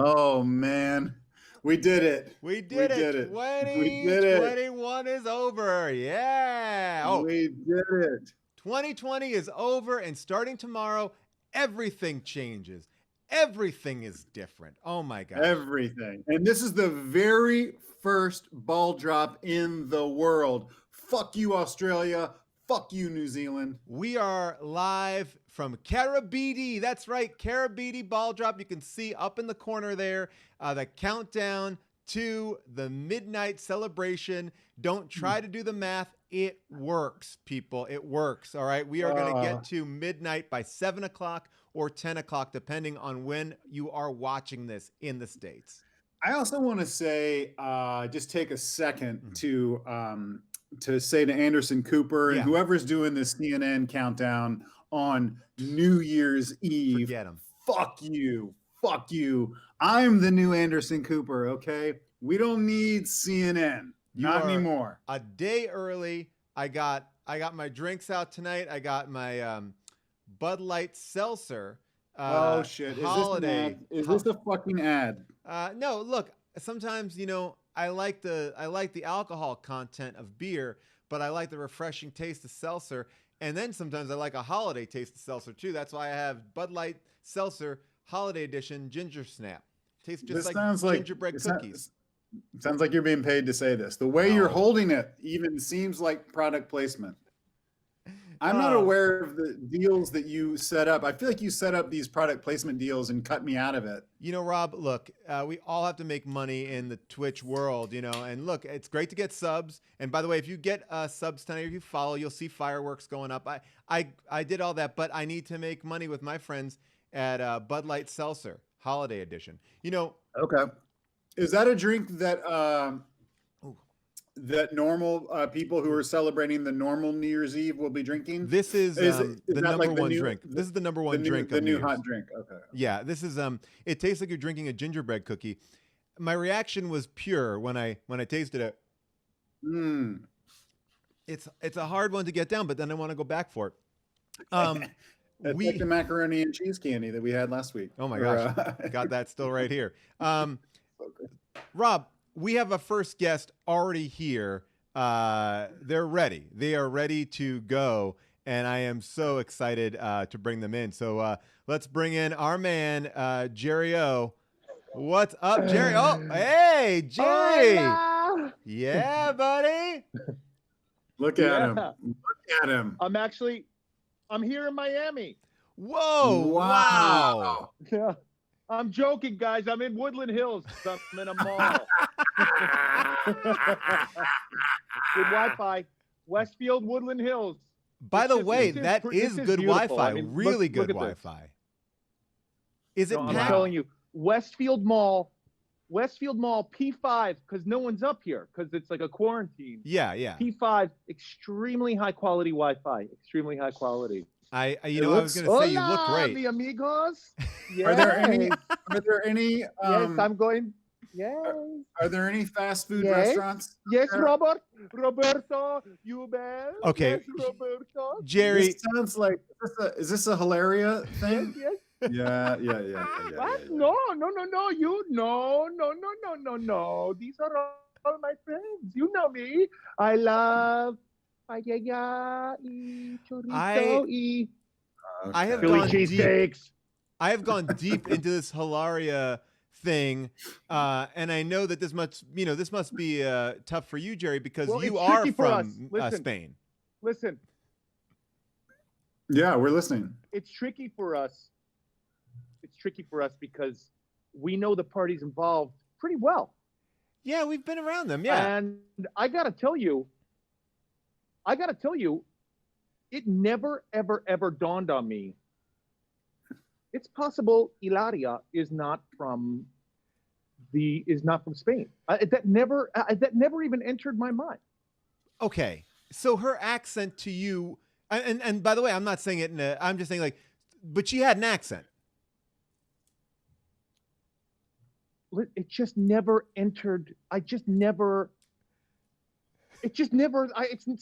Oh man, we did it. We We did it. did it. We did it. 2021 is over. Yeah. Oh, We did it. 2020 is over, and starting tomorrow, everything changes. Everything is different. Oh my gosh. Everything. And this is the very first ball drop in the world. Fuck you, Australia. Fuck you, New Zealand. We are live from Carabidi. That's right, Carabidi ball drop. You can see up in the corner there the countdown to the midnight celebration. Don't try to do the math. It works, people. It works. All right. We are going to get to midnight by 7 o'clock or 10 o'clock, depending on when you are watching this in the States. I also want to say, just take a second to say to Anderson Cooper and whoever's doing this CNN countdown on New Year's Eve, forget him. Fuck you. Fuck you. I'm the new Anderson Cooper, okay? We don't need CNN. Not anymore. A day early. I got my drinks out tonight. I got my Bud Light Seltzer. Oh shit! Holiday. Is this a fucking ad? No. Look, sometimes I like the alcohol content of beer, but I like the refreshing taste of seltzer. And then sometimes I like a holiday taste of seltzer too. That's why I have Bud Light Seltzer Holiday Edition Ginger Snap. Tastes just like gingerbread cookies. Sounds like you're being paid to say this. The way you're holding it even seems like product placement. I'm not aware of the deals that you set up. I feel like you set up these product placement deals and cut me out of it. Rob, look, we all have to make money in the Twitch world, and look, it's great to get subs. And by the way, if you get subs tonight, if you follow, you'll see fireworks going up. I did all that, but I need to make money with my friends at Bud Light Seltzer Holiday Edition. Okay. Is that a drink that that normal people who are celebrating the normal New Year's Eve will be drinking? This is the number one drink. This is the number one drink. The new hot drink. Okay. Yeah, this is it tastes like you're drinking a gingerbread cookie. My reaction was pure when I tasted it. It's a hard one to get down, but then I want to go back for it. It's like the macaroni and cheese candy that we had last week. Oh my gosh, got that still right here. Rob, we have a first guest already here. They're ready. They are ready to go, and I am so excited to bring them in. So let's bring in our man, Jerry O. What's up, Jerry? Oh, hey, Jerry. Hola. Yeah, buddy. Look at him. Look at him. I'm here in Miami. Whoa. Wow. Yeah. I'm joking, guys. I'm in Woodland Hills. I'm in a mall. Good Wi-Fi. Westfield, Woodland Hills. By the way, that is good Wi-Fi. Really good Wi-Fi. Is it packed? I'm telling you, Westfield Mall, P5, because no one's up here because it's like a quarantine. Yeah. P5, extremely high quality Wi-Fi. Extremely high quality. I was going to say you look great. Mi amigos. Yes. Are there any? Yes, I'm going. Yes. Are there any fast food restaurants? Yes, Roberto, you bet. Okay. Yes, Roberto. Jerry. This sounds like, is this a Hilaria thing? Yes. Yeah. What? No. You no. These are all my friends. You know me. I love paella y chorizo y I have Philly gone cheesesteaks. I have gone deep into this Hilaria thing, and I know that this must be tough for you, Jerry, because you are from Spain. Listen. Yeah, we're listening. It's tricky for us. Because we know the parties involved pretty well. Yeah, we've been around them. Yeah, and I gotta tell you, it never, ever dawned on me. It's possible Hilaria is not from Spain. That never even entered my mind. Okay, so her accent to you, and by the way, I'm not saying it I'm just saying but she had an accent. It just never entered. It's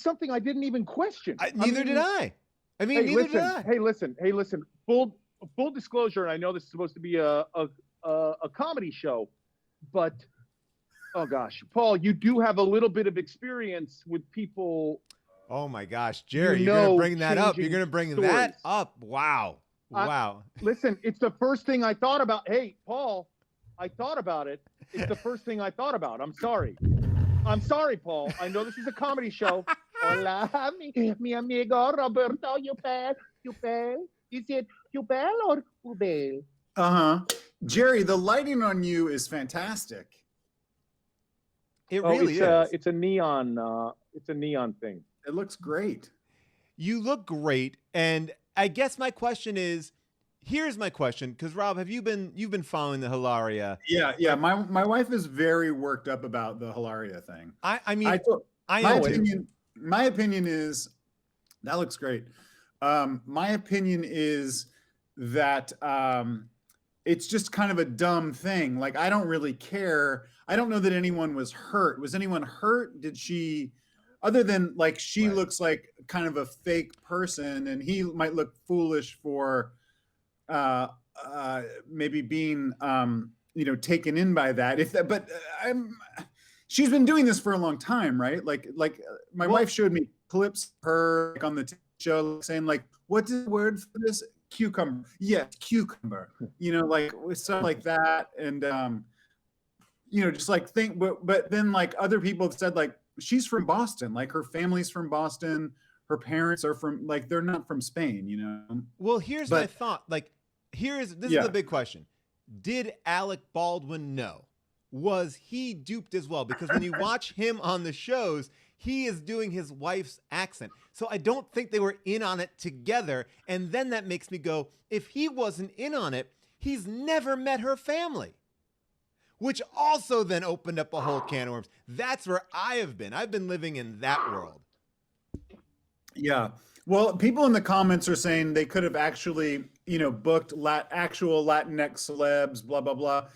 something I didn't even question. Neither did I. Hey, listen. Full disclosure, and I know this is supposed to be a a comedy show, but oh gosh, Paul, you do have a little bit of experience with people. Oh my gosh, Jerry, you're gonna bring that up. You're changing gonna bring stories. that up. Wow. Wow. Listen, it's the first thing I thought about. Hey, Paul, I thought about it. It's the first thing I thought about. I'm sorry. I'm sorry, Paul. I know this is a comedy show. Hola, mi amigo Roberto, you bell? Is it you bell or ubel? Jerry, the lighting on you is fantastic. It really is. It's a neon thing. It looks great. You look great, and I guess my question is, here's my question, because Rob, you've been following the Hilaria? Yeah. My wife is very worked up about the Hilaria thing. My opinion is that looks great. My opinion is that it's just kind of a dumb thing. Like, I don't really care. I don't know that anyone was hurt. Was anyone hurt? Did she, other than like, she looks like kind of a fake person, and he might look foolish for maybe being taken in by that. She's been doing this for a long time, right? Like my wife showed me clips of her on the show saying like, what's the word for this? Cucumber. Yes, cucumber. Like stuff like that. And just like think, but then like other people have said like, she's from Boston, like her family's from Boston, her parents are from, like, they're not from Spain, Well, here's my thought. Like, this is the big question. Did Alec Baldwin know? Was he duped as well? Because when you watch him on the shows, he is doing his wife's accent. So I don't think they were in on it together. And then that makes me go, if he wasn't in on it, he's never met her family. Which also then opened up a whole can of worms. That's where I have been. I've been living in that world. Yeah. Well, people in the comments are saying they could have actually, booked actual Latinx celebs, blah, blah, blah.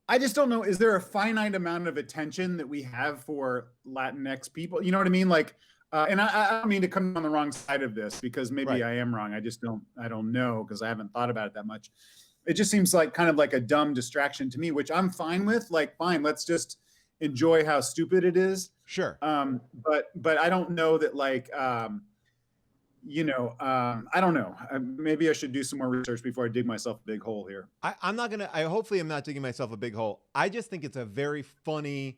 I just don't know. Is there a finite amount of attention that we have for Latinx people? You know what I mean? Like, and I don't mean to come on the wrong side of this, because maybe I am wrong. I don't know, because I haven't thought about it that much. It just seems like kind of like a dumb distraction to me, which I'm fine with. Like, fine, let's just enjoy how stupid it is. Sure. But I don't know that, like, I don't know. Maybe I should do some more research before I dig myself a big hole here. Hopefully I'm not digging myself a big hole. I just think it's a very funny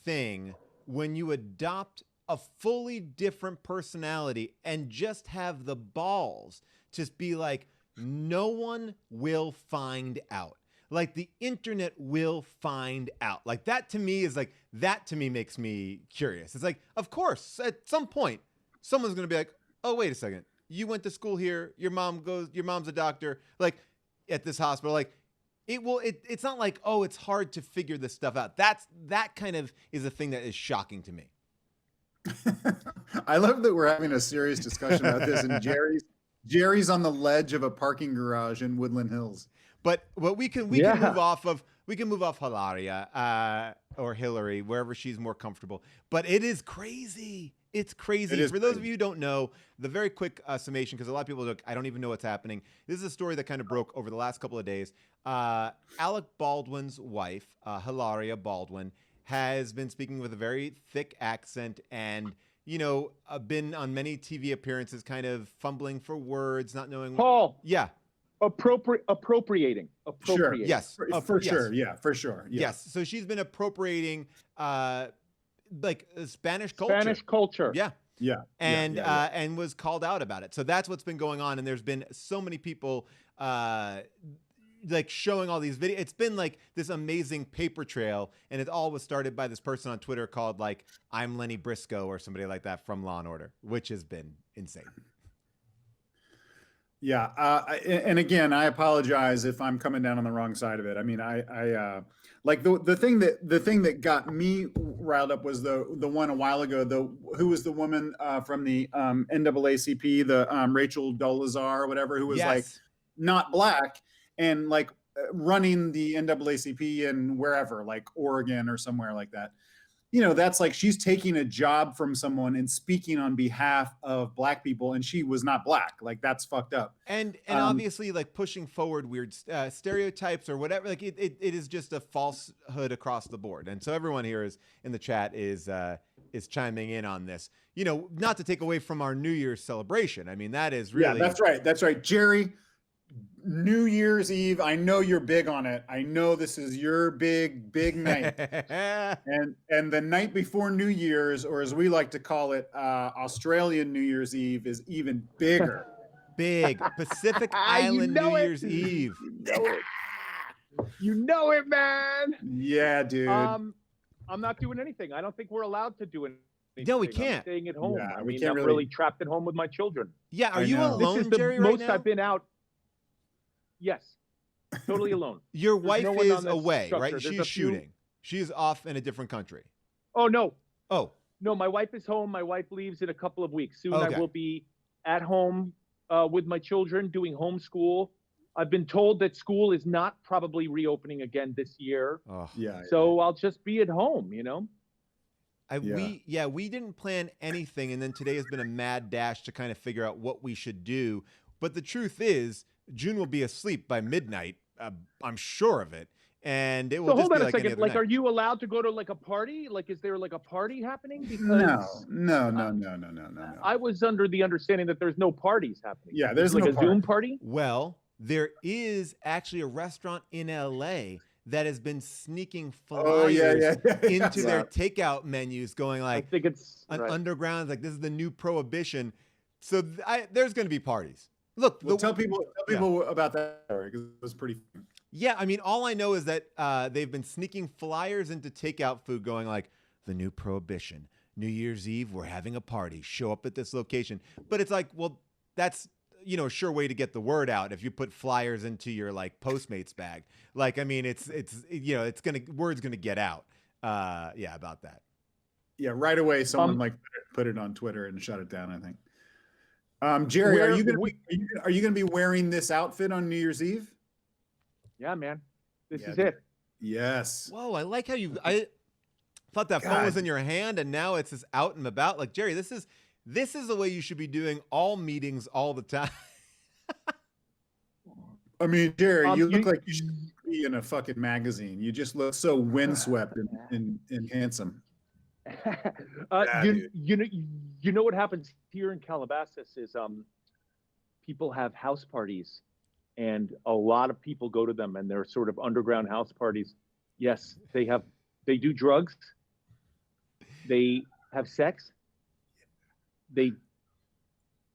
thing when you adopt a fully different personality and just have the balls to be like, no one will find out. Like, the internet will find out. Like, that to me makes me curious. It's like, of course, at some point, someone's going to be like, oh, wait a second. You went to school here. Your mom's a doctor, like, at this hospital. Like, it's not like, oh, it's hard to figure this stuff out. That kind of is a thing that is shocking to me. I love that we're having a serious discussion about this, and Jerry's on the ledge of a parking garage in Woodland Hills. But we can move off Hilaria or Hillary, wherever she's more comfortable. But it is crazy. It's crazy. For those of you who don't know, the very quick summation, because a lot of people I don't even know what's happening. This is a story that kind of broke over the last couple of days. Alec Baldwin's wife, Hilaria Baldwin, has been speaking with a very thick accent and, been on many TV appearances, kind of fumbling for words, not knowing. Paul. Yeah. Appropriating. Sure. Yes. For sure. Yeah, for sure. Yeah. Yes. So she's been appropriating like Spanish culture. Spanish culture. Yeah. Yeah. And was called out about it. So that's what's been going on. And there's been so many people like showing all these videos. It's been like this amazing paper trail. And it all was started by this person on Twitter called like, I'm Lenny Briscoe or somebody like that from Law and Order, which has been insane. Yeah. And again, I apologize if I'm coming down on the wrong side of it. I mean, I like the thing that got me riled up was the one a while ago, who was the woman from the NAACP, the Rachel Dolezal or whatever, who was like not black and like running the NAACP in wherever, like Oregon or somewhere like that. you know, that's like she's taking a job from someone and speaking on behalf of Black people, and she was not Black. Like, that's fucked up. And obviously, like, pushing forward weird stereotypes or whatever. Like, it is just a falsehood across the board. And so everyone here is in the chat is chiming in on this. You know, not to take away from our New Year's celebration. I mean, that is really, Yeah, that's right. That's right, Jerry. New Year's Eve, I know you're big on it. I know this is your big night. and the night before New Year's, or as we like to call it, Australian New Year's Eve, is even bigger. Big Pacific Island New Year's Eve. You know it, man. Yeah, dude. I'm not doing anything. I don't think we're allowed to do anything. No, we can't. I'm staying at home. Yeah, I we mean, can't I'm really- really trapped at home with my children. Yeah, are I you know. alone, This is the Jerry, right most now? I've been out. Yes, totally alone. Your wife no one is on this away, structure. right? There's She's a few- shooting. She's off in a different country. Oh no, Oh, no, my wife is home. My wife leaves in a couple of weeks. Soon Okay. I will be at home with my children doing homeschool. I've been told that school is not probably reopening again this year. oh. Yeah. So I'll just be at home, you know? We didn't plan anything, and then today has been a mad dash to kind of figure out what we should do. But the truth is, June will be asleep by midnight. I'm sure of it, and it will So just hold be on a like any second. other Like, night. are you allowed to go to like a party? Like, is there like a party happening? Because No. I was under the understanding that there's no parties happening. Yeah, there's like no a Zoom party. party. Well, there is actually a restaurant in LA that has been sneaking flyers Oh yeah. into their takeout menus, going I like think it's an right. underground, like this is the new prohibition. So there's going to be parties. Look, Well, tell people about that story, because it was pretty fun. Yeah, I mean, all I know is that they've been sneaking flyers into takeout food, going like the new prohibition. New Year's Eve, we're having a party. Show up at this location. But it's like, well, that's, you know, a sure way to get the word out if you put flyers into your like Postmates bag. Like, I mean, it's you know, word's gonna get out. Yeah, about that. Yeah, right away someone like put it on Twitter and shut it down, I think. Jerry, are you gonna be wearing this outfit on New Year's Eve? Yeah, man. This Yeah, is it. Yes. Whoa, I like how I thought that phone was in your hand and now it's just out and about. Like, Jerry, this is the way you should be doing all meetings all the time. I mean, Jerry, you look like you should be in a fucking magazine. You just look so windswept and handsome. You know what happens here in Calabasas is people have house parties, and a lot of people go to them, and they're sort of underground house parties. Yes, they do drugs, they have sex,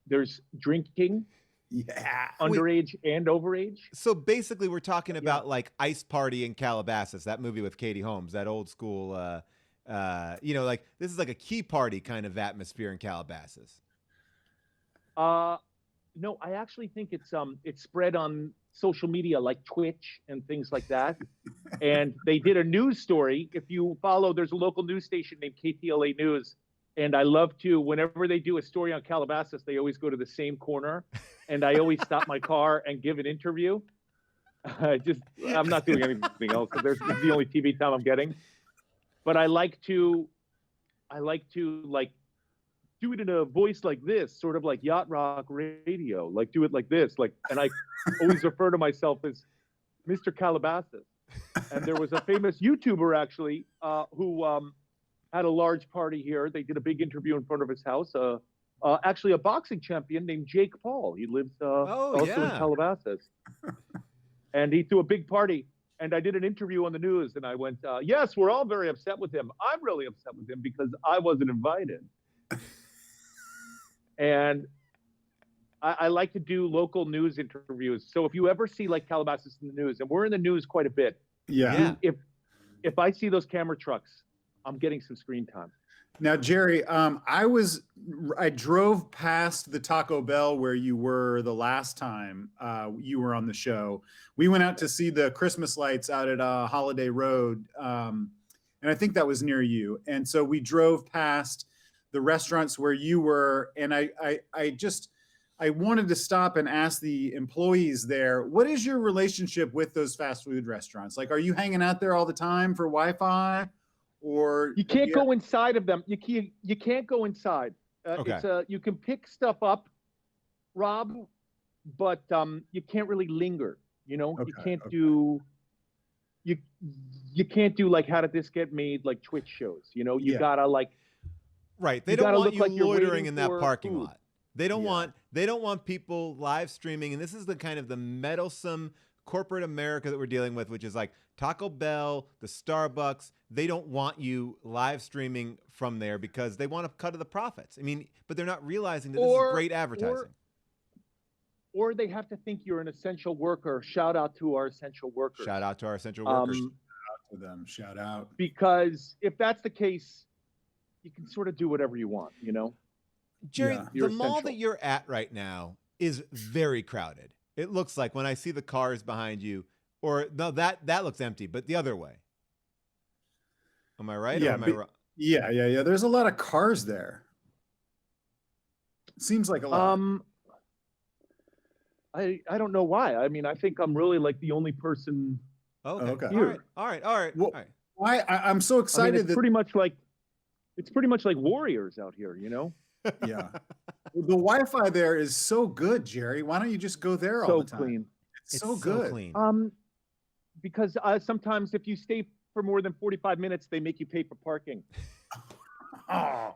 there's drinking, Yeah. underage and overage. So basically, we're talking about like Ice Party in Calabasas, that movie with Katie Holmes, that old school, you know, like this is like a key party kind of atmosphere in Calabasas. No, I actually think it's spread on social media like Twitch and things like that. And they did a news story. If you follow, there's a local news station named KTLA News. And I love to, whenever they do a story on Calabasas, they always go to the same corner. And I always stop my car and give an interview. I'm not doing anything else. This is the only TV time I'm getting. But I like to like do it in a voice like this, sort of like yacht rock radio, like do it like this, like, and I always refer to myself as Mr. Calabasas. And there was a famous YouTuber actually who had a large party here. They did a big interview in front of his house. Actually, a boxing champion named Jake Paul. He lives also in Calabasas, and he threw a big party. And I did an interview on the news, and I went, "Yes, we're all very upset with him. I'm really upset with him because I wasn't invited." And I like to do local news interviews. So if you ever see like Calabasas in the news, and we're in the news quite a bit, Yeah. if I see those camera trucks, I'm getting some screen time. Now, Jerry, I drove past the Taco Bell where you were the last time you were on the show. We went out to see the Christmas lights out at Holiday Road, and I think that was near you. And so we drove past the restaurants where you were, and I wanted to stop and ask the employees there, what is your relationship with those fast food restaurants? Like, are you hanging out there all the time for Wi-Fi? or You can't go inside of them. You can't go inside. Okay. You can pick stuff up, Rob, but you can't really linger. You know, you can't do you can't do like how did this get made like Twitch shows. You know, you gotta like right. They you don't gotta want look you like you're loitering waiting in that for parking food. lot. They don't want people live streaming, and this is the kind of the meddlesome corporate America that we're dealing with, which is like Taco Bell, the Starbucks. They don't want you live streaming from there because they want to cut of the profits. I mean, but they're not realizing that this is great advertising. Or they have to think you're an essential worker. Shout out to our essential workers. Shout out to our essential workers. Shout out to them. Shout out. Because if that's the case, you can sort of do whatever you want, you know? Jerry, You're the mall essential. that you're at right now is very crowded. It looks like when I see the cars behind you, or no, that looks empty, but the other way. Am I right? Yeah, or am I wrong? yeah. There's a lot of cars there. Seems like a lot. I don't know why. I mean, I think I'm really like the only person. Okay. Here. All right. Well, I'm so excited. I mean, it's pretty much like Warriors out here, you know? Yeah. The Wi-Fi there is so good, Jerry. Why don't you just go there all the time? Clean. It's so good. Clean. Because sometimes if you stay for more than 45 minutes, they make you pay for parking.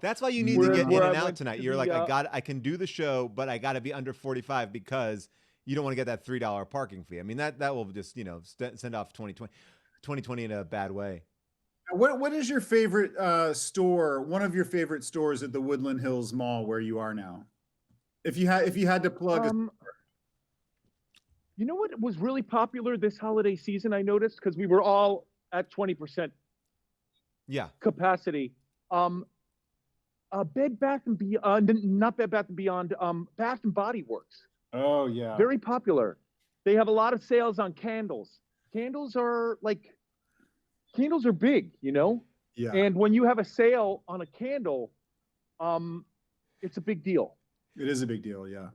That's why you need to get in and out tonight. You're like, I can do the show, but I got to be under 45 because you don't want to get that $3 parking fee. I mean, that will just, send off 2020 in a bad way. What is your favorite store? One of your favorite stores at the Woodland Hills Mall where you are now? If you had to plug a store. You know what was really popular this holiday season, I noticed, because we were all at 20% capacity. Bed Bath and Beyond, not Bed Bath and Beyond, Bath and Body Works. Oh yeah. Very popular. They have a lot of sales on candles. Candles are big, you know? Yeah. And when you have a sale on a candle, it's a big deal. It is a big deal, yeah.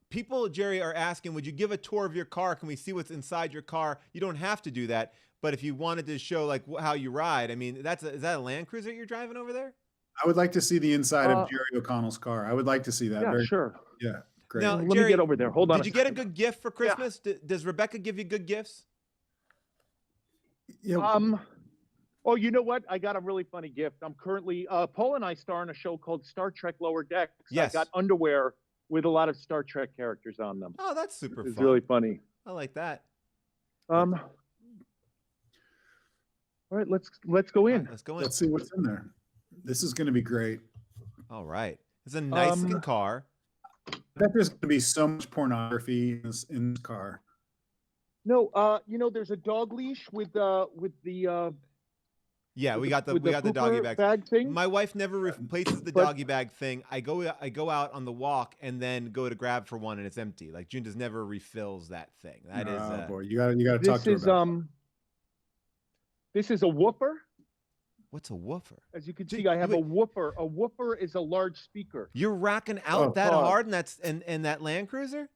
People, Jerry, are asking, would you give a tour of your car? Can we see what's inside your car? You don't have to do that, but if you wanted to show like how you ride, I mean, is that a Land Cruiser you're driving over there? I would like to see the inside of Jerry O'Connell's car. I would like to see that. Yeah, sure. Yeah, great. Now, Let Jerry, me get over there. Hold on. Did you get a good gift for Christmas? Yeah. Does Rebecca give you good gifts? Yeah. Oh, you know what? I got a really funny gift. I'm currently Paul and I star in a show called Star Trek Lower Decks. Yes. I got underwear with a lot of Star Trek characters on them. Oh, that's super fun. It's really funny. I like that. All right, let's go in. Right, let's go in. Let's see what's in there. This is going to be great. All right. It's a nice looking car. I bet there's going to be so much pornography in this car. No, there's a dog leash with the Yeah, we got the doggy bag thing. My wife never replaces the doggy bag thing. I go out on the walk and then go to grab for one and it's empty. Like June just never refills that thing. That is boy, you got to talk to her about This is a woofer. What's a woofer? As you can see, I have a woofer. A woofer is a large speaker. You're racking out that hard in that Land Cruiser?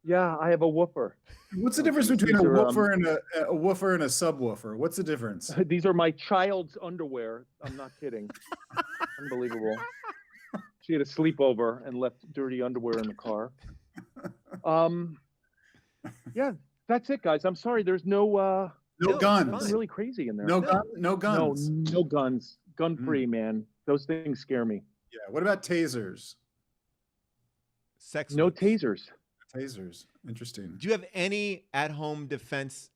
Yeah, I have a woofer. What's the difference between a woofer and a woofer and a subwoofer? What's the difference? These are my child's underwear. I'm not kidding. Unbelievable. She had a sleepover and left dirty underwear in the car. Yeah, that's it, guys. I'm sorry. There's no guns. Nothing really crazy in there. No guns. No guns. Gun free, man. Those things scare me. Yeah. What about tasers? No tasers. Tasers. Interesting. Do you have any at-home defense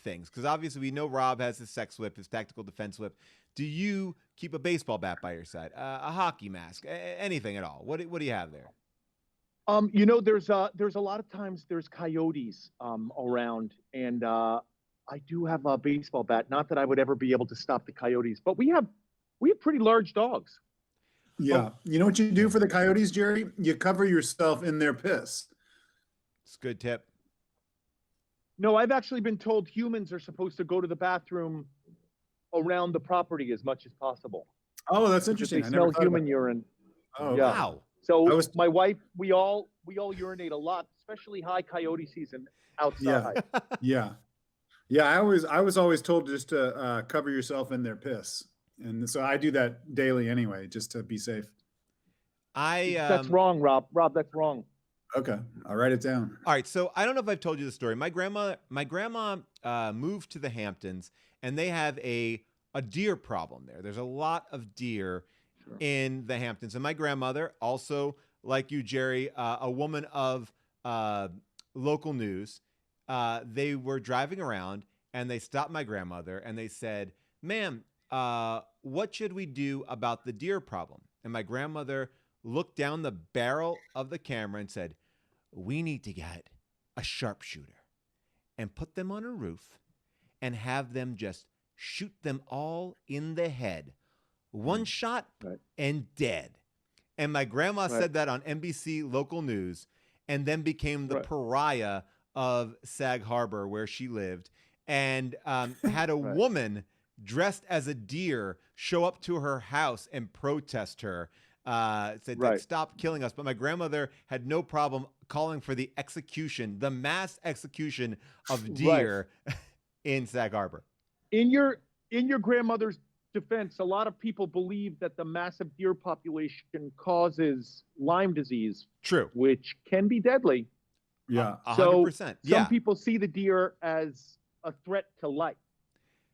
things? Because obviously we know Rob has his sex whip, his tactical defense whip. Do you keep a baseball bat by your side, a hockey mask, anything at all? What do you have there? There's a lot of times there's coyotes around, and I do have a baseball bat. Not that I would ever be able to stop the coyotes, but we have pretty large dogs. Yeah. You know what you do for the coyotes, Jerry? You cover yourself in their piss. It's a good tip. No, I've actually been told humans are supposed to go to the bathroom around the property as much as possible. Oh, that's interesting. They smell human urine. Oh, yeah. Wow. So my wife, we all urinate a lot, especially high coyote season outside. Yeah. I was always told just to cover yourself in their piss. And so I do that daily anyway, just to be safe. That's wrong, Rob. Rob, that's wrong. Okay, I'll write it down. All right, so I don't know if I've told you the story. My grandma moved to the Hamptons, and they have a deer problem there. There's a lot of deer in the Hamptons, and my grandmother, also like you, Jerry, a woman of local news, they were driving around, and they stopped my grandmother, and they said, "Ma'am, what should we do about the deer problem?" And my grandmother looked down the barrel of the camera and said, "We need to get a sharpshooter and put them on a roof and have them just shoot them all in the head. One shot and dead." And my grandma said that on NBC local news, and then became the pariah of Sag Harbor, where she lived, and had a woman dressed as a deer show up to her house and protest her. Said, like, "Stop killing us." But my grandmother had no problem calling for the execution, the mass execution of deer in Sag Harbor. In your grandmother's defense, a lot of people believe that the massive deer population causes Lyme disease. True. Which can be deadly. Yeah. 100%. So some people see the deer as a threat to life.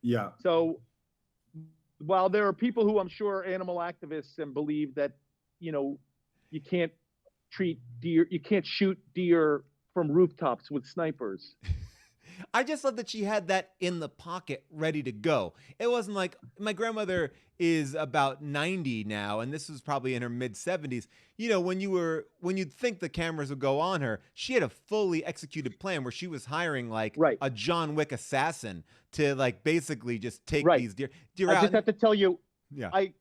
Yeah. So while there are people who I'm sure are animal activists and believe that, you can't treat deer, you can't shoot deer from rooftops with snipers. I just love that she had that in the pocket ready to go. It wasn't like, my grandmother is about 90 now, and this was probably in her mid 70s. When you'd think the cameras would go on her, she had a fully executed plan where she was hiring like a John Wick assassin to like basically just take these deer I out. just have to tell you, yeah, I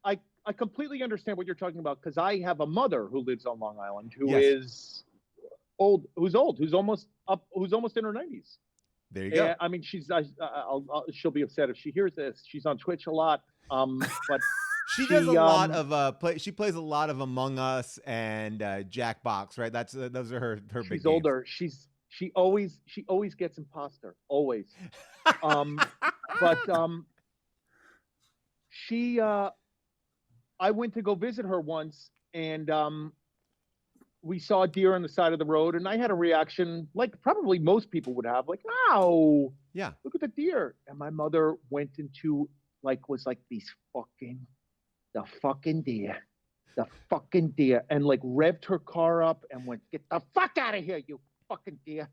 completely understand what you're talking about, because I have a mother who lives on Long Island who is old, who's almost in her 90s. There you go. I mean, she'll be upset if she hears this. She's on Twitch a lot, but she does a lot of she plays a lot of Among Us and Jackbox, right? Those are her big she's games. older. She always gets imposter, always. But I went to go visit her once, and we saw a deer on the side of the road, and I had a reaction like probably most people would have, like, "Ow, yeah, look at the deer." And my mother went into was like the fucking deer, and like revved her car up and went, "Get the fuck out of here, you fucking deer.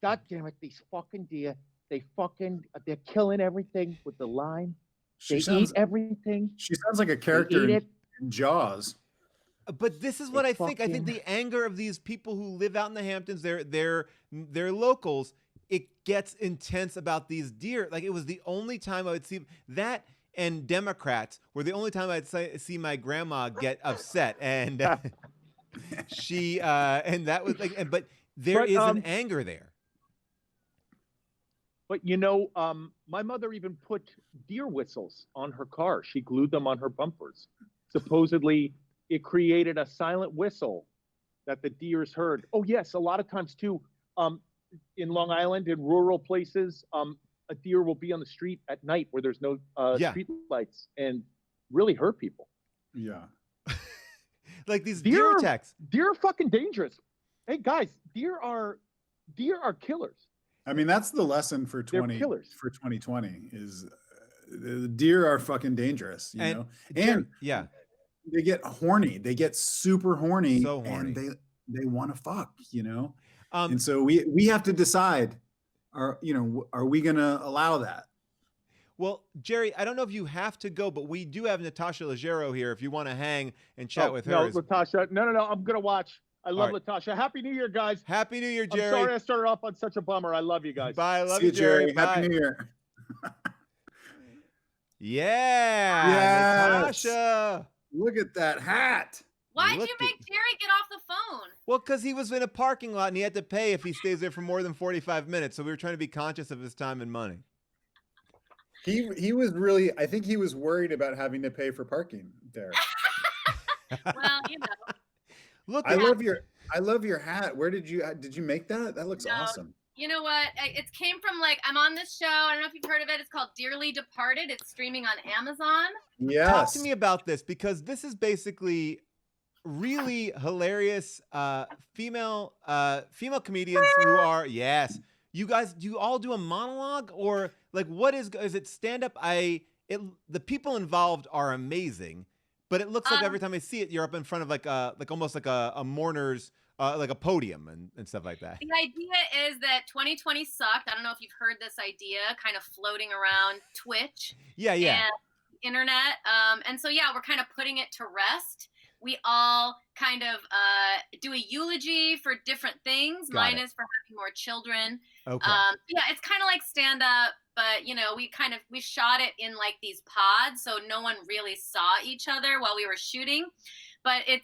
God damn it, these fucking deer. They're killing everything with the line. They eat everything." She sounds like a character in Jaws. But this is what I think. I think the anger of these people who live out in the Hamptons, they're locals. It gets intense about these deer. Like, it was the only time I would see that, and Democrats were the only time I'd see my grandma get upset, and she and that was like. But there is an anger there. But my mother even put deer whistles on her car. She glued them on her bumpers. Supposedly, it created a silent whistle that the deers heard. Oh yes, a lot of times too, in Long Island, in rural places, a deer will be on the street at night where there's no street lights and really hurt people. Yeah. Like these deer attacks. Deer are fucking dangerous. Hey guys, deer are killers. I mean, that's the lesson for 2020 is the deer are fucking dangerous, you know? And they get horny. They get super horny, and they want to fuck, and so we have to decide, are we going to allow that? Well, Jerry, I don't know if you have to go, but we do have Natasha Leggero here if you want to hang and chat with her. No, Natasha. No. I'm going to watch. I love Natasha. Happy New Year, guys. Happy New Year, Jerry. I'm sorry I started off on such a bummer. I love you guys. Bye. I love you, Jerry. Happy New Year. Natasha. Look at that hat. Why'd you make Jerry get off the phone? Well, because he was in a parking lot and he had to pay if he stays there for more than 45 minutes. So we were trying to be conscious of his time and money. He was really, I think he was worried about having to pay for parking there. Well, Look, I love your hat. Where did you make that? That looks awesome. You know what? It came from like, I'm on this show. I don't know if you've heard of it. It's called Dearly Departed. It's streaming on Amazon. Yes. Talk to me about this, because this is basically really hilarious female comedians who are, yes. You guys, do you all do a monologue, or like what is it stand up? The people involved are amazing, but it looks like every time I see it, you're up in front of like almost like a mourner's like a podium and stuff like that. The idea is that 2020 sucked. I don't know if you've heard this idea kind of floating around Twitch. Yeah. And internet. And so, yeah, we're kind of putting it to rest. We all kind of do a eulogy for different things. Mine is for having more children. Okay. Yeah, it's kind of like stand up, but you know, we shot it in like these pods, so no one really saw each other while we were shooting. But it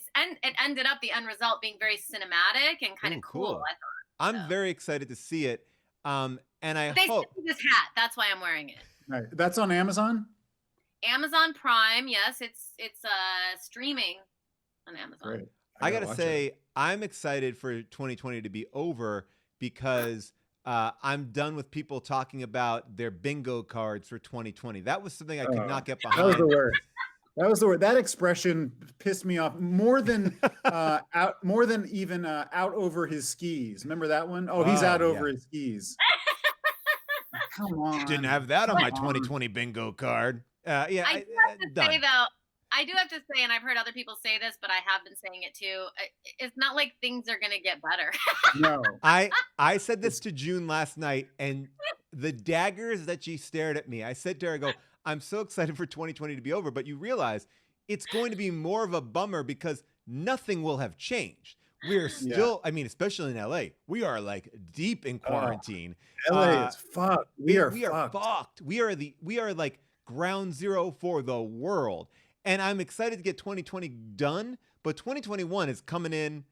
ended up the end result being very cinematic and kind of cool. I thought. I'm very excited to see it. And I they hope sent me this hat. That's why I'm wearing it. Right. That's on Amazon. Amazon Prime. Yes, it's streaming on Amazon. Great. I gotta say, I'm excited for 2020 to be over, because I'm done with people talking about their bingo cards for 2020. That was something I could not get behind. That was the worst. That was the word. That expression pissed me off more than out over his skis. Remember that one? Oh, he's out over his skis. Come on. Didn't have that on my 2020 bingo card. I do have to say though, and I've heard other people say this, but I have been saying it too. It's not like things are gonna get better. No. I said this to June last night, and the daggers that she stared at me, I said to her, I go, I'm so excited for 2020 to be over, but you realize it's going to be more of a bummer because nothing will have changed. We're still, I mean, especially in LA, we are like deep in quarantine. LA is fucked. We are fucked. We are like ground zero for the world. And I'm excited to get 2020 done, but 2021 is coming in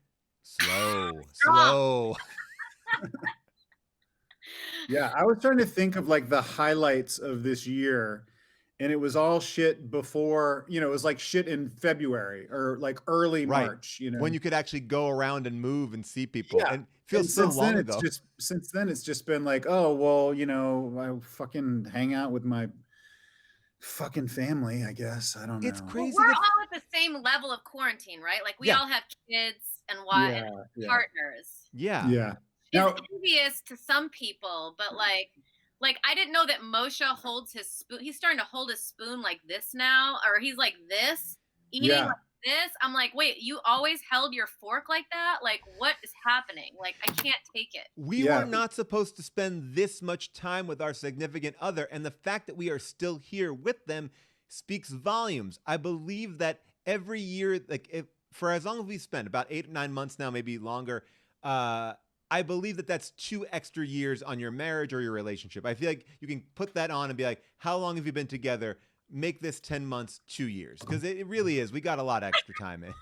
slow. Yeah, I was trying to think of like the highlights of this year, and it was all shit before, it was like shit in February or like early March, when you could actually go around and move and see people. Yeah. And it feels so long ago. Since then, it's just been like, oh, well, I fucking hang out with my fucking family, I guess. I don't know. It's crazy. Well, we're all at the same level of quarantine, right? Like we all have kids and wives, and partners. Yeah. Yeah. It's envious to some people, but like I didn't know that Moshe holds his spoon. He's starting to hold his spoon like this now, or he's like this, eating like this. I'm like, wait, you always held your fork like that? Like, what is happening? Like, I can't take it. We were not supposed to spend this much time with our significant other, and the fact that we are still here with them speaks volumes. I believe that every year, like for as long as we spend, about 8 or 9 months now, maybe longer, I believe that that's 2 extra years on your marriage or your relationship. I feel like you can put that on and be like, how long have you been together? Make this 10 months, 2 years. Because it really is. We got a lot of extra time in.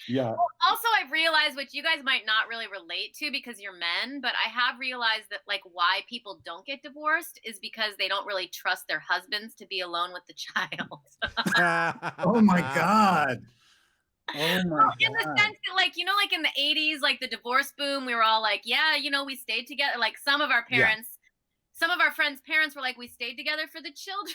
Yeah. Well, also, I've realized, which you guys might not really relate to because you're men, but I have realized that like why people don't get divorced is because they don't really trust their husbands to be alone with the child. Oh my God. Oh my God. In the sense that like in the 80s, like the divorce boom, we were all like, yeah, we stayed together. Like some of our parents, some of our friends' parents were like, we stayed together for the children.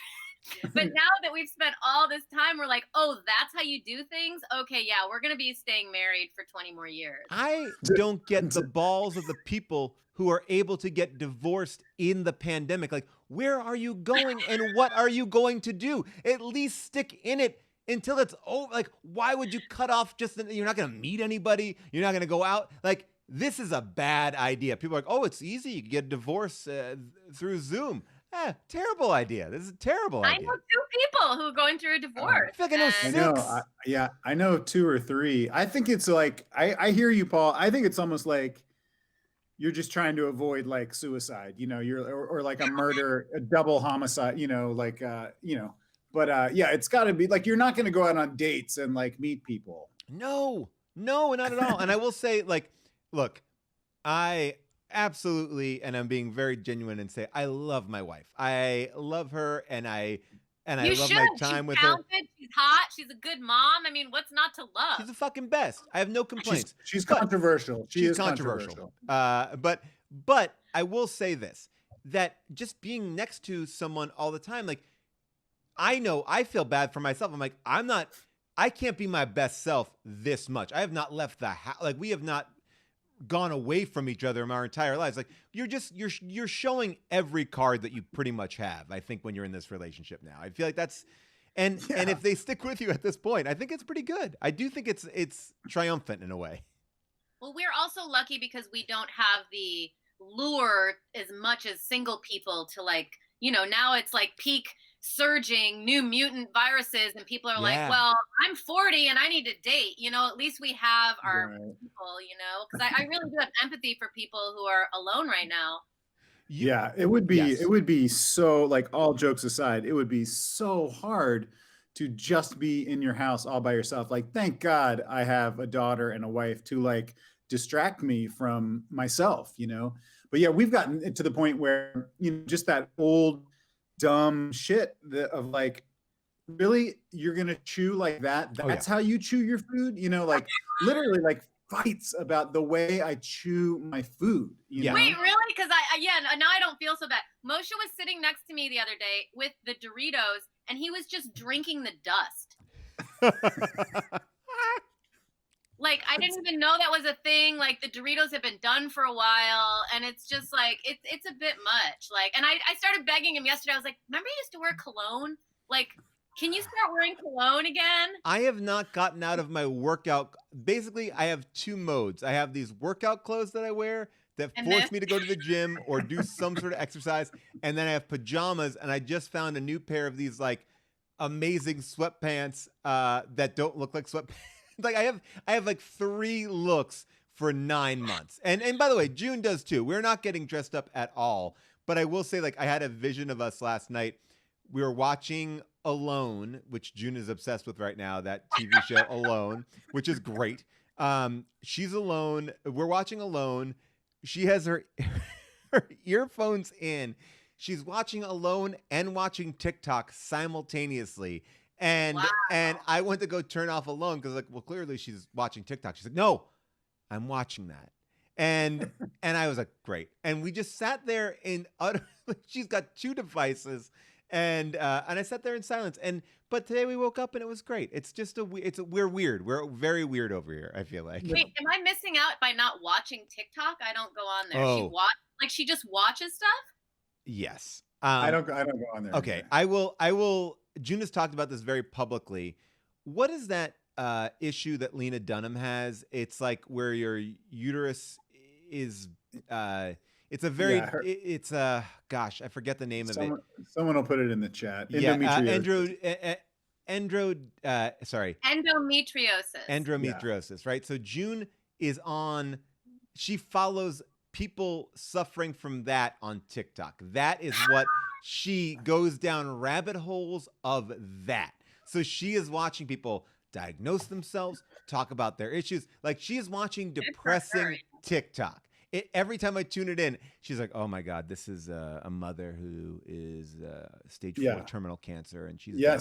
But now that we've spent all this time, we're like, oh, that's how you do things? Okay, yeah, we're going to be staying married for 20 more years. I don't get the balls of the people who are able to get divorced in the pandemic. Like, where are you going and what are you going to do? At least stick in it until it's over. Like, why would you cut off you're not going to meet anybody? You're not going to go out? Like, this is a bad idea. People are like, oh, it's easy. You can get a divorce through Zoom. Terrible idea. This is a terrible idea. I know 2 people who are going through a divorce. I feel like I know 6. I know 2 or 3. I think it's like, I hear you, Paul. I think it's almost like you're just trying to avoid like suicide, or like a murder, a double homicide, but it's gotta be like, you're not going to go out on dates and like meet people. No, not at all. And I will say, like, look, I absolutely, and I'm being very genuine and say, I love my wife. I love her, and I love my time with her. She's hot. She's a good mom. I mean, what's not to love? She's the fucking best. I have no complaints. She's controversial. She's controversial. But I will say this, that just being next to someone all the time, like, I know I feel bad for myself. I'm like, I can't be my best self this much. I have not left the house. Like, we have not gone away from each other in our entire lives. Like, you're showing every card that you pretty much have, I think, when you're in this relationship now. I feel like that's, and if they stick with you at this point, I think it's pretty good. I do think it's triumphant in a way. Well, we're also lucky because we don't have the lure as much as single people to, like, now it's like peak surging new mutant viruses and people are like, well, I'm 40 and I need to date, at least we have our people, because I really do have empathy for people who are alone right now. Yeah, it would be so, like, all jokes aside, it would be so hard to just be in your house all by yourself. Like, thank God I have a daughter and a wife to, like, distract me from myself, But yeah, we've gotten to the point where, just that old dumb shit of like, really, you're gonna chew like that? That's how you chew your food? Like, literally, like, fights about the way I chew my food. You know? Wait, really? Because now I don't feel so bad. Moshe was sitting next to me the other day with the Doritos, and he was just drinking the dust. Like, I didn't even know that was a thing. Like, the Doritos have been done for a while, and it's just like, it's a bit much. Like, and I started begging him yesterday. I was like, remember you used to wear cologne? Like, can you start wearing cologne again? I have not gotten out of my workout. Basically, I have two modes. I have these workout clothes that I wear that force me to go to the gym or do some sort of exercise. And then I have pajamas, and I just found a new pair of these, like, amazing sweatpants that don't look like sweatpants. Like, I have like 3 looks for 9 months. And by the way, June does too. We're not getting dressed up at all. But I will say, like, I had a vision of us last night. We were watching Alone, which June is obsessed with right now, that TV show Alone, which is great. She's alone. We're watching Alone. She has her earphones in. She's watching Alone and watching TikTok simultaneously. And I went to go turn off Alone because, like, well, clearly she's watching TikTok. She's like, no, I'm watching that. And I was like, great. And we just sat there in utter, she's got 2 devices, and I sat there in silence. But today we woke up and it was great. It's just we're weird. We're very weird over here, I feel like. Wait, am I missing out by not watching TikTok? I don't go on there. Oh. She just watches stuff? Yes. I don't go on there. Okay. Anymore. I will. June has talked about this very publicly. What is that issue that Lena Dunham has? It's like where your uterus is. It's a very. It's a. Gosh, I forget the name of it. Someone will put it in the chat. Endometriosis. Endometriosis. Right. So June is on. She follows people suffering from that on TikTok. That is what. She goes down rabbit holes of that. So she is watching people diagnose themselves, talk about their issues. Like, she is watching depressing TikTok. Every time I tune it in, she's like, oh my God, this is a mother who is stage 4 terminal cancer, and she's dying.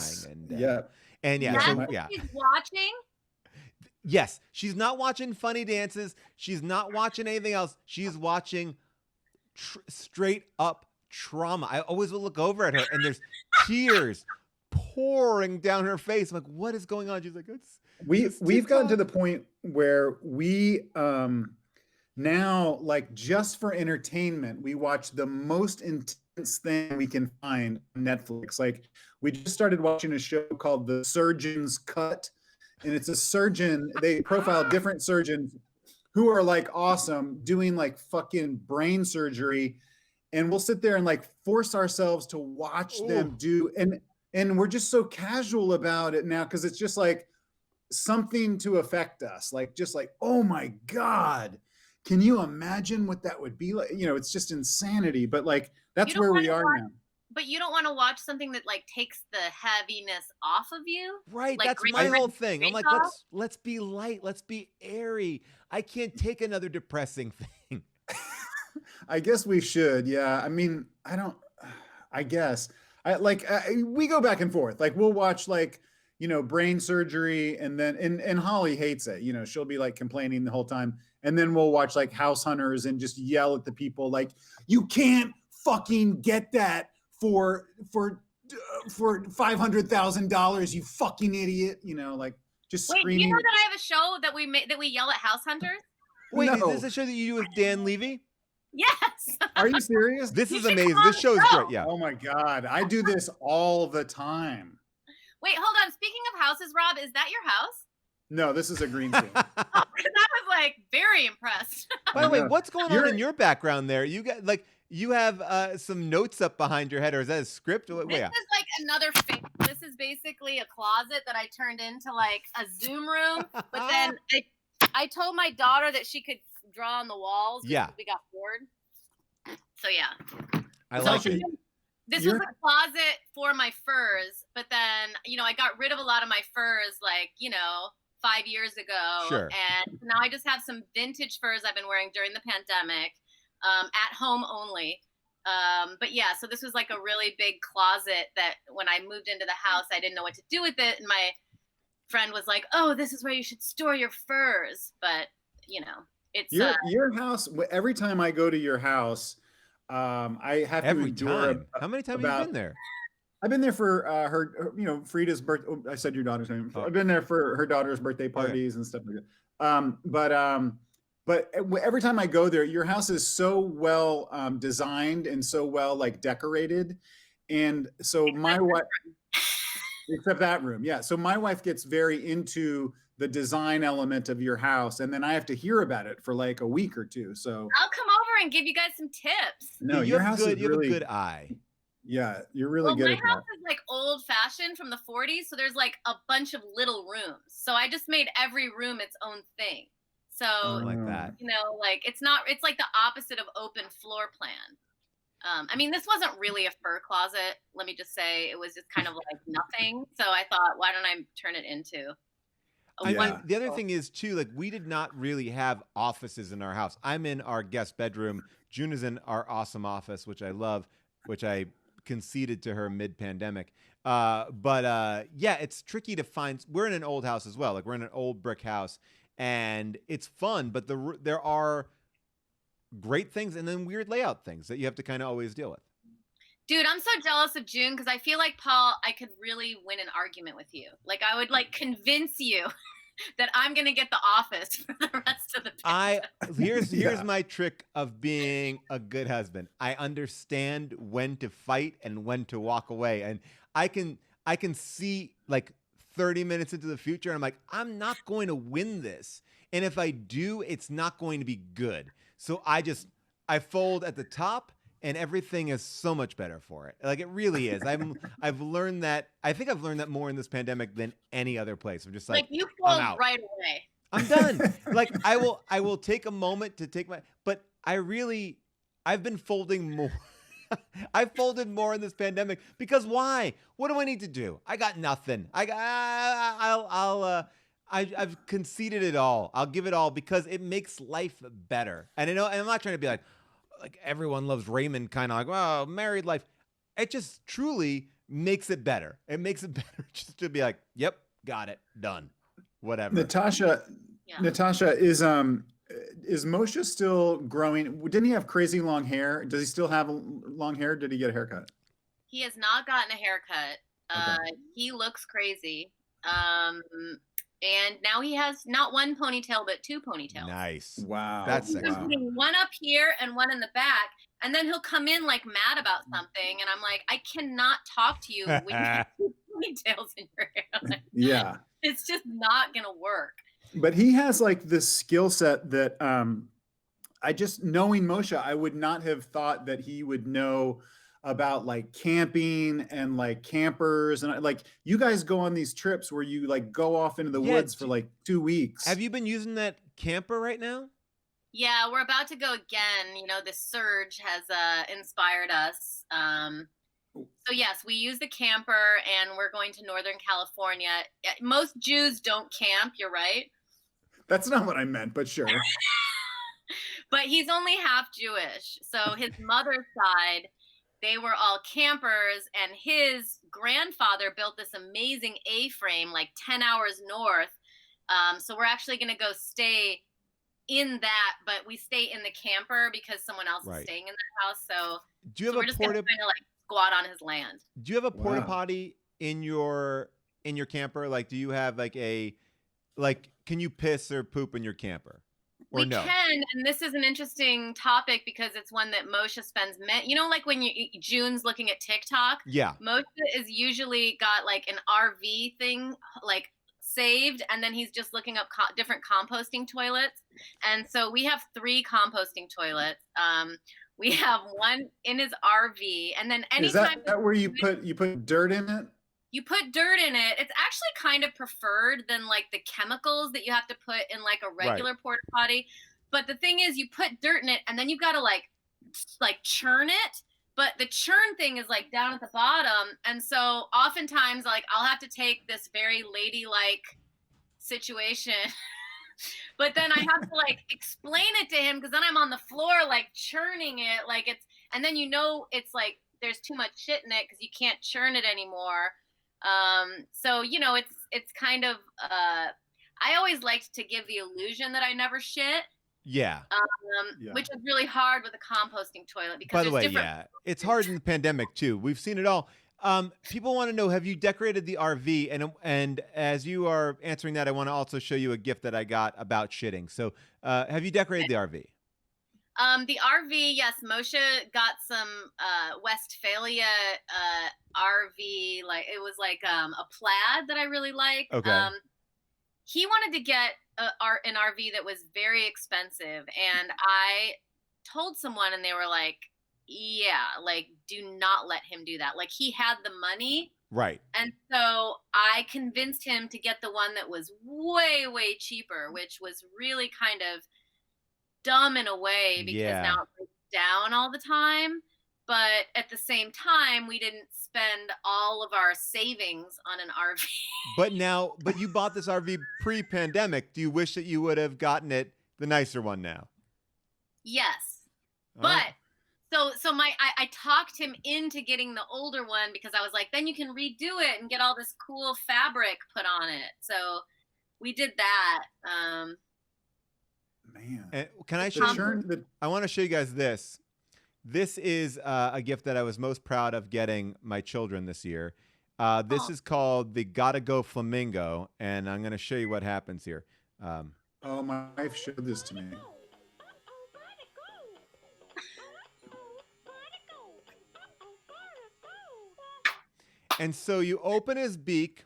She's watching? Yes. She's not watching funny dances. She's not watching anything else. She's watching straight up trauma. I always will look over at her and there's tears pouring down her face. I'm like, what is going on? She's like, we've gotten to the point where we now, like, just for entertainment, we watch the most intense thing we can find on Netflix. Like, we just started watching a show called The Surgeon's Cut, and it's a surgeon. They profile different surgeons who are, like, awesome, doing, like, fucking brain surgery. And we'll sit there and, like, force ourselves to watch them do, and we're just so casual about it now because it's just like something to affect us, like, just like, oh my God, can you imagine what that would be like? It's just insanity. But, like, that's where we are now. But you don't want to watch something that, like, takes the heaviness off of you, right? Like, that's my whole thing. I'm like, let's be light, let's be airy. I can't take another depressing thing. I guess we should. Yeah. I mean, we go back and forth. Like, we'll watch, like, brain surgery, and then and Holly hates it. She'll be like complaining the whole time, and then we'll watch like House Hunters and just yell at the people like, "You can't fucking get that for $500,000, you fucking idiot!" Like just Wait, screaming. do you know that I have a show that we yell at House Hunters? Wait, No. is this a show that you do with Dan Levy? Yes. Are you serious? This You is should amazing. come on This show is the show. great. Yeah. Oh my God. I do this all the time. Wait, hold on. Speaking of houses, Rob, is that your house? No, this is a green screen. Oh, because I was like very impressed. By the way, Yeah. what's going on in your background there? You got you have some notes up behind your head, or is that a script? This is like another This is basically a closet that I turned into like a Zoom room. But then I told my daughter that she could draw on the walls. Yeah. We got bored. So yeah. I like it. This was a closet for my furs, but then, I got rid of a lot of my furs 5 years ago. Sure. And now I just have some vintage furs I've been wearing during the pandemic, at home only. But yeah, so this was like a really big closet that when I moved into the house, I didn't know what to do with it. And my friend was like, "Oh, this is where you should store your furs." But, it's your house. Every time I go to your house, I have to endure. How many times have you been there? I've been there for her, Frida's birthday. I said your daughter's name. I've been there for her daughter's birthday parties and stuff like that. But every time I go there, your house is so well designed and so well decorated, and so my wife, except that room, yeah. So my wife gets very into the design element of your house, and then I have to hear about it for like a week or two. So I'll come over and give you guys some tips. No, you your have house good. is You have really a good eye. Yeah, you're really good my at house that. is like old fashioned from the 40s, so there's like a bunch of little rooms. So I just made every room its own thing. So I like that. it's like the opposite of open floor plan. This wasn't really a fur closet. Let me just say, it was just kind of like nothing. So I thought, why don't I turn it into the other thing is too, we did not really have offices in our house. I'm in our guest bedroom. June is in our awesome office, which I love, which I conceded to her mid-pandemic. It's tricky to find. We're in an old house as well. We're in an old brick house, and it's fun, but there are great things and then weird layout things that you have to kind of always deal with. Dude, I'm so jealous of June because I feel like, Paul, I could really win an argument with you. I would convince you that I'm going to get the office for the rest of the pandemic. Here's my trick of being a good husband. I understand when to fight and when to walk away. And I can see 30 minutes into the future, and I'm like, I'm not going to win this. And if I do, it's not going to be good. So I fold at the top, and everything is so much better for it. It really is. I've learned that. I think I've learned that more in this pandemic than any other place. I'm just you fold right away. I'm done. I will take a moment to take but I've been folding more. I folded more in this pandemic because why? What do I need to do? I got nothing. I've conceded it all. I'll give it all because it makes life better. And and I'm not trying to be like everyone loves Raymond, kind of married life. It just truly makes it better. It makes it better just to be like, yep, got it, done, whatever. Natasha, is Moshe still growing? Didn't he have crazy long hair? Does he still have long hair? Did he get a haircut? He has not gotten a haircut. Okay. He looks crazy. And now he has not one ponytail, but two ponytails. Nice. Wow. That's He's sexy. putting one up here and one in the back. And then he'll come in mad about something. And I'm like, I cannot talk to you when you have two ponytails in your hair. Yeah. It's just not going to work. But he has this skill set that I just, knowing Moshe, I would not have thought that he would know about camping and campers, and you guys go on these trips where you go off into the woods for 2 weeks. Have you been using that camper right now? Yeah, we're about to go again. This surge has inspired us. So yes, we use the camper and we're going to Northern California. Most Jews don't camp, you're right. That's not what I meant, but sure. But he's only half Jewish. So his mother's side they were all campers, and his grandfather built this amazing A-frame like 10 hours north. So we're actually going to go stay in that, but we stay in the camper because someone else is staying in that house. So, do you have we're just going to kind of like squat on his land. Do you have a porta potty in your camper? Like, do you have like can you piss or poop in your camper? Or we can, and this is an interesting topic because it's one that Moshe spends, like when June's looking at TikTok. Yeah. Moshe is usually got like an RV thing, like saved, and then he's just looking up different composting toilets. And so we have 3 composting toilets. We have one in his RV, and then anytime is that where you put dirt in it? You put dirt in it. It's actually kind of preferred than like the chemicals that you have to put in like a regular porta potty. But the thing is, you put dirt in it, and then you've got to like churn it. But the churn thing is like down at the bottom, and so oftentimes like I'll have to take this very ladylike situation, but then I have to like explain it to him because then I'm on the floor like churning it, like it's, and then it's like there's too much shit in it because you can't churn it anymore. So it's kind of I always liked to give the illusion that I never shit. Yeah. Which is really hard with a composting toilet because by the way, it's hard in the pandemic too. We've seen it all. People want to know, have you decorated the RV? And as you are answering that, I want to also show you a gift that I got about shitting. So, have you decorated the RV? The RV, yes. Moshe got some Westphalia RV, like it was like a plaid that I really like. Okay. He wanted to get an RV that was very expensive, and I told someone, and they were like, "Yeah, like do not let him do that." Like he had the money, right? And so I convinced him to get the one that was way, way cheaper, which was really kind of dumb in a way because now it breaks down all the time. But at the same time, we didn't spend all of our savings on an RV. But you bought this RV pre-pandemic. Do you wish that you would have gotten it the nicer one now? Yes. But so I talked him into getting the older one because I was like, then you can redo it and get all this cool fabric put on it. So we did that. Man. And can I show you? I want to show you guys this. This is a gift that I was most proud of getting my children this year. This is called the Gotta Go Flamingo, and I'm going to show you what happens here. My wife showed this to me. And so you open his beak,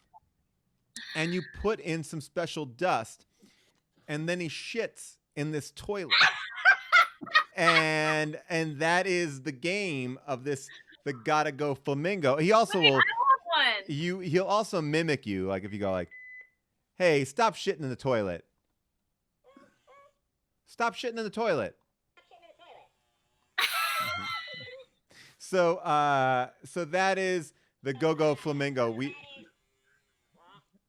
and you put in some special dust, and then he shits in this toilet. And that is the game of the Gotta Go Flamingo. He also he'll also mimic you, like if you go like, "Hey, stop shitting in the toilet. Stop shitting in the toilet." So that is the Go Flamingo.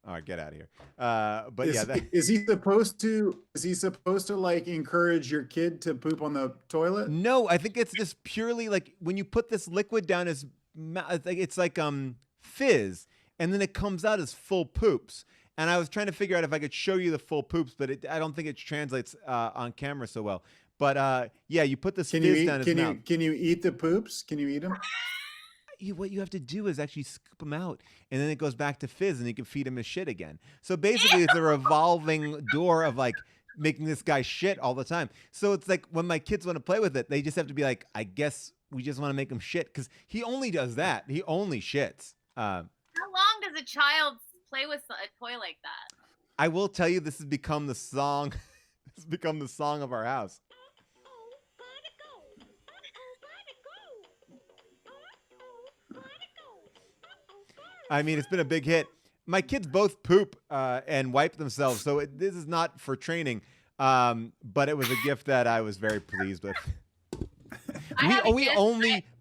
All right, get out of here. But is he supposed to like encourage your kid to poop on the toilet? No, I think it's just purely like when you put this liquid down his mouth, it's like fizz, and then it comes out as full poops. And I was trying to figure out if I could show you the full poops, but I don't think it translates on camera so well. But you put this fizz down his mouth. Can you eat the poops? Can you eat them? What you have to do is actually scoop them out, and then it goes back to fizz, and you can feed him his shit again. So basically, it's a revolving door of like making this guy shit all the time. So it's like when my kids want to play with it, they just have to be like, I guess we just want to make him shit because he only does that. He only shits. How long does a child play with a toy like that? I will tell you, this has become the song. It's become the song of our house. I mean, it's been a big hit. My kids both poop and wipe themselves, so this is not for training, but it was a gift that I was very pleased with.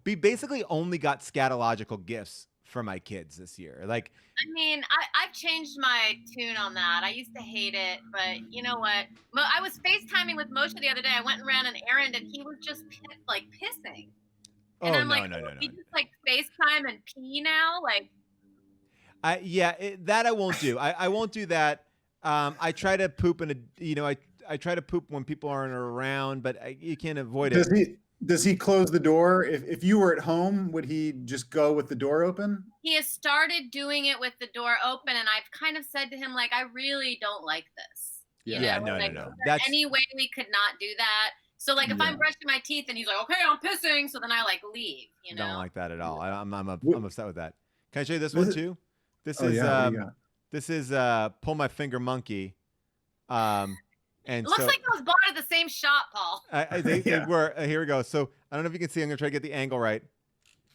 We basically only got scatological gifts for my kids this year. Like, I mean, I've changed my tune on that. I used to hate it, but you know what? I was FaceTiming with Moshe the other day. I went and ran an errand, and he was just like pissing. And Oh, I'm like, no. we just like FaceTime and pee now. Like, That I won't do. I won't do that. I try to poop I try to poop when people aren't around, but you can't avoid it. Does he close the door? If you were at home, would he just go with the door open? he has started doing it with the door open, and I've kind of said to him, like, I really don't like this. Yeah, no. Is there any way we could not do that? So like, if I'm brushing my teeth and he's like, okay, I'm pissing, so then I like leave. Don't like that at all. I'm upset with that. Can I show you this Was one it- too? This Oh, is yeah, what do you got? this is pull my finger monkey. And It looks so, like it was bought at the same shop, Paul. they Yeah. were. Here we go. So I don't know if you can see. I'm gonna try to get the angle right.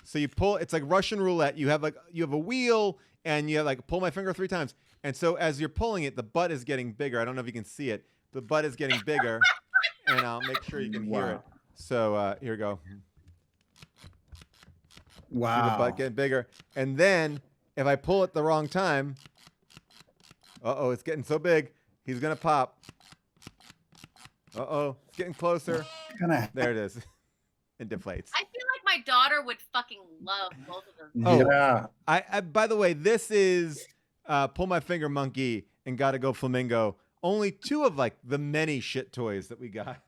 So you pull. It's like Russian roulette. You have a wheel, and you have like pull my finger 3 times. And so as you're pulling it, the butt is getting bigger. I don't know if you can see it. The butt is getting bigger, and I'll make sure you can hear it. So here we go. Wow. See the butt getting bigger, and then if I pull it the wrong time, it's getting so big. He's gonna pop. It's getting closer. There it is. It deflates. I feel like my daughter would fucking love both of them. Oh, yeah. I by the way, this is pull my finger monkey and gotta go flamingo. Only 2 of like the many shit toys that we got.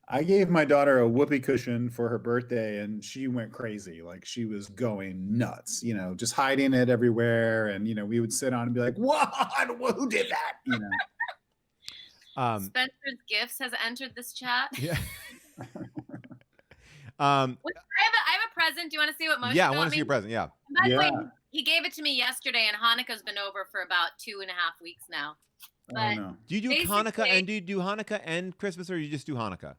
I gave my daughter a whoopee cushion for her birthday, and she went crazy. Like, she was going nuts, just hiding it everywhere. And, we would sit on and be like, what? Who did that? Spencer's Gifts has entered this chat. Yeah. I have a present. Do you want to see what Moshe Yeah, I got want to see me? your present. Yeah. By the way, Yeah. he gave it to me yesterday, and Hanukkah's been over for about 2.5 weeks now. But No. Do you do basically- Hanukkah and do you do Hanukkah and Christmas, or you just do Hanukkah?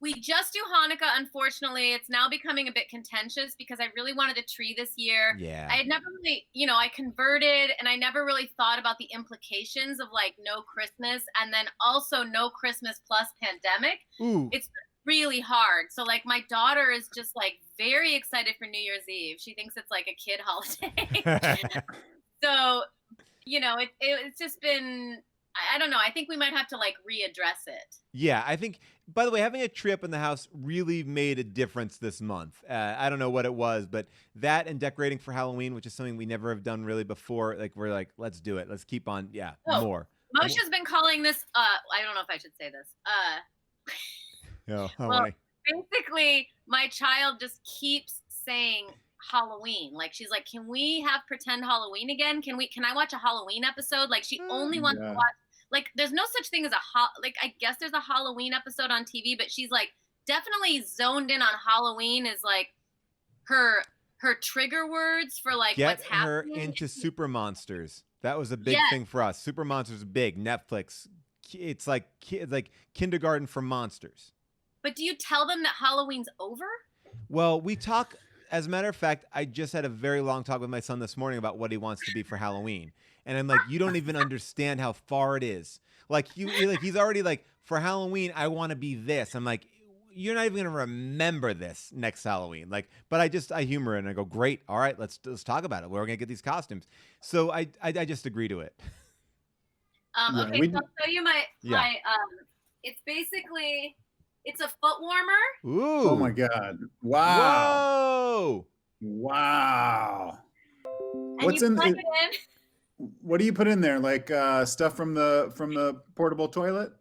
we just do Hanukkah. Unfortunately, it's now becoming a bit contentious because I really wanted a tree this year. Yeah. I had never really, I converted, and I never really thought about the implications of like no Christmas, and then also no Christmas plus pandemic. Ooh. It's really hard. So like my daughter is just like very excited for New Year's Eve. She thinks it's like a kid holiday. So, it's just been, I don't know. I think we might have to like readdress it. Yeah, I think, by the way, having a tree up in the house really made a difference this month. I don't know what it was, but that and decorating for Halloween, which is something we never have done really before. Like, we're like, let's do it. Let's keep on. Yeah, more. Moshe's been calling this, I don't know if I should say this. Well, basically, my child just keeps saying Halloween. Like, she's like, can we have pretend Halloween again? Can I watch a Halloween episode? Like, she only wants to watch, like, there's no such thing as I guess there's a Halloween episode on TV, but she's like definitely zoned in on Halloween is like her trigger words for like what's happening. Get her into Super Monsters. That was a big thing for us. Super Monsters is big. Netflix. It's like kindergarten for monsters. But do you tell them that Halloween's over? Well, we talk. As a matter of fact, I just had a very long talk with my son this morning about what he wants to be for Halloween. And I'm like, you don't even understand how far it is. Like, he's already like, for Halloween, I want to be this. I'm like, you're not even going to remember this next Halloween. Like, but I humor it and I go, great. All right, let's talk about it. We're going to get these costumes. So I just agree to it. Okay, so I'll show you my it's basically, it's a foot warmer. Ooh. Oh my God. Wow. Whoa. Wow. And What's you in plug it? it in. What do you put in there? Like stuff from the portable toilet?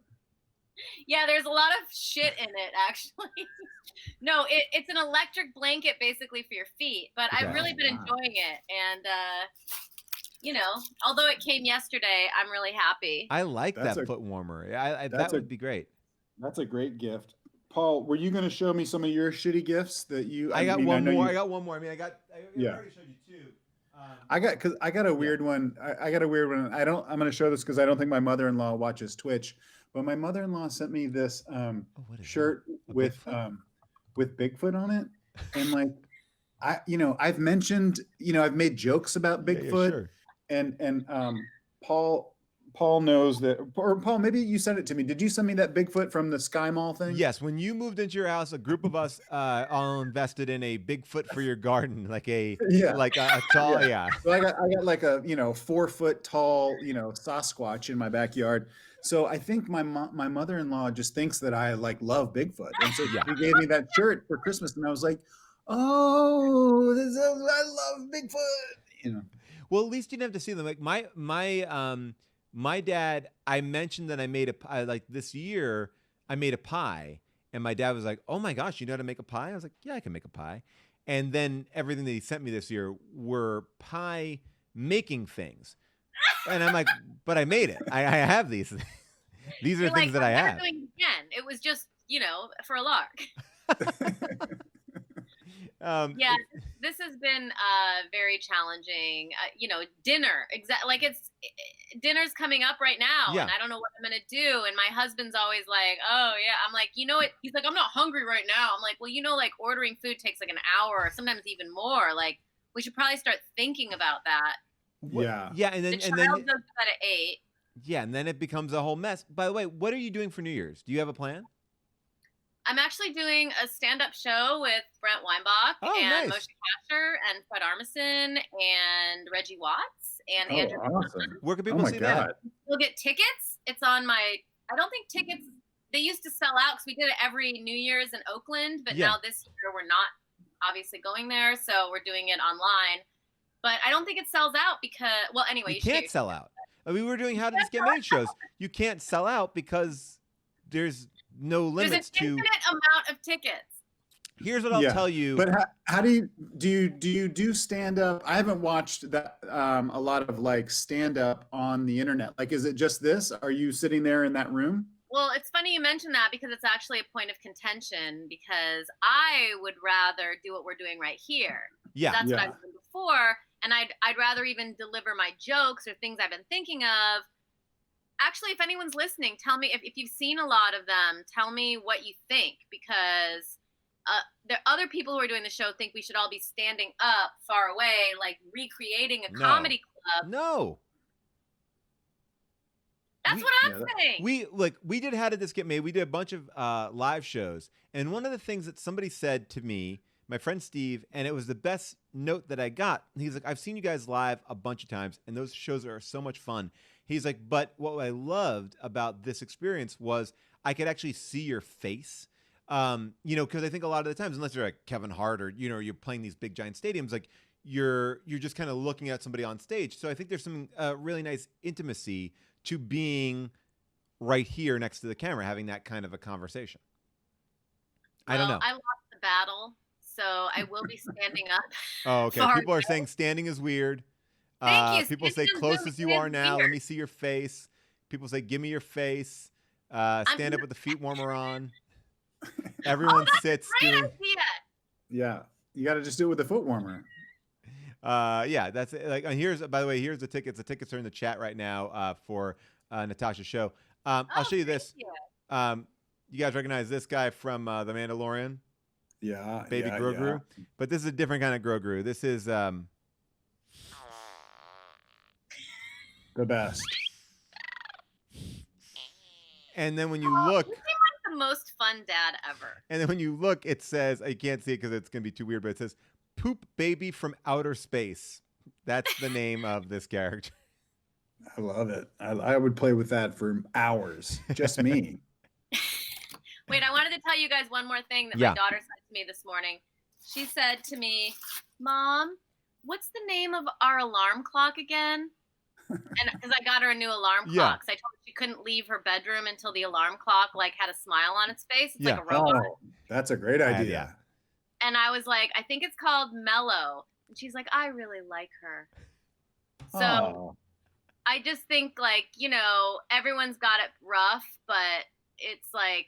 Yeah, there's a lot of shit in it, actually. No, it's an electric blanket basically for your feet, but I've really been enjoying it. And, although it came yesterday, I'm really happy. I like that foot warmer. That would be great. That's a great gift. Paul, were you going to show me some of your shitty gifts that you? I got one more. I mean, I already showed you 2. I got a weird one. I got a weird one. I'm going to show this because I don't think my mother-in-law watches Twitch, but my mother-in-law sent me this shirt with Bigfoot on it, and like I've mentioned I've made jokes about Bigfoot, sure. and Paul Paul knows that, or Paul, maybe you sent it to me. Did you send me that Bigfoot from the Sky Mall thing? Yes, when you moved into your house, a group of us all invested in a Bigfoot for your garden, like a tall, yeah. So I got like a 4-foot tall Sasquatch in my backyard. So I think my mother-in-law just thinks that I like love Bigfoot, and so she gave me that shirt for Christmas, and I was like, oh, I love Bigfoot. Well, at least you didn't have to see them. Like my dad, I mentioned that I made a pie, like this year I made a pie, and my dad was like, oh my gosh, you know how to make a pie? I was like, yeah, I can make a pie. And then everything that he sent me this year were pie making things. And I'm like, but I made it. I have these. These are things that I have. Doing it again. It was just, for a lark. Yeah, this has been very challenging. Dinner, dinner's coming up right now, and I don't know what I'm gonna do. And my husband's always like, "Oh yeah," I'm like, what? He's like, "I'm not hungry right now." I'm like, "Well, ordering food takes like an hour, or sometimes even more. Like, we should probably start thinking about that." Yeah, and then the child goes to bed at 8. Yeah, and then it becomes a whole mess. By the way, what are you doing for New Year's? Do you have a plan? I'm actually doing a stand-up show with Brent Weinbach and Moshe Kasher and Fred Armisen and Reggie Watts and Andrew. Awesome. Where can people see that? You'll get tickets. It's on I don't think tickets, they used to sell out because we did it every New Year's in Oakland, but now this year we're not obviously going there, so we're doing it online. But I don't think it sells out because, well, anyway. You can't sell out. I mean, we were doing How Did This Get Made shows. You can't sell out because there's no limits There's an infinite amount of tickets. Here's what I'll tell you. But how do you do stand up? I haven't watched that a lot of like stand up on the internet. Like, is it just this? Are you sitting there in that room? Well, it's funny you mention that because it's actually a point of contention because I would rather do what we're doing right here. Yeah. That's what I've done before. And I'd rather even deliver my jokes or things I've been thinking of. Actually, if anyone's listening, tell me if you've seen a lot of them, tell me what you think, because the other people who are doing the show think we should all be standing up far away, like recreating a comedy club. No. That's what I'm saying. We did How Did This Get Made? We did a bunch of live shows. And one of the things that somebody said to me, my friend Steve, and it was the best note that I got. He's like, I've seen you guys live a bunch of times, and those shows are so much fun. He's like, but what I loved about this experience was I could actually see your face. Because I think a lot of the times, unless you're like Kevin Hart or, you're playing these big giant stadiums, like you're just kind of looking at somebody on stage. So I think there's some really nice intimacy to being right here next to the camera, having that kind of a conversation. I don't know. I lost the battle, so I will be standing up. Oh, okay. People are saying standing is weird. Thank you. People say close as you are now. Let me see your face. People say, give me your face. Stand up with the feet warmer on. Everyone sits. Great idea. Yeah. You got to just do it with the foot warmer. Yeah, that's it. Like, here's, by the way, here's the tickets. The tickets are in the chat right now for Natasha's show. I'll show you this. You guys recognize this guy from The Mandalorian? Yeah. Baby Grogu. Yeah. But this is a different kind of Grogu. This is the best. And then when you look, you seem like the most fun dad ever. And then when you look, it says, I can't see it because it's gonna be too weird, but it says "Poop Baby from Outer Space." That's the name of this character. I love it. I would play with that for hours. Just me. Wait, I wanted to tell you guys one more thing that my daughter said to me this morning. She said to me, "Mom, what's the name of our alarm clock again?" And because I got her a new alarm clock, so I told her she couldn't leave her bedroom until the alarm clock like had a smile on its face. It's like a robot. Oh, that's a great idea. And I was like, I think it's called Mellow. And she's like, I really like her. So I just think like, everyone's got it rough, but it's like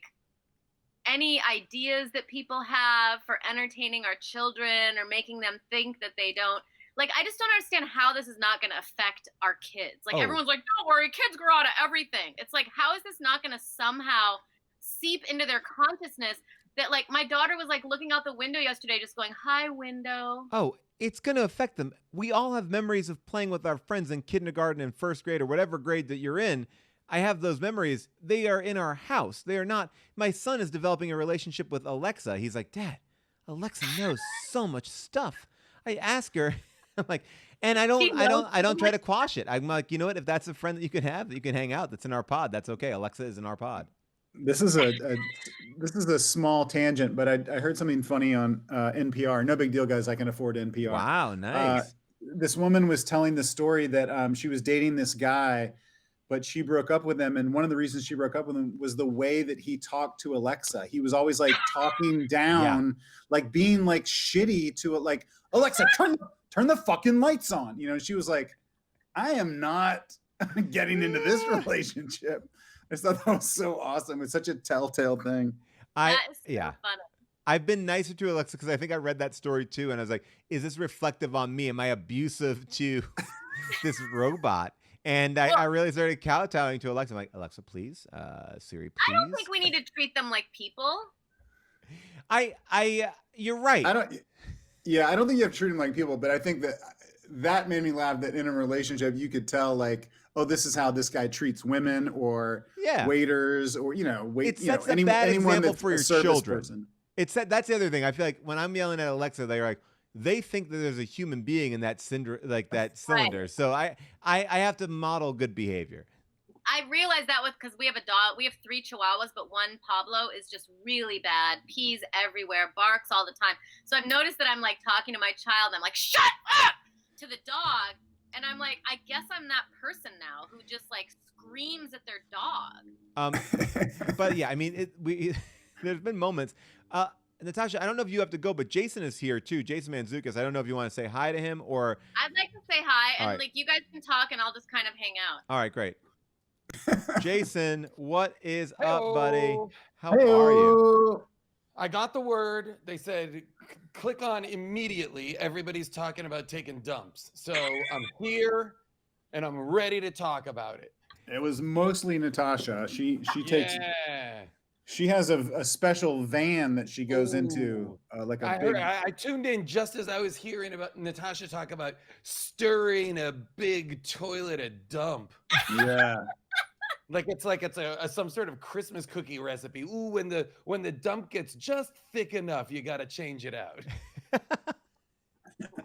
any ideas that people have for entertaining our children or making them think that they don't. Like, I just don't understand how this is not going to affect our kids. Like, everyone's like, don't worry, kids grow out of everything. It's like, how is this not going to somehow seep into their consciousness that, like, my daughter was, like, looking out the window yesterday just going, hi, window. Oh, it's going to affect them. We all have memories of playing with our friends in kindergarten and first grade or whatever grade that you're in. I have those memories. They are in our house. They are not. My son is developing a relationship with Alexa. He's like, Dad, Alexa knows so much stuff. I ask her, I'm like, and I don't try to quash it. I'm like, you know what? If that's a friend that you can have, that you can hang out, that's in our pod, that's okay. Alexa is in our pod. This is a small tangent, but I heard something funny on NPR. No big deal, guys. I can afford NPR. Wow, nice. This woman was telling the story that she was dating this guy, but she broke up with him. And one of the reasons she broke up with him was the way that he talked to Alexa. He was always like talking down, like being like shitty to it, like, Alexa, turn the fucking lights on. You know, she was like, I am not getting into this relationship. I just thought that was so awesome. It's such a telltale thing. That is so funny. I've been nicer to Alexa because I think I read that story too, and I was like, is this reflective on me? Am I abusive to this robot? And I really started kowtowing to Alexa. I'm like, Alexa, please. Siri, please. I don't think we need to treat them like people. You're right. I don't think you have to treat them like people, but I think that made me laugh that in a relationship, you could tell like, oh, this is how this guy treats women or waiters or, it sets a bad example for your children. Person. That's the other thing. I feel like when I'm yelling at Alexa, they're like, they think that there's a human being in that cylinder. Right. So I have to model good behavior. I realized that because we have a dog. We have 3 Chihuahuas, but one Pablo is just really bad. Pees everywhere, barks all the time. So I've noticed that I'm like talking to my child and I'm like, shut up to the dog. And I'm like, I guess I'm that person now who just like screams at their dog. But yeah, I mean, there's been moments. Natasha, I don't know if you have to go, but Jason is here too. Jason Mantzoukas. I don't know if you want to say hi to him or. I'd like to say hi, and right. like you guys can talk, and I'll just kind of hang out. All right, great. Jason, what is up, buddy? How Hey-o. are you? I got the word. They said, click on immediately. Everybody's talking about taking dumps. So I'm here and I'm ready to talk about it. It was mostly Natasha. She takes. She has a special van that she goes into, like a big. I tuned in just as I was hearing about Natasha talk about stirring a big toilet a dump. Yeah. Like it's some sort of Christmas cookie recipe. Ooh, when the dump gets just thick enough, you got to change it out.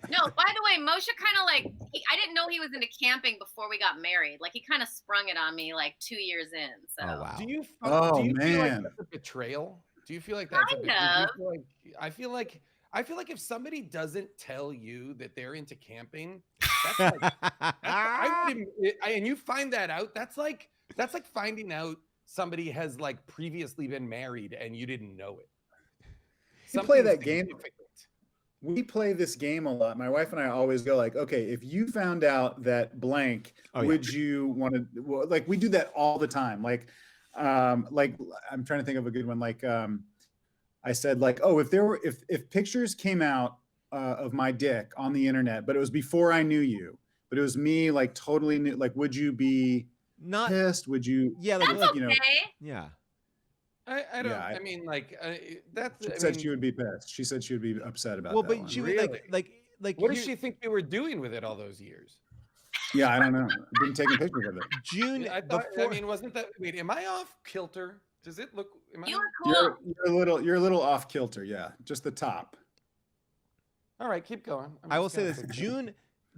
No, by the way, Moshe kind of like, I didn't know he was into camping before we got married. Like he kind of sprung it on me like 2 years in. So. Oh, wow. Do you man. feel like that's a betrayal? Do you feel like that's Kind of. I feel like if somebody doesn't tell you that they're into camping, that's like, and you find that out, that's like finding out somebody has like previously been married and you didn't know it. You play that game. We play this game a lot. My wife and I always go like, okay, if you found out that blank, would you want to, like, we do that all the time. Like I'm trying to think of a good one. Like, I said like, oh, if pictures came out of my dick on the internet, but it was before I knew you, but it was me like totally new, like, would you be not pissed? Would you? Yeah. That's Like, okay. Yeah. I don't. I mean, like that's. She said she would be pissed. She said she would be upset about. Well, that but one. she would like. What does she think you were doing with it all those years? Yeah, I don't know. I've been taking pictures of it. June. I thought. I mean, wasn't that? Wait, am I off kilter? Does it look? You were cool. You're a little off kilter. Yeah, just the top. All right, keep going. I will say this,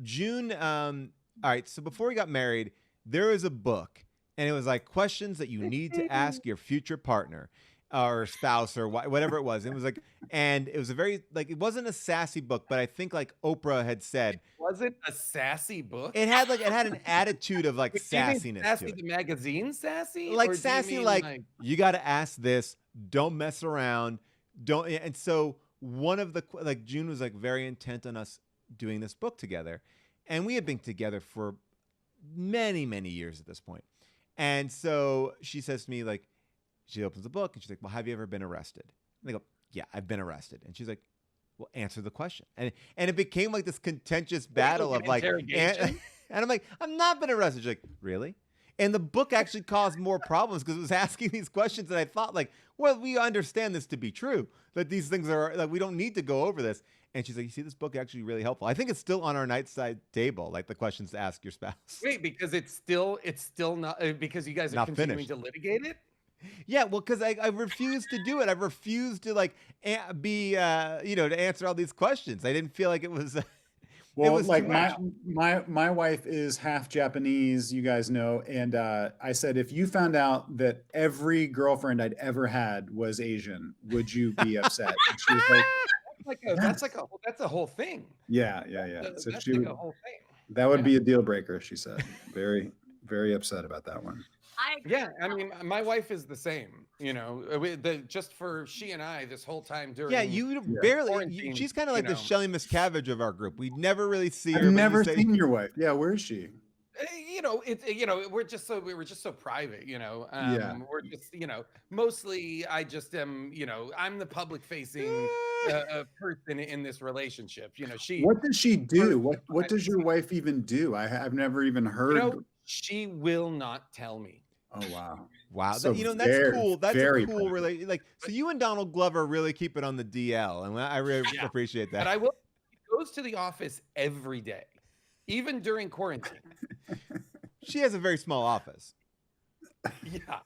June. All right. So before we got married, there was a book, and it was like questions that you need to ask your future partner or spouse or whatever it was. It was like, and it was a very like, it wasn't a sassy book, but I think like Oprah had said, was it a sassy book? it had an attitude of like sassiness sassy, to it. The magazine sassy, like or do sassy, you mean, like you got to ask this, don't mess around, don't. And so one of the like June was like very intent on us doing this book together, and we had been together for many years at this point. And so she says to me, like, she opens the book and she's like, well, have you ever been arrested? And I go, yeah, I've been arrested. And she's like, well, answer the question. And it became like this contentious battle of like, and I'm like, I've not been arrested. She's like, really? And the book actually caused more problems because it was asking these questions that I thought like, well, we understand this to be true, that these things are like, we don't need to go over this. And she's like, you see, this book actually really helpful. I think it's still on our nightside table, like the questions to ask your spouse. Wait, because it's still not because you guys are Not continuing finished. to litigate it. Yeah, well, because I refuse to do it. I refused to like be to answer all these questions. I didn't feel like it was. Well, was like too much. my wife is half Japanese, you guys know, and I said, if you found out that every girlfriend I'd ever had was Asian, would you be upset? And she was like, That's a whole thing. yeah. So That's she like would, a whole thing. that would be a deal breaker. She said, very, very upset about that one. I agree. Yeah, I mean, my wife is the same. Just for she and I this whole time during. Yeah, you barely. quarantine, She's kind of like the Shelley Miscavige of our group. We never really see her. I've but you never say- seen your wife. Yeah, where is she? we were just so private. Yeah. We're just mostly I just am. I'm the public facing person in this relationship. She. What does she do? What does your wife even do? I've never even heard. She will not tell me. Oh wow. Wow, So that's cool. That's very a cool relation. Like, so you and Donald Glover really keep it on the DL, and I really appreciate that. But I will. She goes to the office every day, even during quarantine. She has a very small office. Yeah.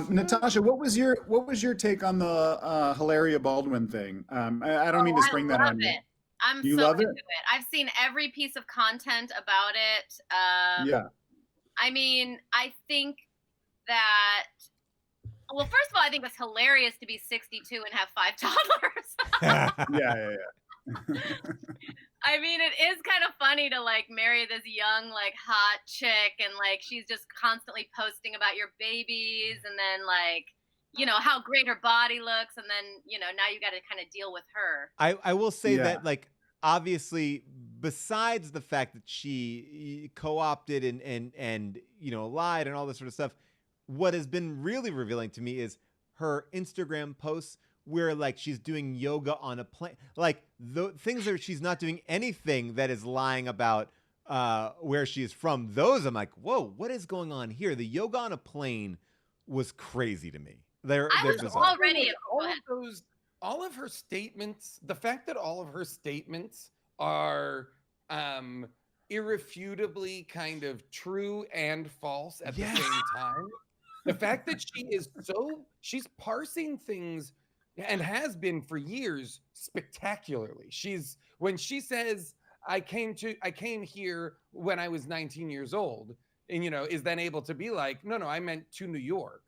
Natasha, what was your take on the Hilaria Baldwin thing? I don't mean to spring that on you. I'm You so love it? into it. I've seen every piece of content about it. Yeah. I mean, I think that. Well, first of all, I think it's hilarious to be 62 and have 5 toddlers. Yeah. I mean, it is kind of funny to like marry this young, like hot chick, and like she's just constantly posting about your babies, and then like how great her body looks, and then now you got to kind of deal with her. I will say that, like, obviously, besides the fact that she co-opted and lied and all this sort of stuff, what has been really revealing to me is her Instagram posts where like she's doing yoga on a plane, like the things that she's not doing anything that is lying about where she is from. Those I'm like, whoa, what is going on here? The yoga on a plane was crazy to me. I was already all of her statements, the fact that all of her statements are irrefutably kind of true and false at the same time. The fact that she's parsing things and has been for years spectacularly. When she says, I came here when I was 19 years old, and is then able to be like, no, I meant to New York.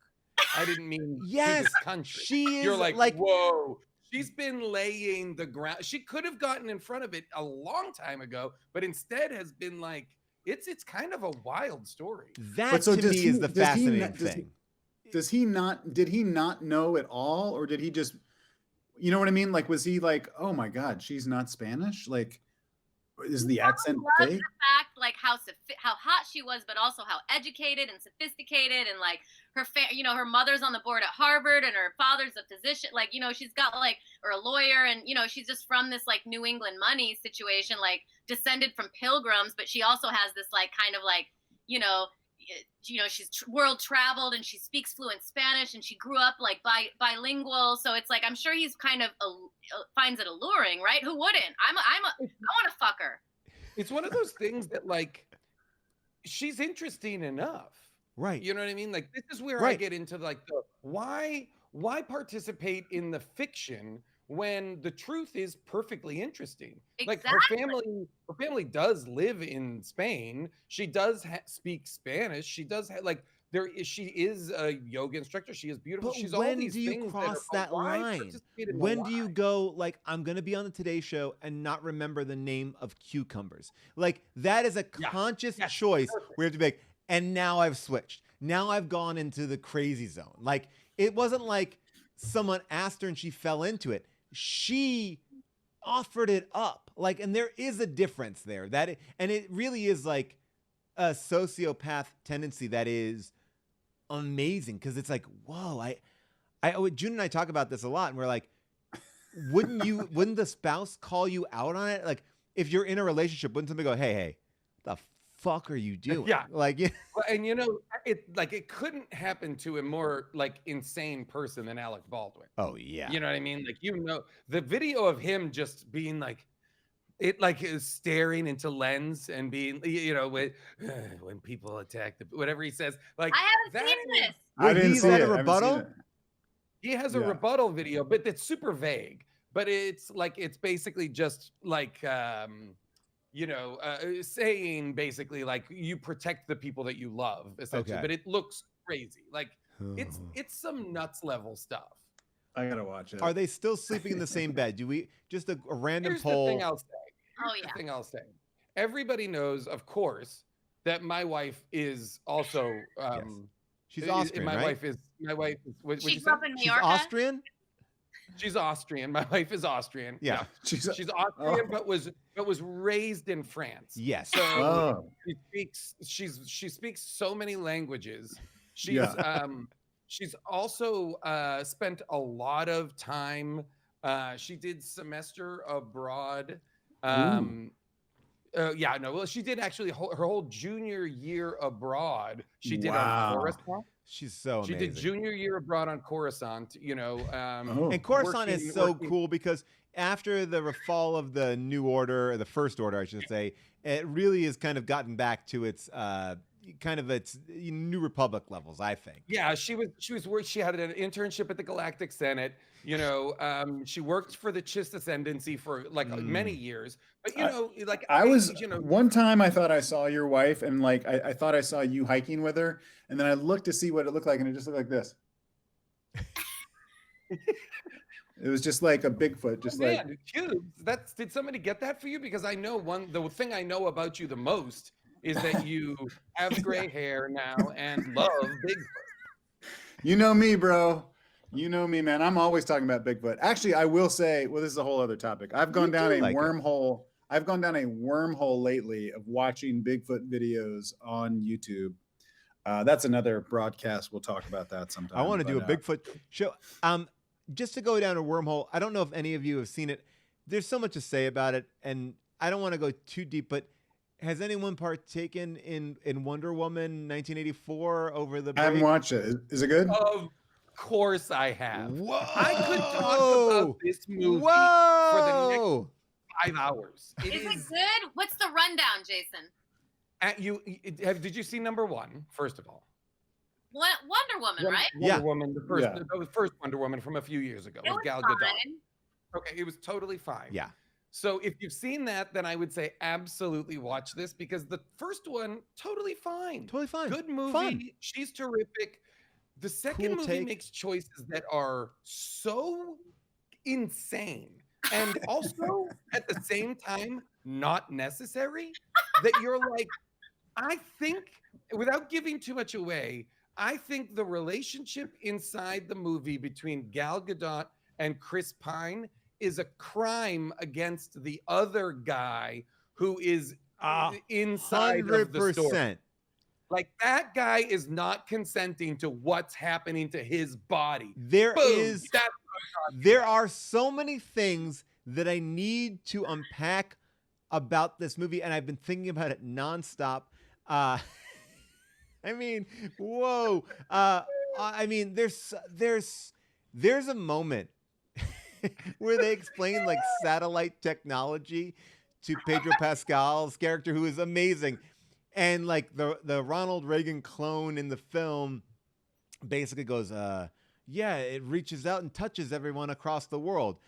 I didn't mean to this country. You're like, whoa. She's been laying the ground. She could have gotten in front of it a long time ago, but instead has been like, it's kind of a wild story. That to me is the fascinating thing. Did he not know at all, or did he just, you know what I mean? Like, was he like, oh my God, she's not Spanish? Like, is the accent fake? The fact, like how hot she was, but also how educated and sophisticated, and like her mother's on the board at Harvard, and her father's a physician. Like, she's got or a lawyer, and she's just from this like New England money situation, like descended from pilgrims, but she also has this like kind of like she's world traveled, and she speaks fluent Spanish, and she grew up like bilingual. So it's like, I'm sure he's kind of finds it alluring, right? Who wouldn't? I want to fuck her. It's one of those things that like, she's interesting enough. Right. You know what I mean? Like, this is where I get into like the why participate in the fiction when the truth is perfectly interesting. Exactly. Like her family does live in Spain. She does speak Spanish. She does she is a yoga instructor. She is beautiful. But She's when all these do you things cross that line? When do you go like, I'm going to be on the Today Show and not remember the name of cucumbers? Like, that is a conscious choice where you have to be like, and now I've switched. Now I've gone into the crazy zone. Like, it wasn't like someone asked her and she fell into it. She offered it up. Like, and there is a difference there. And it really is like a sociopath tendency that is amazing, because it's like, whoa, June and I talk about this a lot, and we're like, wouldn't the spouse call you out on it? Like, if you're in a relationship, wouldn't somebody go, hey, the fuck are you doing? Yeah. Like, yeah. Well, and you know, it couldn't happen to a more like insane person than Alec Baldwin. Oh yeah. You know what I mean? Like, you know, the video of him just being like, it like is staring into lens and being, you know, when people attack whatever he says, like I haven't seen is- this. I Wait, didn't he's see at it. a I haven't seen rebuttal? it. He has a Yeah. rebuttal video, but it's super vague. But it's like, it's basically just like, you know, saying basically like you protect the people that you love, essentially. Okay. But it looks crazy. Like it's some nuts level stuff. I gotta watch it. Are they still sleeping in the same bed? Do we just a random Here's poll? the thing I'll say. Oh, Here's yeah. the thing I'll say. Everybody knows, of course, that my wife is also. She's Austrian, my right? wife is. What'd She you grew say? up in New She's York. Austrian. She's Austrian. My wife is Austrian. Yeah. She's Austrian, but was raised in France. Yes. So Oh. she speaks so many languages. She's Yeah. she's also spent a lot of time. She did semester abroad. Yeah, no. Well, she did actually her whole junior year abroad. She did on Wow. Coruscant. She's so She amazing. did junior year abroad on Coruscant. You know, Oh. And Coruscant is so working- cool because after the fall of the New Order, or the First Order, I should say, it really has kind of gotten back to its kind of its New Republic levels, I think. Yeah, she had an internship at the Galactic Senate. You know, she worked for the Chiss Ascendancy for like many years. But you know, like I was you know, one time I thought I saw your wife, and like I thought I saw you hiking with her, and then I looked to see what it looked like, and it just looked like this. It was just like a Bigfoot, just like man, cubes. Did somebody get that for you? Because I know the thing I know about you the most is that you have gray hair now and love Bigfoot. you know me, bro. You know me, man. I'm always talking about Bigfoot. Actually, I will say, well, this is a whole other topic. I've gone down a wormhole. I've gone down a wormhole lately of watching Bigfoot videos on YouTube. That's another broadcast. We'll talk about that sometime. I want to do a but, Bigfoot show. Just to go down a wormhole, I don't know if any of you have seen it. There's so much to say about it, and I don't want to go too deep, but has anyone partaken in Wonder Woman 1984 over the break? I haven't watched it. Is it good? Of course I have. Whoa! I could talk about this movie Whoa! for the next 5 hours. Is it good? What's the rundown, Jason? Did you see number one, first of all? Wonder Woman, right? Yeah. Wonder Woman, the first Wonder Woman from a few years ago It with was Gal Gadot. fine. Okay, it was totally fine. Yeah. So if you've seen that, then I would say absolutely watch this because the first one, totally fine. Totally fine. Good movie. Fun. She's terrific. The second Cool movie take. makes choices that are so insane and also at the same time not necessary that you're like, I think, without giving too much away, I think the relationship inside the movie between Gal Gadot and Chris Pine is a crime against the other guy who is inside of the story. 100%. Like that guy is not consenting to what's happening to his body. There Boom. is. That's There are so many things that I need to unpack about this movie, and I've been thinking about it nonstop. I mean, whoa. I mean, there's a moment where they explain like satellite technology to Pedro Pascal's character, who is amazing, and like the Ronald Reagan clone in the film basically goes, yeah, it reaches out and touches everyone across the world.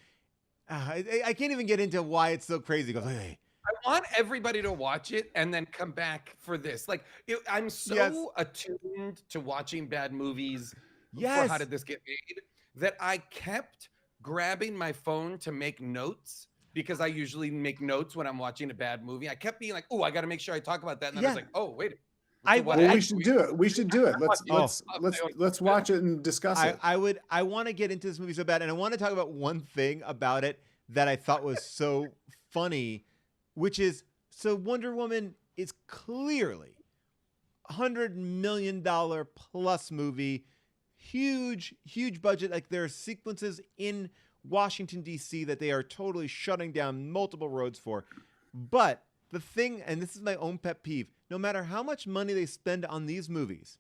I can't even get into why it's so crazy. He goes, hey. I want everybody to watch it and then come back for this. Like, I'm so attuned to watching bad movies for How Did This Get Made that I kept grabbing my phone to make notes because I usually make notes when I'm watching a bad movie. I kept being like, oh, I got to make sure I talk about that. And then I was like, oh, wait. We should do it. We should do it. Let's watch it and discuss it. I want to get into this movie so bad, and I want to talk about one thing about it that I thought was so funny, which is, so Wonder Woman is clearly $100 million plus movie, huge budget. Like there are sequences in Washington D.C. that they are totally shutting down multiple roads for, but the thing, and this is my own pet peeve, no matter how much money they spend on these movies,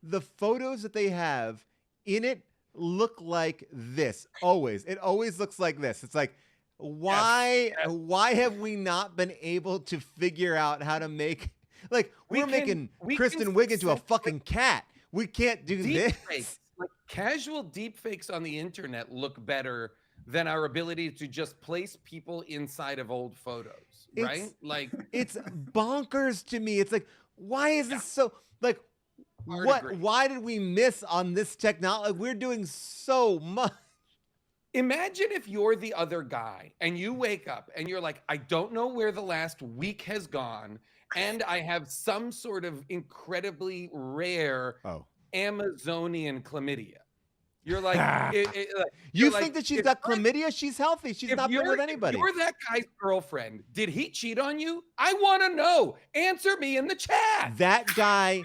the photos that they have in it look like this. Always. It always looks like this. It's like, why have we not been able to figure out how to make, like, we're making Kristen Wiig into a fucking cat. We can't do this. Fakes, like casual deep fakes on the internet look better than our ability to just place people inside of old photos, right? Like, it's bonkers to me. It's like, why is this so, like, why did we miss on this technology? We're doing so much. Imagine if you're the other guy and you wake up and you're like, I don't know where the last week has gone, and I have some sort of incredibly rare Amazonian chlamydia. You're like, you think that she's got chlamydia? She's healthy. She's not been with anybody. If you're that guy's girlfriend, did he cheat on you? I want to know. Answer me in the chat. That guy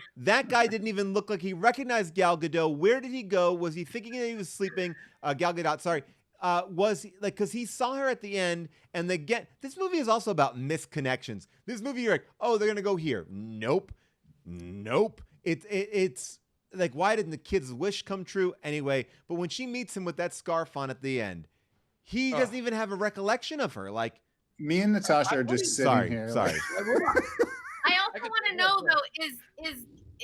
didn't even look like he recognized Gal Gadot. Where did he go? Was he thinking that he was sleeping? Gal Gadot, sorry. Was he, like, because he saw her at the end, and this movie is also about misconnections. This movie, you're like, oh, they're gonna go here. Nope. It's like, why didn't the kid's wish come true anyway? But when she meets him with that scarf on at the end, he doesn't even have a recollection of her. Like, me and Natasha are just sitting here. Sorry. I also want to know though,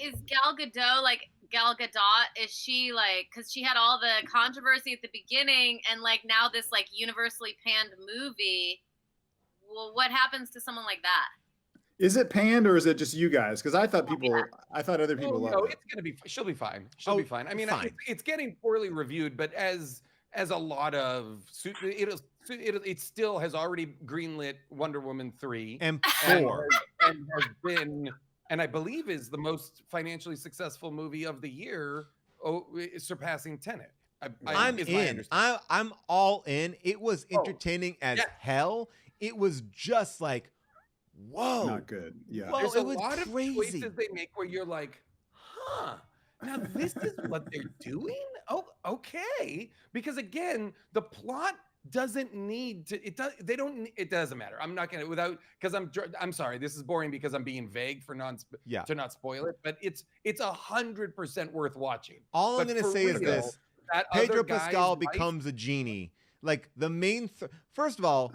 is Gal Gadot, like, Gal Gadot, is she like, because she had all the controversy at the beginning, and like now this like universally panned movie, well, what happens to someone like that? Is it panned, or is it just you guys? Because I thought other people loved it. It's gonna be. She'll be fine. She'll be fine. I mean, it's getting poorly reviewed, but as a lot of it still has already greenlit Wonder Woman 3 and 4 and has been, and I believe is the most financially successful movie of the year, surpassing Tenet. I'm in. I'm all in. It was entertaining as hell. It was just like, whoa, not good. Yeah, there's a lot of choices they make where you're like, huh, now this is what they're doing. Oh, okay. Because again, the plot doesn't need to. They don't. It doesn't matter. I'm not gonna because I'm sorry. This is boring because I'm being vague to not spoil it. But it's 100% worth watching. All I'm gonna say is this: Pedro Pascal becomes a genie. Like, the main. First of all.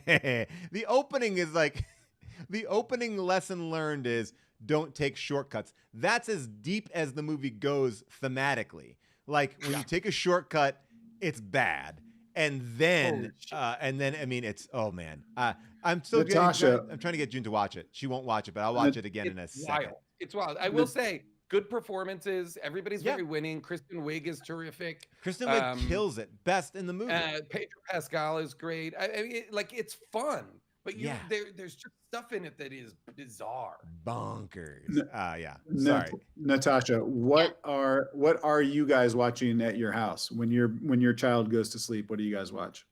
The opening is like, the opening lesson learned is don't take shortcuts. That's as deep as the movie goes thematically. Like, when you take a shortcut, it's bad. And then, I mean, it's, oh man. I'm still Natasha, I'm trying to get June to watch it. She won't watch it, but I'll watch it again in a second. It's wild. I will say, good performances. Everybody's very winning. Kristen Wiig is terrific. Kristen Wiig kills it. Best in the movie. Pedro Pascal is great. I mean, like, it's fun, but there's just stuff in it that is bizarre. Bonkers. Sorry. Natasha, what are you guys watching at your house when your child goes to sleep? What do you guys watch?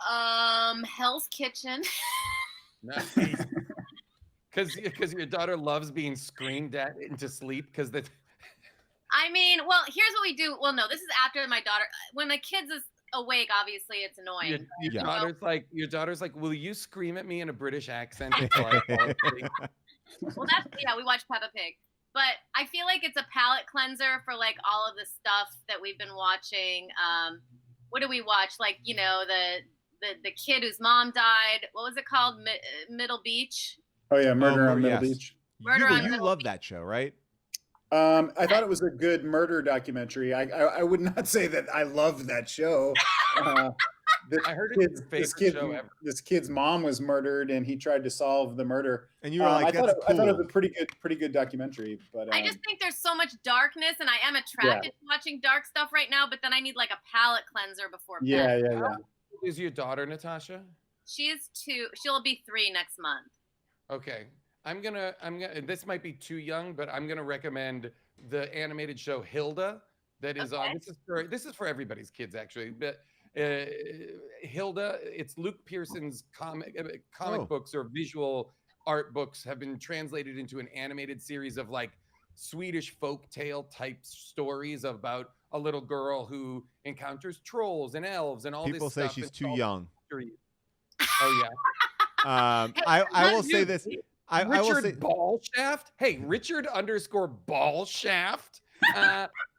Hell's Kitchen. Nice. Because your daughter loves being screamed at into sleep because the. I mean, well, here's what we do. Well, no, this is after my daughter. When the kids is awake, obviously it's annoying. Your daughter's like, will you scream at me in a British accent until I fall asleep? Well, we watch Peppa Pig, but I feel like it's a palate cleanser for like all of the stuff that we've been watching. What do we watch? Like, you know, the kid whose mom died. What was it called? Middle Beach. Oh yeah, Murder on Middle Beach. You love that show, right? I thought it was a good murder documentary. I would not say that I loved that show. I heard it's his favorite show ever. This kid's mom was murdered, and he tried to solve the murder. And you were like, I thought it was a pretty good documentary. But I just think there's so much darkness, and I am attracted to watching dark stuff right now. But then I need like a palate cleanser before bed. Yeah. How old is your daughter, Natasha? She is 2. She'll be 3 next month. Okay. I'm gonna this might be too young, but I'm gonna recommend the animated show Hilda that is on. This is for everybody's kids, actually. But Hilda, it's Luke Pearson's comic books or visual art books have been translated into an animated series of like Swedish folktale type stories about a little girl who encounters trolls and elves and all People this stuff. People say she's too young. Oh yeah. I will say this. I will say, Richard Ballshaft. Hey, Richard_Ballshaft.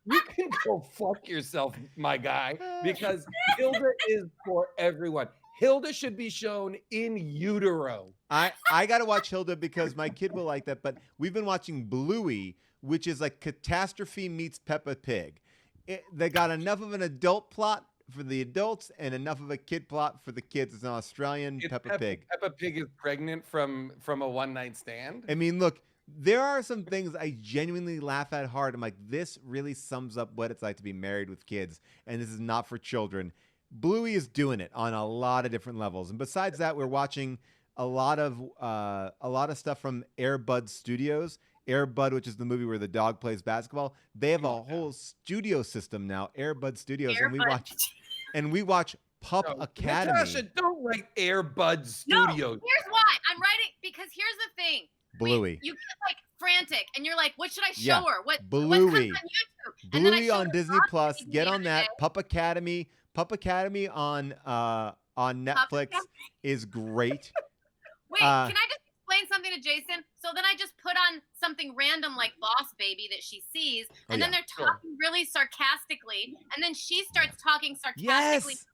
You can go fuck yourself, my guy, because Hilda is for everyone. Hilda should be shown in utero. I gotta watch Hilda because my kid will like that. But we've been watching Bluey, which is like Catastrophe meets Peppa Pig. They got enough of an adult plot for the adults and enough of a kid plot for the kids. It's an Australian Peppa Pig. Peppa Pig is pregnant from a one-night stand. I mean, look, there are some things I genuinely laugh at hard. I'm like, this really sums up what it's like to be married with kids, and this is not for children. Bluey is doing it on a lot of different levels. And besides that, we're watching a lot of stuff from Air Bud Studios. Air Bud, which is the movie where the dog plays basketball. They have a whole studio system now, Air Bud Studios, and we watch Pup Academy. Natasha, don't write Air Bud No, Studios. here's why. I'm writing because here's the thing. Bluey. You get like frantic and you're like, what should I show Yeah, her? What Bluey. comes on YouTube? And then I Bluey showed on her Disney Boss Plus. Baby Get the on other that. day. Pup Academy on Netflix is great. Wait, can I just explain something to Jason? So then I just put on something random like Boss Baby that she sees, and then they're talking really sarcastically, and then she starts talking sarcastically. Yes.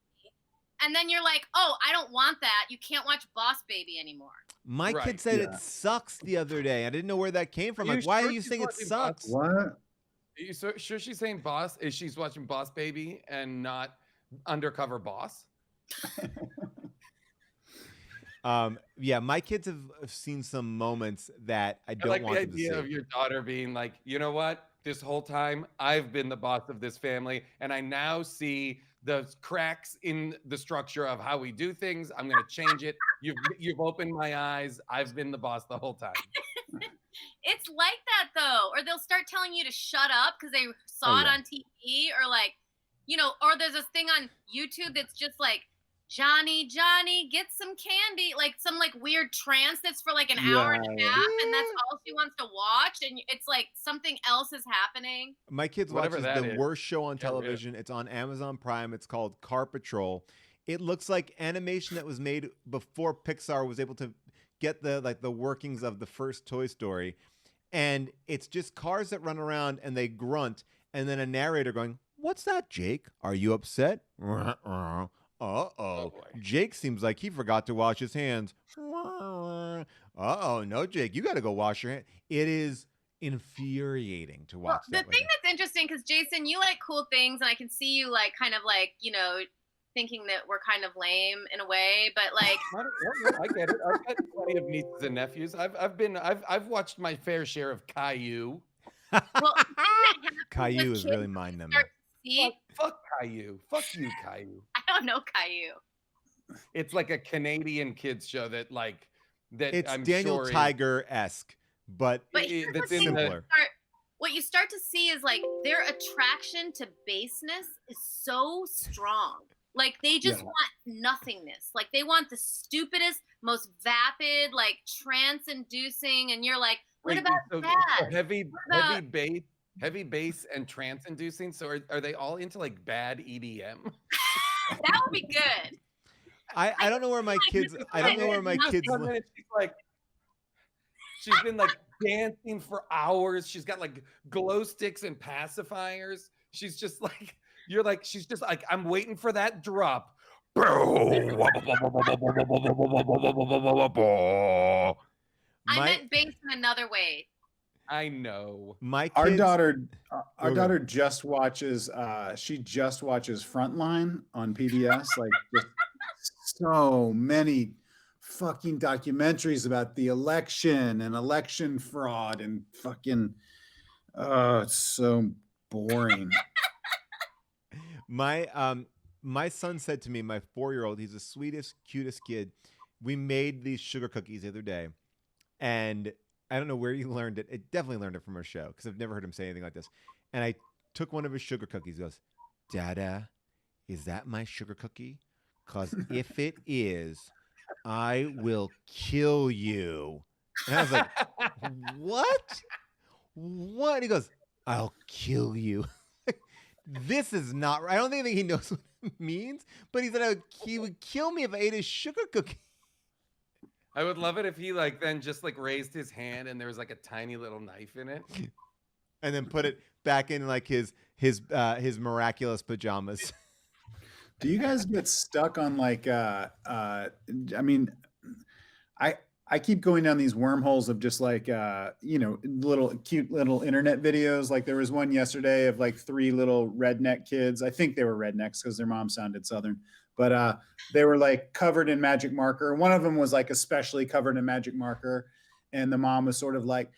And then you're like, oh, I don't want that. You can't watch Boss Baby anymore. My kid said it sucks the other day. I didn't know where that came from. Like, why are you saying it sucks? What? Are you sure she's saying Boss? Is she's watching Boss Baby and not Undercover Boss? Yeah, my kids have seen some moments that I don't like want the them to see. idea of your daughter being like, you know what? This whole time I've been the boss of this family, and I now see the cracks in the structure of how we do things. I'm going to change it. You've opened my eyes. I've been the boss the whole time. It's like that though, or they'll start telling you to shut up because they saw it on TV, or like, or there's this thing on YouTube that's just like, Johnny, get some candy, like some like weird trance that's for like an hour and a half, and that's all she wants to watch, and it's like something else is happening. My kids watch the worst show on television. It's on Amazon Prime. It's called Car Patrol. It looks like animation that was made before Pixar was able to get the workings of the first Toy Story, and it's just cars that run around and they grunt, and then a narrator going, "What's that, Jake? Are you upset?" Uh-oh. Jake seems like he forgot to wash his hands. Uh-oh. No, Jake, you got to go wash your hands. It is infuriating to watch. The thing that's interesting, because Jason, you like cool things, and I can see you like kind of like, thinking that we're kind of lame in a way, but like I get it. I've got plenty of nieces and nephews. I've watched my fair share of Caillou. Well, Caillou is really mind numbing. Fuck Caillou. Fuck you, Caillou. I don't know Caillou. It's like a Canadian kids show that it's I'm Daniel sure Tiger-esque, but that's simpler. What you start to see is like their attraction to baseness is so strong. Like they just want nothingness. Like they want the stupidest, most vapid, like trance-inducing, and you're like, what about that? Heavy bass and trance-inducing. So are they all into like bad EDM? That would be good. I don't know where my kids. I don't know where my kids. She's been like dancing for hours. She's got like glow sticks and pacifiers. She's just like, she's just like, I'm waiting for that drop. I meant bass in another way. I know. Our daughter just watches. She just watches Frontline on PBS. Like just so many fucking documentaries about the election and election fraud and fucking. It's so boring. My son said to me, my 4-year-old, he's the sweetest, cutest kid. We made these sugar cookies the other day, and I don't know where he learned it. It definitely learned it from our show because I've never heard him say anything like this. And I took one of his sugar cookies. He goes, "Dada, is that my sugar cookie? Because if it is, I will kill you." And I was like, "What? What?" He goes, "I'll kill you." This is not right. I don't think he knows what it means, but he said he would kill me if I ate his sugar cookie. I would love it if he like then just like raised his hand and there was like a tiny little knife in it. And then put it back in like his miraculous pajamas. Do you guys get stuck on like I mean, I keep going down these wormholes of just like little cute little internet videos. Like there was one yesterday of like 3 little redneck kids. I think they were rednecks because their mom sounded southern, but they were like covered in magic marker. One of them was like especially covered in magic marker, and the mom was sort of like,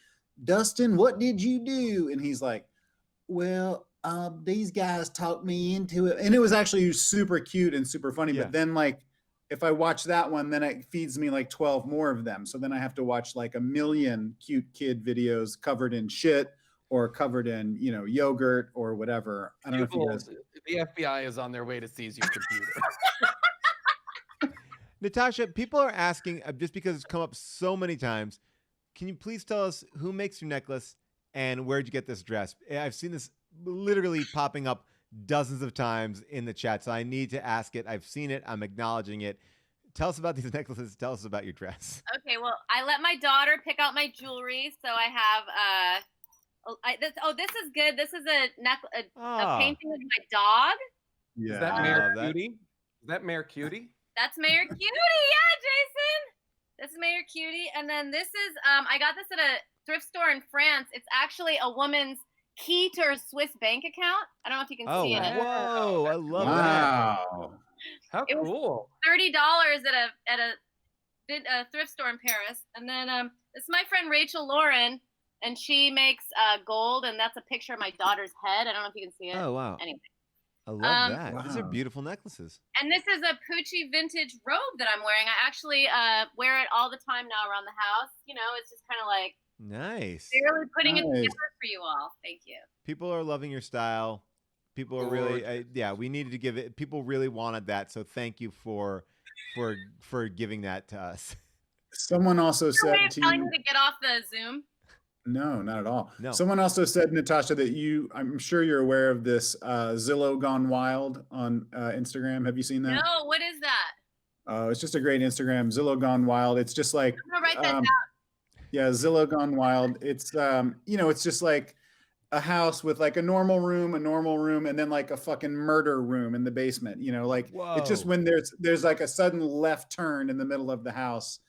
"Dustin, what did you do?" And he's like, "Well, these guys talked me into it." And it was actually super cute and super funny. Yeah. But then like, if I watch that one, then it feeds me like 12 more of them. So then I have to watch like a million cute kid videos covered in shit or covered in, yogurt or whatever. I don't know if you guys. The FBI is on their way to seize your computer. Natasha, people are asking, just because it's come up so many times, can you please tell us who makes your necklace and where'd you get this dress? I've seen this literally popping up dozens of times in the chat, so I need to ask it. I've seen it. I'm acknowledging it. Tell us about these necklaces. Tell us about your dress. Okay, well, I let my daughter pick out my jewelry, so I have this is good. This is a painting of my dog. Yeah. Is that Mayor Cutie? Is that Mayor Cutie? That's Mayor Cutie. Yeah, Jason. This is Mayor Cutie, and then this is I got this at a thrift store in France. It's actually a woman's key to her Swiss bank account. I don't know if you can see it. Whoa! I love Wow. How cool! $30 at a thrift store in Paris, and then this is my friend Rachel Lauren, and she makes gold, and that's a picture of my daughter's head. I don't know if you can see it. Oh wow! Anyway, I love that. Wow. These are beautiful necklaces. and this is a Pucci vintage robe that I'm wearing. I actually wear it all the time now around the house. It's just kind of like Nice. barely putting it Nice. together for you all. Thank you. People are loving your style. People are really, we needed to give it. People really wanted that, so thank you for giving that to us. Someone also Is there a way said of to telling you, me to get off the Zoom? no, not at all. No. Someone also said, Natasha, that I'm sure you're aware of this Zillow Gone Wild on Instagram. Have you seen that? No, what is that? It's just a great Instagram, Zillow Gone Wild. It's just like, I'm gonna write that down. yeah, Zillow Gone Wild. It's it's just like a house with like a normal room, and then like a fucking murder room in the basement. It's just Whoa. when there's like a sudden left turn in the middle of the house,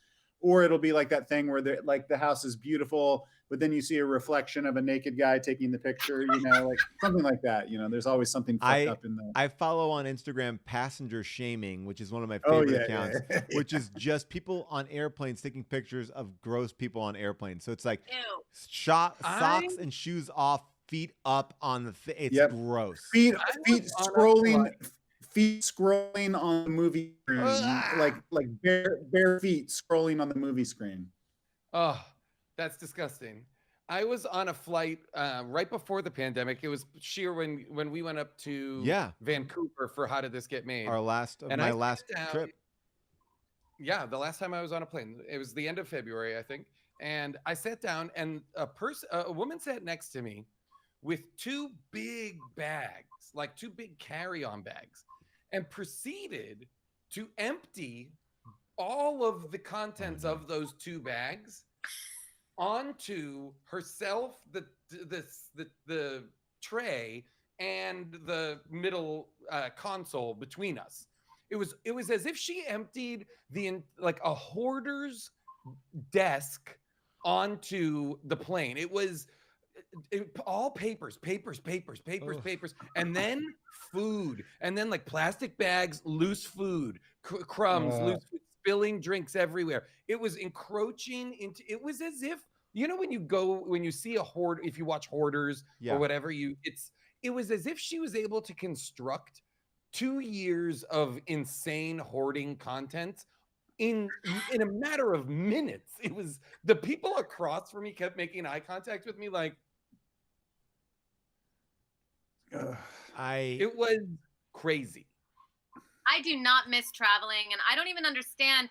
or it'll be like that thing where the house is beautiful, but then you see a reflection of a naked guy taking the picture. Like something like that. There's always something fucked up in there. I follow on Instagram Passenger Shaming, which is one of my Oh, favorite yeah, accounts, yeah. which is just people on airplanes taking pictures of gross people on airplanes. So it's like Ew. socks and shoes off, feet up on the it's Yep. gross. feet was on a scrolling flight. feet scrolling on the movie screen, like bare feet scrolling on the movie screen. Oh, that's disgusting. I was on a flight right before the pandemic. It was Scheer when we went up to Vancouver for How Did This Get Made? My last sat trip. Yeah, the last time I was on a plane. It was the end of February, I think. And I sat down, and a woman sat next to me with 2 big bags, like 2 big carry-on bags, and proceeded to empty all of the contents of those 2 bags onto herself, the tray, and the middle console between us. It was as if she emptied like a hoarder's desk onto the plane. It was all papers, and then food, and then like plastic bags, loose food, crumbs, loose food, spilling drinks everywhere. It was encroaching into. It was as if when you see a hoard, if you watch Hoarders or whatever, it was as if she was able to construct 2 years of insane hoarding content in a matter of minutes. It was the people across from me kept making eye contact with me like it was crazy. I do not miss traveling, and I don't even understand.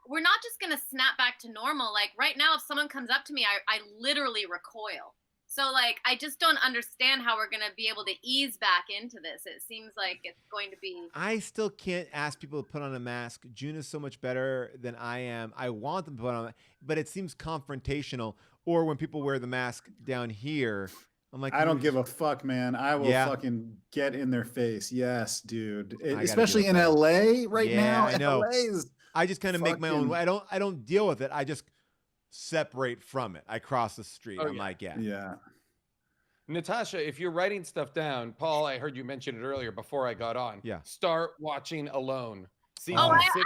We're not just gonna snap back to normal. Like right now, if someone comes up to me, I literally recoil. So like, I just don't understand how we're going to be able to ease back into this. It seems like it's going to be. I still can't ask people to put on a mask. June is so much better than I am. I want them to put on, but it seems confrontational. Or when people wear the mask down here, I'm like, I don't give a fuck, man. I will Yeah. fucking get in their face. Yes, dude. gotta Especially do it, in buddy. LA right Yeah, now. I know. LA is I just kind of make my own fucking- way. I don't deal with it. I just separate from it. I cross the street. Oh, I'm yeah. like, yeah. Natasha, if you're writing stuff down, Paul, I heard you mention it earlier before I got on. Yeah. Start watching Alone. Season Oh, Oh. 6.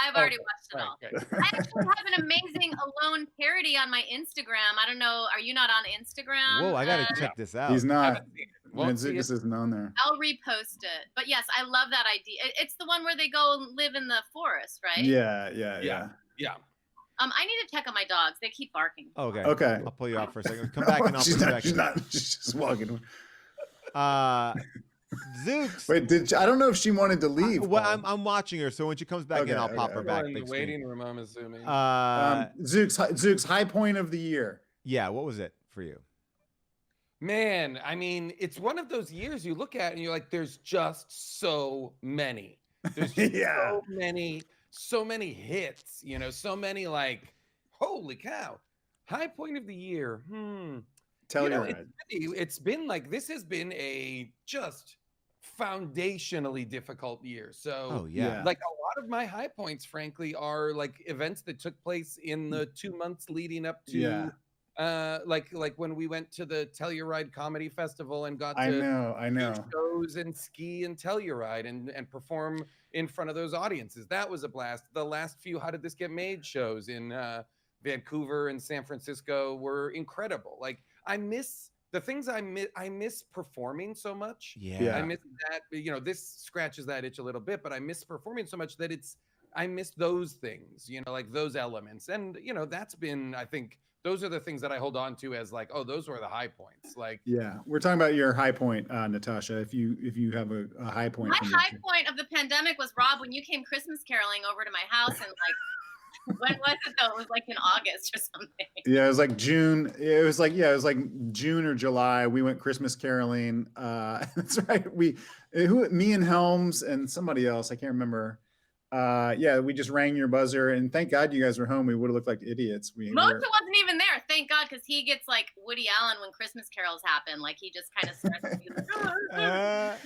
I've already Okay. watched it all. Okay. I actually have an amazing Alone parody on my Instagram. I don't know. Are you not on Instagram? whoa, I gotta check this out. He's not. Haven't seen it. Won't see Mantzoukas it. isn't on there. I'll repost it. But yes, I love that idea. It's the one where they go and live in the forest, right? Yeah. Yeah. I need to check on my dogs. They keep barking. Okay. Okay. I'll pull you off for a second. Come back and I'll she's put you not, back she's in. not. She's just walking. Zooks. Wait, I don't know if she wanted to leave. Well, Paul. I'm watching her, so when she comes back in, Okay, I'll pop her okay. back. In the Big screen. waiting room, I'm assuming. Zooks, high point of the year. Yeah, what was it for you? Man, I mean, it's one of those years you look at and you're like, there's just so many. There's just Yeah. so many hits, so many like, holy cow. High point of the year. Tell you It's been like, this has been a just foundationally difficult year. So Oh yeah. Yeah. like a lot of my high points, frankly, are like events that took place in the 2 months leading up to Yeah. like when we went to the Telluride Comedy Festival and got I to know. do shows and ski and Telluride and perform in front of those audiences. That was a blast. The last few How Did This Get Made shows in Vancouver and San Francisco were incredible. Like I miss the things I miss performing so much. Yeah. I miss that, this scratches that itch a little bit, but I miss performing so much that I miss those things, like those elements. And, that's been, I think, those are the things that I hold on to as like, oh, those were the high points. Like, Yeah, we're talking about your high point, Natasha. If you have a high point. My from this high year. point of the pandemic was, Rob, when you came Christmas caroling over to my house and like, when was it though? It was like in August or something. Yeah, it was like June. It was like June or July. We went Christmas caroling. That's right. Me and Helms and somebody else. I can't remember. Yeah, we just rang your buzzer, and thank God you guys were home. We would have looked like idiots. Moshe wasn't even there, thank God, because he gets like Woody Allen when Christmas carols happen. Like he just kind of starts to be like,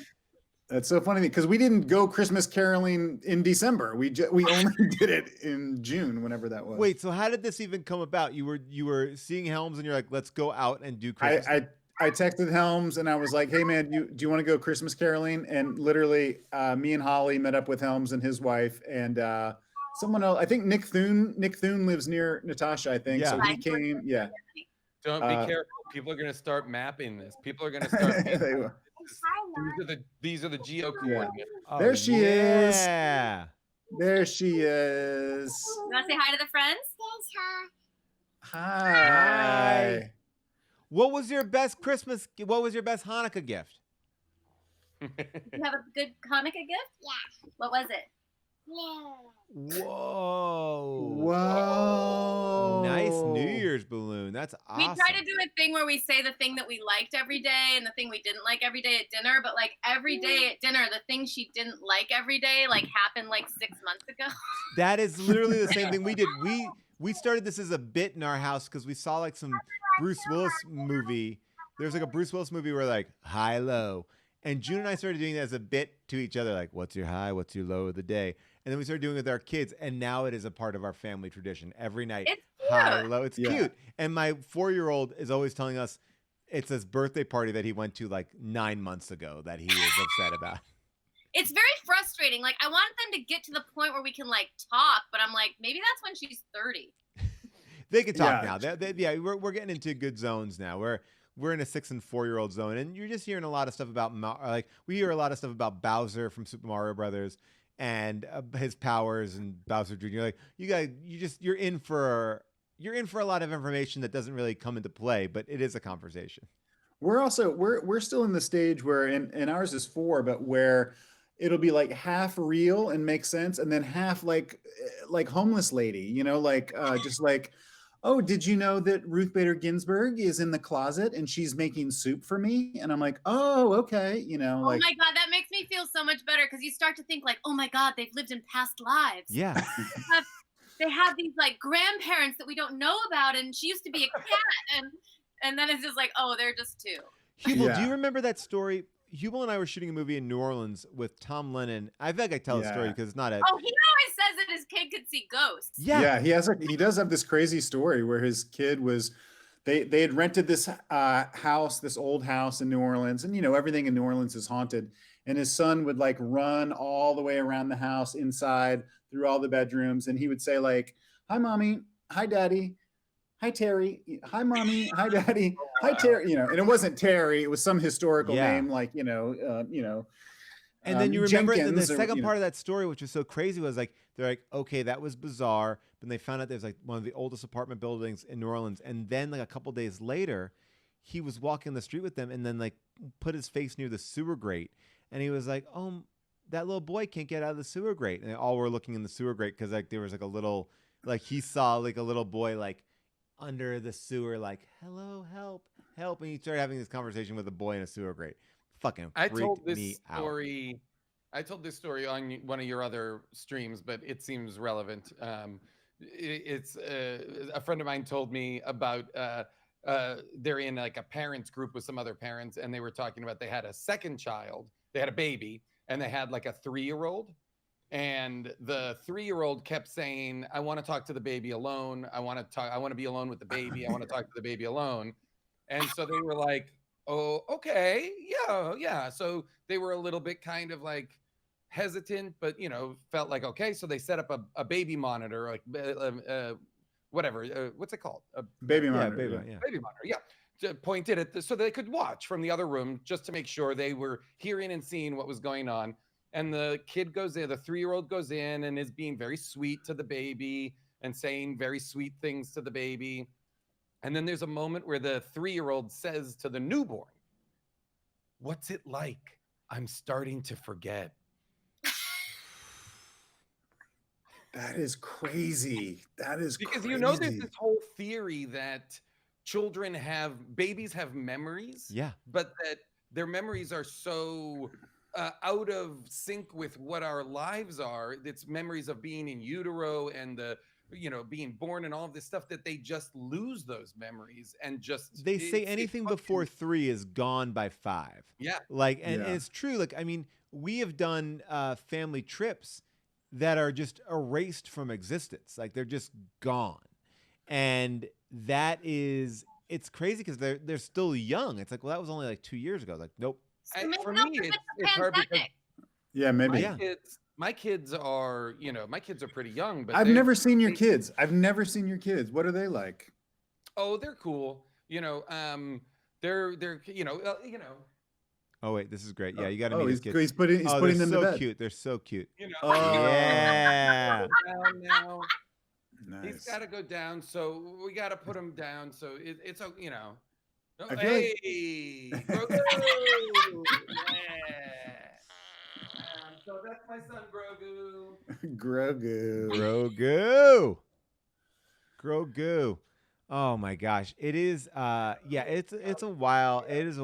That's so funny because we didn't go Christmas caroling in December. We only did it in June, whenever that was. Wait, so how did this even come about? You were seeing Helms and you're like, let's go out and do Christmas. I texted Helms and I was like, hey man, do you want to go Christmas caroling? And literally me and Holly met up with Helms and his wife and someone else. I think Nick Thune lives near Natasha, I think. Yeah. So he came. Yeah. don't be careful. People are going to start mapping this. People are going to start. They were. These are the geo coordinates. Oh, There she is. Yeah. There she is. you want to say hi to the friends? Hi. What was your best Hanukkah gift? You have a good Hanukkah gift? Yeah. What was it? Whoa. Whoa. Nice New Year's balloon. That's We awesome. try to do a thing where we say the thing that we liked every day and the thing we didn't like every day at dinner, but like every day at dinner, the thing she didn't like every day like happened like 6 months ago. That is literally the same thing we did. We started this as a bit in our house because we saw like some Bruce Willis movie. There's like a Bruce Willis movie where like high, low. And June and I started doing that as a bit to each other, like what's your high, what's your low of the day. And then we started doing it with our kids, and now it is a part of our family tradition. Every night, It's cute. high, low. It's Yeah. cute. And my 4-year-old is always telling us it's his birthday party that he went to like 9 months ago that he is upset about. It's very frustrating. Like I want them to get to the point where we can like talk, but I'm like, maybe that's when she's 30. They can talk Yeah. now. Yeah, we're getting into good zones now. We're in a 6 and 4-year-old zone, and you're just hearing a lot of stuff about we hear a lot of stuff about Bowser from Super Mario Brothers and his powers and Bowser Jr. You're like you're in for a lot of information that doesn't really come into play, but it is a conversation. We're still in the stage where and ours is 4, but where it'll be like half real and make sense, and then half like homeless lady, like just like, oh, did you know that Ruth Bader Ginsburg is in the closet and she's making soup for me? And I'm like, oh, okay. You know, Oh like, my God, that makes me feel so much better because you start to think like, oh my God, they've lived in past lives. Yeah. They have these like grandparents that we don't know about, and she used to be a cat, and then it's just like, oh, they're just two. Hubel, do Yeah. you remember that story? Hubel and I were shooting a movie in New Orleans with Tom Lennon. I feel like I tell the story Yeah. because it's not a. Oh, he always says that his kid could see ghosts. Yeah. yeah, he does have this crazy story where his kid was, they had rented this house, this old house in New Orleans, and you know everything in New Orleans is haunted. And his son would like run all the way around the house, inside, through all the bedrooms, and he would say like, "Hi, mommy. Hi, daddy. Hi, Terry. Hi, mommy. Hi, daddy. Hi, Terry." You know, and it wasn't Terry; it was some historical Yeah. name, like And then you remember in the Jenkins or, second you know. part of that story, which was so crazy, was like they're like, okay, that was bizarre, but they found out there's like one of the oldest apartment buildings in New Orleans, and then like a couple days later, he was walking the street with them, and then like put his face near the sewer grate, and he was like, oh, that little boy can't get out of the sewer grate, and they all were looking in the sewer grate because like there was like a little, like he saw like a little boy like under the sewer, like hello, help, help, and he started having this conversation with a boy in a sewer grate. Fucking I freaked told me this out. story. I told this story on one of your other streams, but it seems relevant. It's a friend of mine told me about. They're in like a parents group with some other parents, and they were talking about they had a second child. They had a baby, and they had like a 3-year-old. And the 3-year-old kept saying, "I want to talk to the baby alone. I want to talk. I want to be alone with the baby. I want to talk to the baby alone." And so they were like, "Oh, okay, yeah." So they were a little bit kind of like hesitant, but you know, felt like okay. So they set up a baby monitor, like whatever. What's it called? A Baby Yeah, monitor. baby, yeah. yeah. baby monitor. Yeah. Pointed at so they could watch from the other room just to make sure they were hearing and seeing what was going on. And the kid goes in, the 3-year-old goes in and is being very sweet to the baby and saying very sweet things to the baby. And then there's a moment where the 3-year-old says to the newborn, "What's it like? I'm starting to forget." That is crazy. That is Because crazy. you know there's this whole theory that babies have memories, Yeah. but that their memories are so out of sync with what our lives are. It's memories of being in utero and being born and all of this stuff, that they just lose those memories and just They say anything before 3 is gone by 5. Yeah. Like, and Yeah. it's true. Like, I mean, we have done family trips that are just erased from existence. Like, they're just gone. And that is, it's crazy because they're still young. It's like, well, that was only like 2 years ago. Like, nope. Maybe For not me, because it's hard because pandemic. Yeah, maybe. Yeah. my kids are pretty young, but I've they- never seen your kids. I've never seen your kids. What are they like? Oh, they're cool. They're Oh, wait, this is great. Yeah, you got to meet he's, his kids. he's putting Oh, them they're to so bed. cute. They're so cute. Oh, Yeah. down now. He's nice. got to go down, so we got to put him down. So it's Oh, I feel like- hey, Grogu! Yeah. So that's my son, Grogu. Grogu. Grogu. Grogu. Oh my gosh. It is it is a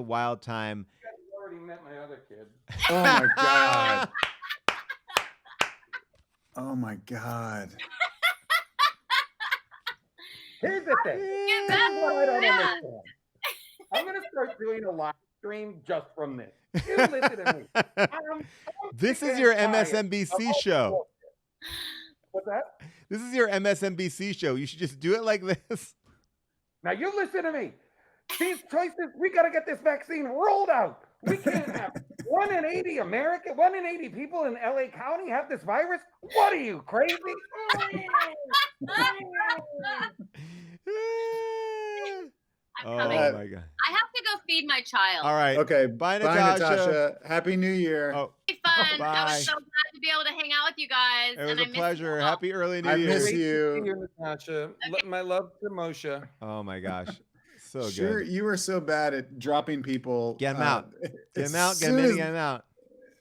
wild time. You guys already met my other kid. Oh my god. Oh my god. Here's the thing. Get This that is what I don't Yeah. understand. I'm gonna start doing a live stream just from this. You listen to me. I'm This sick is and your tired of MSNBC all the show. bullshit. What's that? This is your MSNBC show. You should just do it like this. Now you listen to me. These choices, we gotta get this vaccine rolled out. We can't have 1 in 80 people in LA County have this virus. What are you, crazy? I'm Oh coming. my god. I have to go feed my child. All right. Okay. Bye, Bye, Natasha. Natasha. Happy New Year. Oh, Really fun. I Bye. was so glad to be able to hang out with you guys. it was and I a miss you pleasure. all. Happy early New I Year. miss Great to you. see you, Natasha. My love to Moshe. Oh my gosh. So Sure, good. you were so bad at dropping people. Get 'em out. Get as him out. Get him soon in. as- Get him out.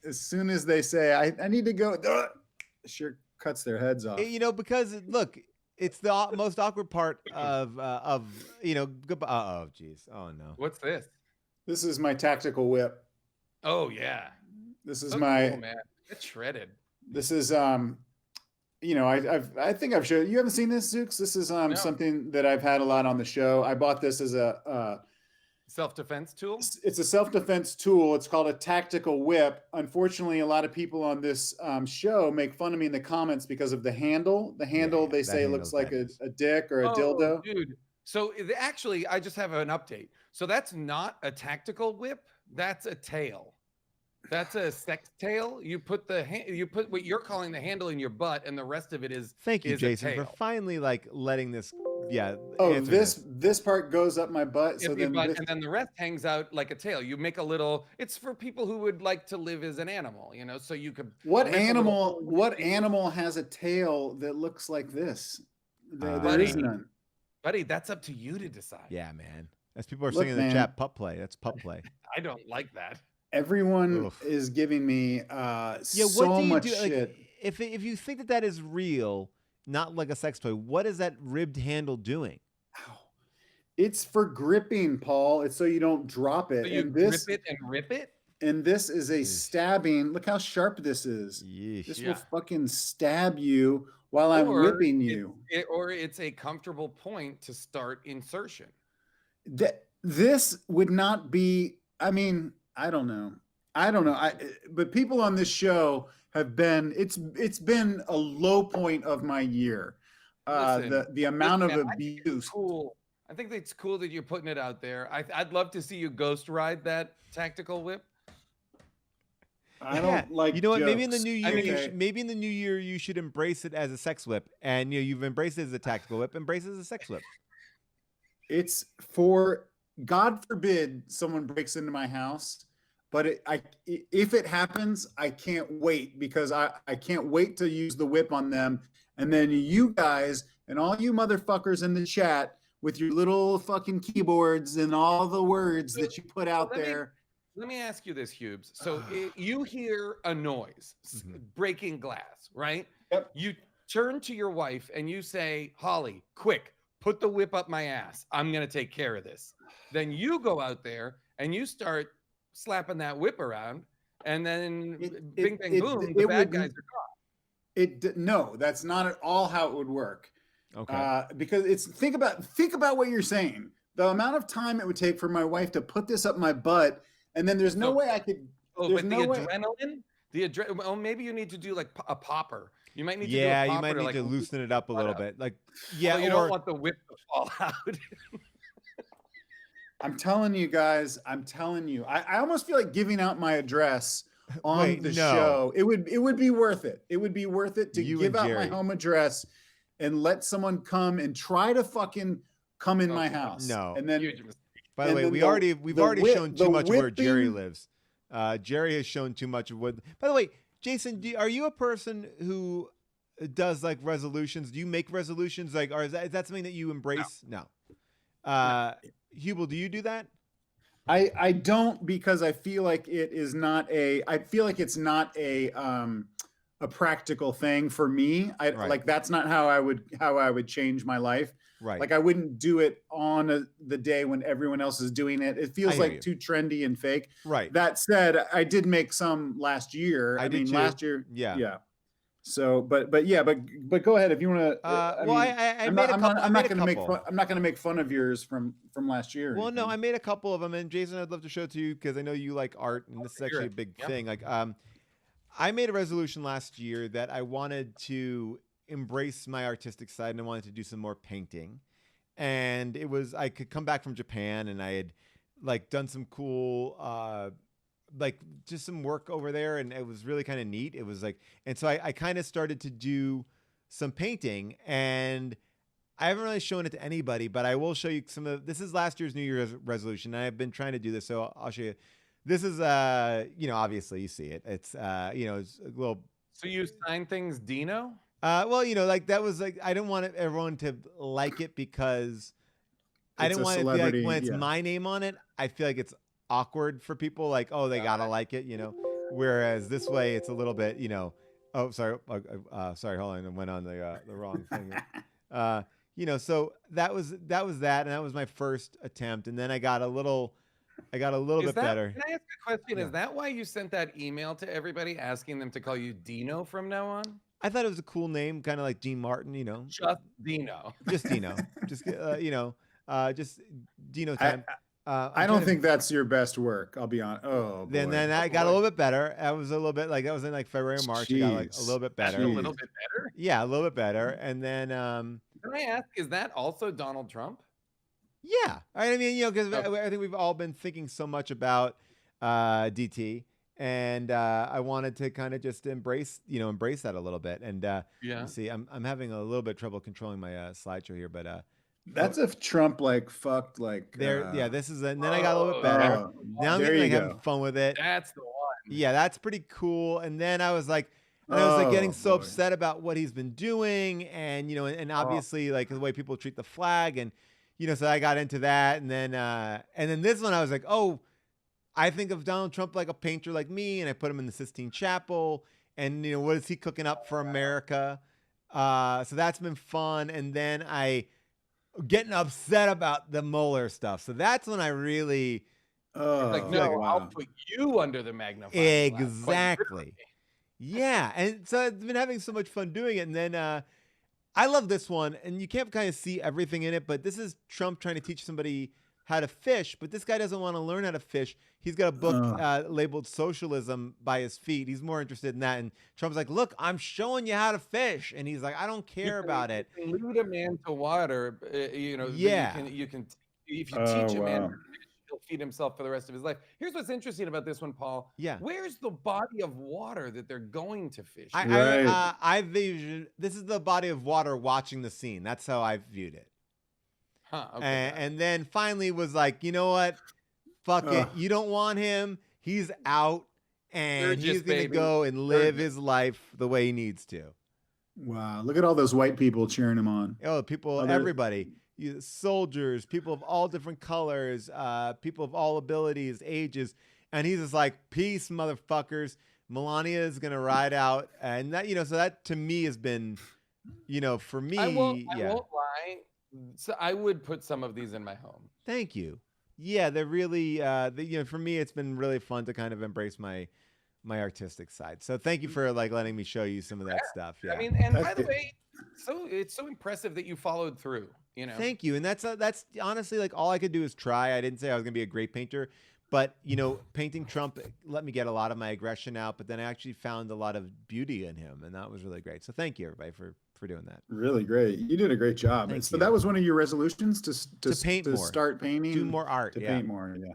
As soon as they say, I need to go, sure cuts their heads off. Because look, it's the most awkward part of goodbye. Oh, geez. Oh no. What's this? This is my tactical whip. Oh yeah. This is So my. cool, man. It's shredded. This is I think I've showed you. Haven't seen this, Zooks? This is No. something that I've had a lot on the show. I bought this as a Self-defense tool. it's a self-defense tool. It's called a tactical whip. Unfortunately, a lot of people on this show make fun of me in the comments because of the handle. The handle, they say, looks like a dick or a dildo. Dude. So actually, I just have an update. So that's not a tactical whip. That's a tail. That's a sex tail. You put what you're calling the handle in your butt, and the rest of it is. Thank you, is a Jason, for tail. finally letting this. Yeah. Oh, answer this part goes up my butt. So then and then the rest hangs out like a tail. You make a little. It's for people who would like to live as an animal, so you could. What animal has a tail that looks like this? There is none. Buddy, that's up to you to decide. Yeah, man. As people are saying in the chat, pup play. That's pup play. I don't like that. Everyone is giving me so much shit. If you think that is real, not like a sex toy, what is that ribbed handle doing? It's for gripping, Paul. It's so you don't drop it. So you grip it and rip it? And this is a stabbing. Look how sharp this is. Yeesh. This will fucking stab you while I'm whipping you. Or it's a comfortable point to start insertion. This would not be, I mean, I don't know. But people on this show have been, it's been a low point of my year. The amount of abuse. I think it's cool that you're putting it out there. I'd love to see you ghost ride that tactical whip. I don't like. You know what? Jokes. Maybe in the new year, maybe in the new year you should embrace it as a sex whip, and you've embraced it as a tactical whip. Embrace it as a sex whip. It's for, God forbid someone breaks into my house, but if it happens, I can't wait, because I can't wait to use the whip on them, and then you guys and all you motherfuckers in the chat with your little fucking keyboards and all the words that you put out there. Let me ask you this, Hubes. So you hear a noise, breaking glass, right? Yep. You turn to your wife and you say, Holly, quick, put the whip up my ass. I'm going to take care of this. Then you go out there and you start slapping that whip around, and then bing, bang, boom, the bad guys are gone. No, that's not at all how it would work. Okay. Because think about what you're saying. The amount of time it would take for my wife to put this up my butt, and then there's no way I could. Oh, but the adrenaline, well, maybe you need to do like a popper. You might need to do a popper. Yeah, you might need to loosen it up a little bit. Well, you don't want the whip to fall out. I'm telling you guys, I almost feel like giving out my address on the show. It would be worth it. It would be worth it to give out my home address and let someone come and try to fucking come in my house. No. And then, by the way, we've already shown too much of where Jerry lives. Jerry has shown too much of what. By the way, Jason, are you a person who does like resolutions? Do you make resolutions, or is that something that you embrace? No. Hubel, do you do that? I don't, because I feel like it's not a practical thing for me. Like, that's not how I would change my life. Right. Like, I wouldn't do it on the day when everyone else is doing it. It feels like too trendy and fake. Right. That said, I did make some last year. I mean, last year. Yeah. Yeah. So, but go ahead if you want to. I'm not going to make fun of yours from last year. Well, no, I made a couple of them, and Jason, I'd love to show it to you because I know you like art, and this is actually a big thing. Like, I made a resolution last year that I wanted to embrace my artistic side, and I wanted to do some more painting. And I could come back from Japan, and I had like done some cool. Like just some work over there, and it was really kind of neat. It was like, and so I kind of started to do some painting, and I haven't really shown it to anybody, but I will show you this is last year's New Year's resolution. And I've been trying to do this, so I'll show you. This is, obviously you see it. It's, it's a little. So you sign things, Dino? Well, like that was like, I didn't want everyone to like it because I didn't want it to be like, when it's my name on it, I feel like it's awkward for people, like, oh, they gotta like it, whereas this way it's a little bit, oh, sorry, hold on, I went on the wrong thing. So that was that, and that was my first attempt, and then I got a little bit better. Can I ask a question? Yeah. Is that why you sent that email to everybody asking them to call you Dino from now on? I thought it was a cool name, kind of like Dean Martin, Just Dino. just Dino, just just Dino time. I don't think that's your best work. I'll be honest. Oh, boy. Then I got a little bit better. I was a little bit like that was in like February or March. I got like a little bit better. A little bit better. Yeah, a little bit better. And then can I ask, is that also Donald Trump? Yeah, I mean, because I think we've all been thinking so much about DT, and I wanted to kind of just embrace that a little bit. And you see, I'm having a little bit of trouble controlling my slideshow here, but that's if Trump fucked there. Yeah, this is, and then I got a little bit better. Now I'm having fun with it. That's the one. Yeah, that's pretty cool. And then I was like. And I was getting so upset about what he's been doing, and and obviously like the way people treat the flag, and so I got into that, and then this one I was like, oh, I think of Donald Trump like a painter like me, and I put him in the Sistine Chapel, and what is he cooking up for America? So that's been fun, and then I getting upset about the Mueller stuff. So that's when I really I'll put you under the magnifying glass. Exactly. Yeah, and so I've been having so much fun doing it, and then I love this one, and you can't kind of see everything in it, but this is Trump trying to teach somebody how to fish, but this guy doesn't want to learn how to fish. He's got a book labeled Socialism by his feet. He's more interested in that, and Trump's like, look, I'm showing you how to fish, and he's like, I don't care about it. You can lead a man to water, Yeah. You can if you teach a man to fish, he'll feed himself for the rest of his life. Here's what's interesting about this one, Paul. Yeah. Where's the body of water that they're going to fish? I vision this is the body of water watching the scene. That's how I viewed it. Huh, okay. And then finally was like, you know what? Fuck it. You don't want him. He's out, and he's going to go and live his life the way he needs to. Wow. Look at all those white people cheering him on. Oh, people, everybody. Soldiers, people of all different colors, people of all abilities, ages, and he's just like, peace, motherfuckers. Melania is gonna ride out, and that so that to me has been, for me, I won't lie. So I would put some of these in my home. Thank you. Yeah, they're really, for me, it's been really fun to kind of embrace my artistic side. So thank you for letting me show you some of that stuff. Yeah, I mean, and by the way, it's so impressive that you followed through. Thank you. And that's honestly all I could do is try. I didn't say I was gonna be a great painter, but painting Trump let me get a lot of my aggression out. But then I actually found a lot of beauty in him, and that was really great. So thank you, everybody, for doing that. Really great. You did a great job. So that was one of your resolutions to paint more, start painting, do more art, paint more. Yeah.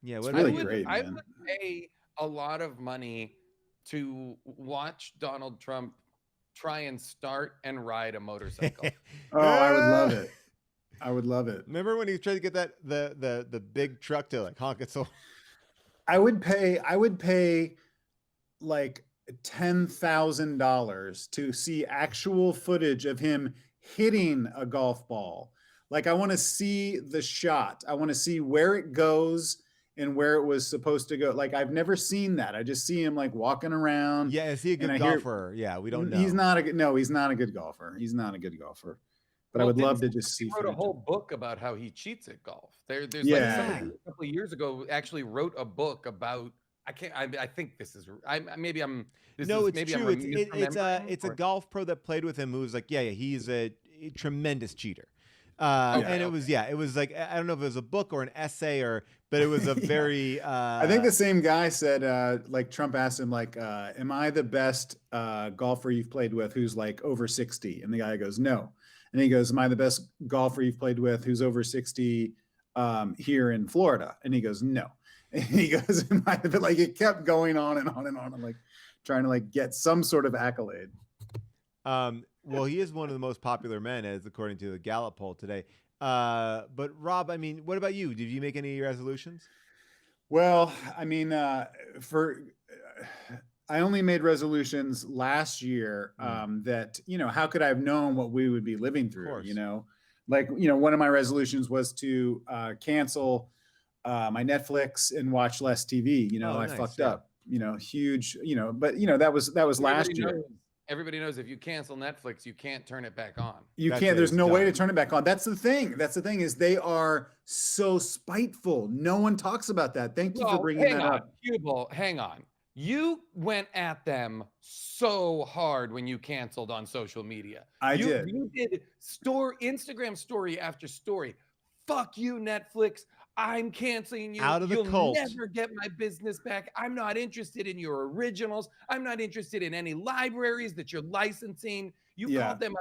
Yeah, it's really great. I would pay a lot of money to watch Donald Trump try and start and ride a motorcycle. I would love it. I would love it. Remember when he tried to get that the big truck to honk it so? I would pay like $10,000 to see actual footage of him hitting a golf ball. I want to see the shot. I want to see where it goes and where it was supposed to go. I've never seen that. I just see him walking around. Yeah, is he a good golfer? Yeah, we don't know. He's not a good golfer. He's not a good golfer. But I would love to just see. He wrote a whole book about how he cheats at golf. There's somebody a couple of years ago actually wrote a book about. I think this is. It's true. It's a golf pro that played with him who was he's a tremendous cheater. It was I don't know if it was a book or an essay but it was a very. I think the same guy said Trump asked him am I the best golfer you've played with who's over 60? And the guy goes no, and he goes, am I the best golfer you've played with who's over 60 here in Florida? And he goes no, and he goes it kept going on and on and on. I'm trying to get some sort of accolade. Well, he is one of the most popular men, as according to the Gallup poll today. But Rob, I mean, what about you? Did you make any resolutions? Well, I mean, I only made resolutions last year that, how could I have known what we would be living through, one of my resolutions was to cancel my Netflix and watch less TV. I fucked up, huge, but that was last year. everybody knows if you cancel Netflix, you can't turn it back on. You That's can't. it, There's it's no way to done. turn it back on. That's the thing. That's the thing is they are so spiteful. No one talks about that. Thank you for bringing hang that on, up. Hubel, hang on. You went at them so hard when you canceled on social media. I did. You did Instagram story after story. Fuck you, Netflix. I'm canceling you. Out of the You'll cult. never get my business back. I'm not interested in your originals. I'm not interested in any libraries that you're licensing. You Yeah. called them.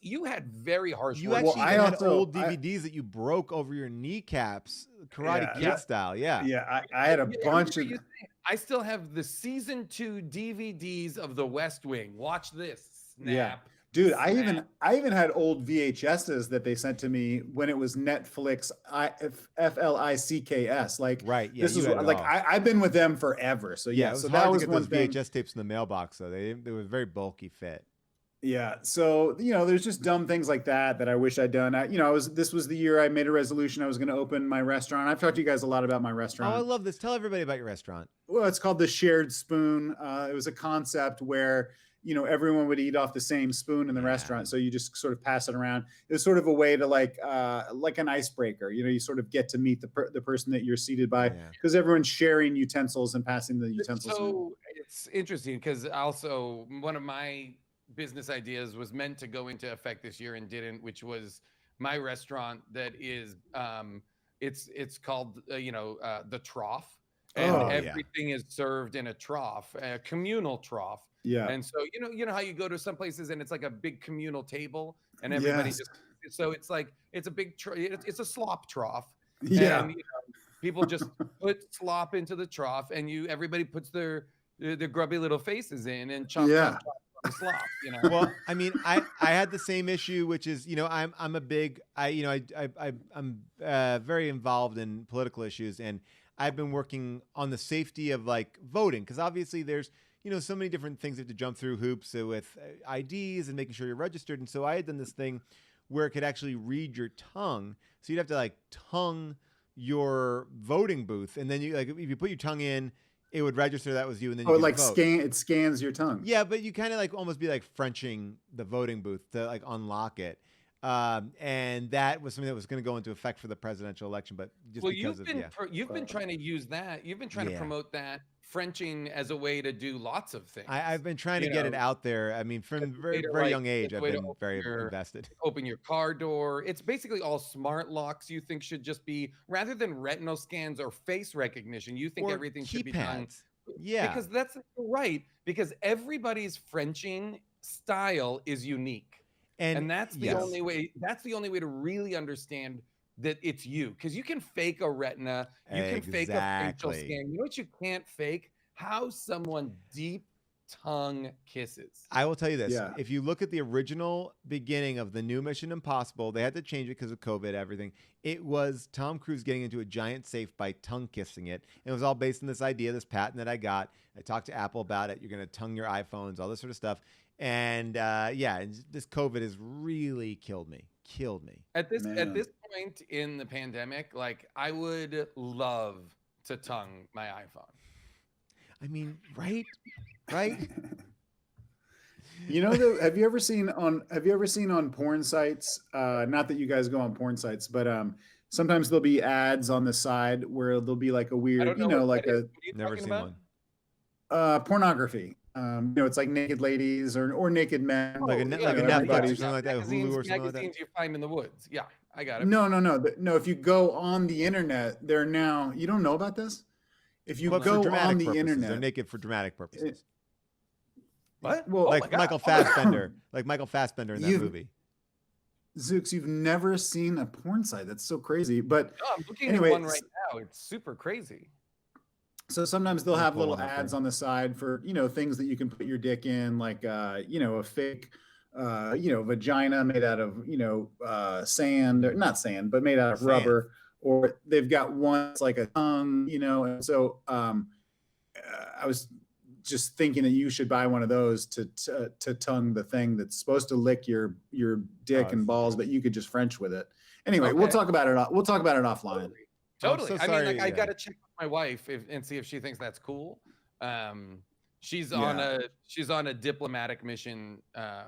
You had very harsh You words. actually I even had also- old DVDs that you broke over your kneecaps, Karate Yeah. Kid Yeah. style. Yeah. Yeah, I had a bunch of. I still have the season 2 DVDs of The West Wing. Watch this. Snap. Yeah. Dude, I Snap. even had old VHSs that they sent to me when it was Netflix, FLICKS. Like, Right. Yeah. this you is had it like all. I've been with them forever. So yeah. yeah, It was so hard that to was get one those thing. VHS tapes in the mailbox, though. They were very bulky fit. Yeah. So, there's just dumb things like that I wish I'd done. This was the year I made a resolution I was going to open my restaurant. I've talked to you guys a lot about my Oh, restaurant. I love this. Tell everybody about your restaurant. Well, it's called the Shared Spoon. It was a concept where, everyone would eat off the same spoon in the Yeah. restaurant. So you just sort of pass it around. It was sort of a way to like an icebreaker. You sort of get to meet the person that you're seated by Yeah. because everyone's sharing utensils and passing the utensils. So it's interesting because also one of my business ideas was meant to go into effect this year and didn't, which was my restaurant that is it's called the Trough, and Oh, yeah. everything is served in a trough, a communal trough. Yeah. And so you know how you go to some places and it's like a big communal table and everybody Yes. just, so it's like it's a big it's a slop trough. Yeah. And people just put slop into the trough and everybody puts their grubby little faces in and chomp Yeah. chomp chomp the slop, Well, I mean, I had the same issue, which is, I'm a big, I'm very involved in political issues, and I've been working on the safety of like voting, because obviously there's, so many different things you have to jump through hoops with IDs and making sure you're registered. And so I had done this thing where it could actually read your tongue. So you'd have to like tongue your voting booth. And then if you put your tongue in, it would register that was you. And then you could vote. It scans your tongue. Yeah, but you kind of like almost be like Frenching the voting booth to like unlock it. And that was something that was going to go into effect for the presidential election, but just well, because you've been trying to use that. You've been trying to Yeah. promote that Frenching as a way to do lots of things. I've been trying to get it out there. I mean, from very, very young age, I've been very invested. Open your car door. It's basically all smart locks. You think should just be, rather than retinal scans or face recognition, you think Or everything should be done. keypads. Yeah. Because that's right. Because everybody's Frenching style is unique. And that's the yes. only way. That's the only way to really understand that it's you. Because you can fake a retina, you can fake a facial Exactly. scan. You know what you can't fake? How someone deep tongue kisses. I will tell you this. Yeah. If you look at the original beginning of the new Mission Impossible, they had to change it because of COVID, everything. It was Tom Cruise getting into a giant safe by tongue kissing it. And it was all based on this idea, this patent that I got. I talked to Apple about it. You're going to tongue your iPhones, all this sort of stuff. And and this COVID has really killed me. At this Man. point in the pandemic, like I would love to tongue my iPhone. I mean, right? Right? Have you ever seen on porn sites, not that you guys go on porn sites, but sometimes there'll be ads on the side where there'll be like a I weird, don't know what like that is. a What are you Never talking seen about? one. pornography. It's like naked ladies or naked men. Like a Oh, Netflix yeah, or everybody's- something like that, Hulu or something like that. Magazines you find in the woods. Yeah, I got it. No. If you go on the internet, they're now. You don't know about this? If you But for go dramatic on the purposes, they're internet, naked for dramatic purposes. What? well, Oh my Like God. Michael Oh my God. Fassbender, in that You- movie. Zooks, you've never seen a porn site. That's so crazy. But No, I'm looking Anyway, at one right now. It's super crazy. so sometimes they'll I'll have pull little one up ads there. on the side for, things that you can put your dick in, like, a fake, vagina made out of, sand, or not sand, but made out of Sand. rubber, or they've got one that's like a tongue, and so, I was just thinking that you should buy one of those to tongue the thing that's supposed to lick your dick Oh, and balls, but you could just French with it. Anyway, Okay. we'll talk about it offline. Totally. so I mean, sorry, like, I yeah. got to check with my wife and see if she thinks that's cool. She's Yeah. on a diplomatic mission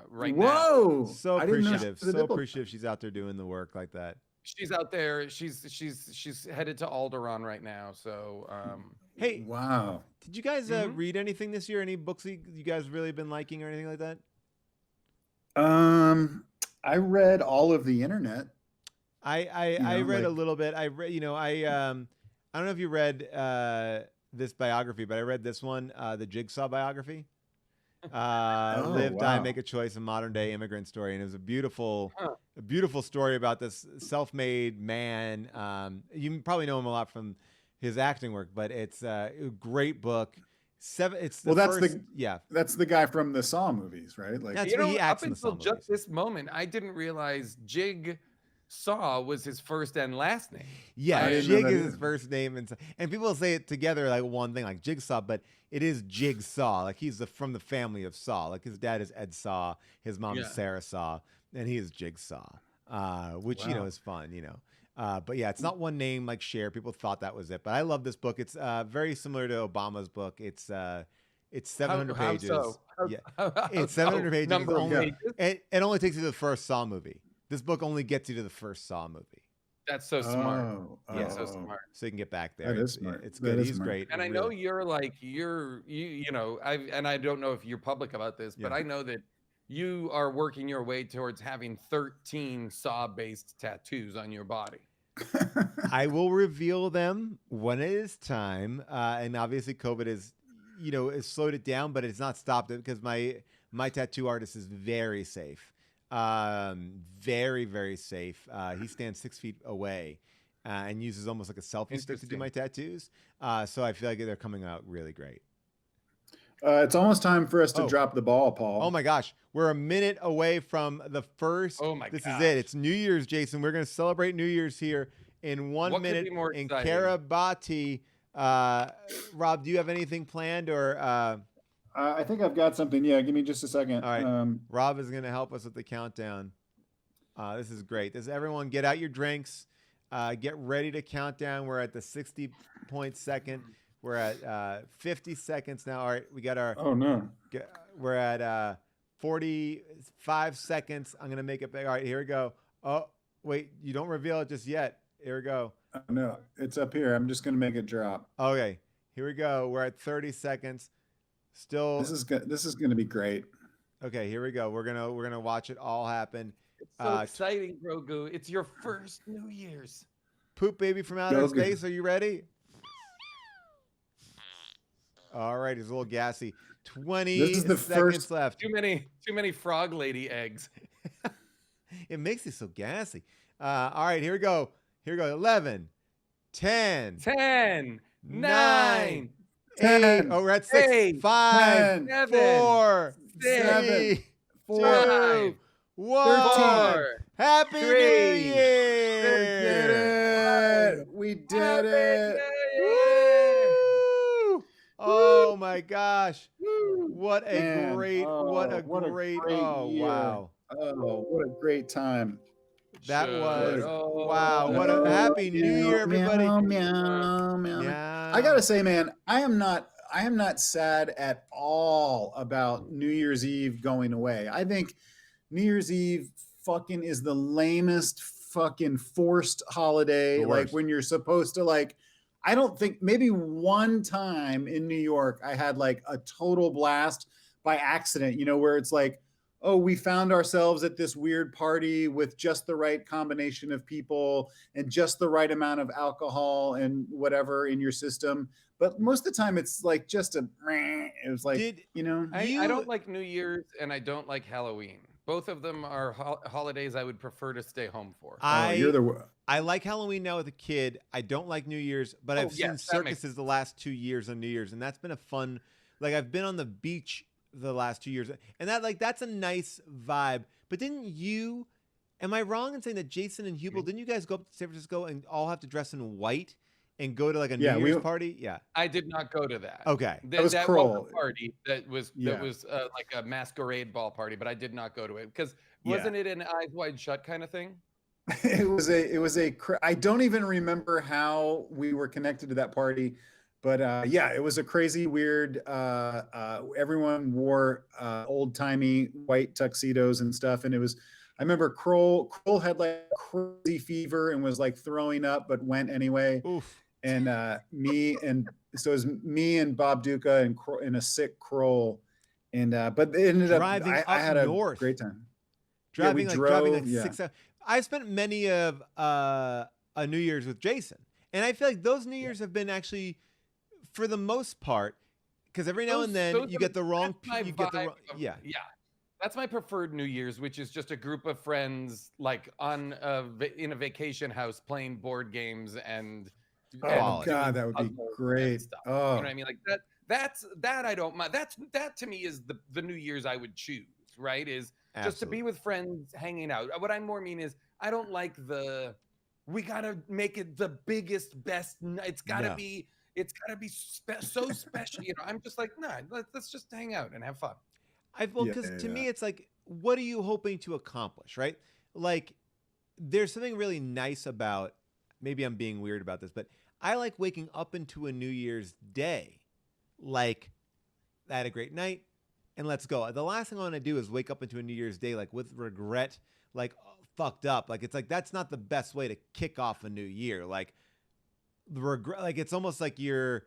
right now. Whoa! So I didn't know appreciative. she was a So diplomat. appreciative she's out there doing the work like that. She's out there. She's headed to Alderaan right now. So Hey, Wow. did you guys Mhm. read anything this year? Any books you guys really been liking or anything like that? I read all of the internet. I read a little bit. I read, I don't know if you read this biography, but I read this one, the Jigsaw biography. Live, Die, wow. Make a Choice, a modern day immigrant story, and it was Huh. a beautiful story about this self-made man. You probably know him a lot from his acting work, but it's a great book. It's the Well, that's first, the yeah. that's the guy from the Saw movies, right? Like, That's you where know, he up acts in the until Saw just movies. this moment, I didn't realize Jigsaw was his first and last name. Yeah, I didn't know Jig that is his either. first name, and people say it together like one thing, like Jigsaw, but it is Jigsaw. Like he's from the family of Saw. Like his dad is Ed Saw, his mom is Yeah. Sarah Saw, and he is Jigsaw, which Wow. is fun, But yeah, it's not one name like Scheer. People thought that was it, but I love this book. It's very similar to Obama's book. It's 700 How pages. so? Yeah, How it's so? 700 pages. Number of Yeah. pages? It only takes you to the first Saw movie. This book only gets you to the first Saw movie. That's so smart. Oh, Yeah. So oh, smart. So you can get back there. That is It's smart. it's That good. is He's smart. great. And I know you're like I don't know if you're public about this, but Yeah. I know that you are working your way towards having 13 Saw-based tattoos on your body. I will reveal them when it is time. And obviously COVID is, has slowed it down, but it's not stopped it because my tattoo artist is very safe. Very, very safe. He stands 6 feet away and uses almost like a selfie stick to do my tattoos. So I feel like they're coming out really great. It's almost time for us to Oh. drop the ball, Paul. Oh my gosh, we're a minute away from the first. Oh my This gosh. is it. It's New Year's, Jason. We're going to celebrate New Year's here in 1 What could minute be more in exciting? Kiribati. Rob, do you have anything planned or? I think I've got something. Yeah, give me just a second. All right. Rob is going to help us with the countdown. This is great. Everyone get out your drinks. Get ready to count down. We're at the 60-point second. We're at 50 seconds now. All right, we got our. Oh no. We're at 45 seconds. I'm gonna make it big. All right, here we go. Oh, wait, you don't reveal it just yet. Here we go. Oh, no, it's up here. I'm just gonna make it drop. Okay, here we go. We're at 30 seconds. Still. This is gonna be great. Okay, here we go. We're gonna watch it all happen. It's so exciting, Grogu. It's your first New Year's. Poop baby from outer Go, space. Are you ready? All right, he's a little gassy. 20 This is the seconds first- left. Too many frog lady eggs. It makes you so gassy. All right, here we go. Here we go. 11, 10, 10, 9, 10, 8. Oh, we're at 6, 8, 5, 10, 4, 7, 3, 4, 2, 1. 4, Happy New 3. did Year! it. We did it. Woo! Oh my gosh. What a Man, great, what a what a great, great oh year. wow. Oh, what a great time. That was, Oh, wow. What a happy New Year, everybody. Meow, meow, meow. Yeah. I gotta say, man, I am not sad at all about New Year's Eve going away. I think New Year's Eve fucking is the lamest fucking forced holiday. The Like worst. when you're supposed to I don't think maybe one time in New York I had like a total blast by accident, where it's like, oh, we found ourselves at this weird party with just the right combination of people and just the right amount of alcohol and whatever in your system. But most of the time it's like just it was like, Did I don't like New Year's and I don't like Halloween. Both of them are holidays I would prefer to stay home for. I like Halloween now with a kid. I don't like New Year's, but I've seen circuses the last 2 years on New Year's, and that's been a fun. Like I've been on the beach the last 2 years, and that's a nice vibe. But didn't you? Am I wrong in saying that Jason and Hubel, didn't you guys go up to San Francisco and all have to dress in white and go to like a New Year's party? Yeah. I did not go to that. Okay. That was was Kroll. a party that was like a masquerade ball party, but I did not go to it because wasn't it an Eyes Wide Shut kind of thing? It was I don't even remember how we were connected to that party. But yeah, it was a crazy, weird. Everyone wore old timey white tuxedos and stuff, and it was. I remember Kroll had like crazy fever and was like throwing up, but went anyway. Oof. And so it was me and Bob Duca and a sick Kroll, and but it ended Driving up. I up had north. a great time. Driving we driving like drove, 6 hours. I spent many of a New Year's with Jason, and I feel like those New Year's have been actually, for the most part, because every now and then you get the wrong. You get the wrong. Yeah. That's my preferred New Year's, which is just a group of friends like in a vacation house playing board games and. Oh God, that would be great. Stuff. Oh, you know what I mean? Like that I don't mind. That to me is the New Year's I would choose, right? Is Absolutely. Just to be with friends hanging out. What I more mean is I don't like we gotta make it the biggest, best. It's gotta be so special. You know, I'm just like, nah, let's just hang out and have fun. Because to me, it's like, what are you hoping to accomplish, right? Like, there's something really nice about. Maybe I'm being weird about this, but I like waking up into a New Year's Day, like, I had a great night, and let's go. The last thing I want to do is wake up into a New Year's Day like with regret, like fucked up. Like it's like that's not the best way to kick off a new year. Like the regret, like it's almost like you're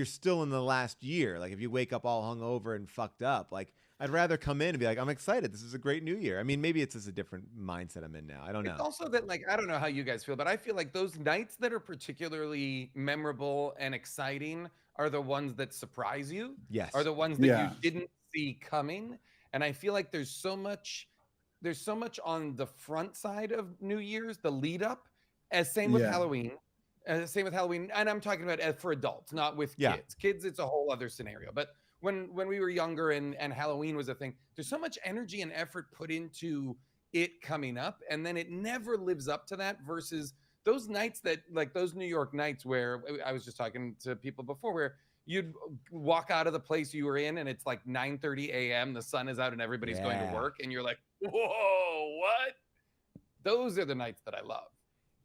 still in the last year. Like if you wake up all hungover and fucked up, like I'd rather come in and be like, I'm excited. This is a great new year. I mean, maybe it's just a different mindset I'm in now. I don't know. It's also that, like, I don't know how you guys feel, but I feel like those nights that are particularly memorable and exciting are the ones that surprise you. Yes. Are the ones that you didn't see coming. And I feel like there's so much on the front side of New Year's, the lead up, same with Halloween. Same with Halloween. And I'm talking about for adults, not with kids. Kids, it's a whole other scenario. But when we were younger and Halloween was a thing, there's so much energy and effort put into it coming up, and then it never lives up to that versus those nights that, like those New York nights where I was just talking to people before, where you'd walk out of the place you were in and it's like 9:30 a.m. the sun is out and everybody's going to work and you're like, whoa, what? Those are the nights that I love.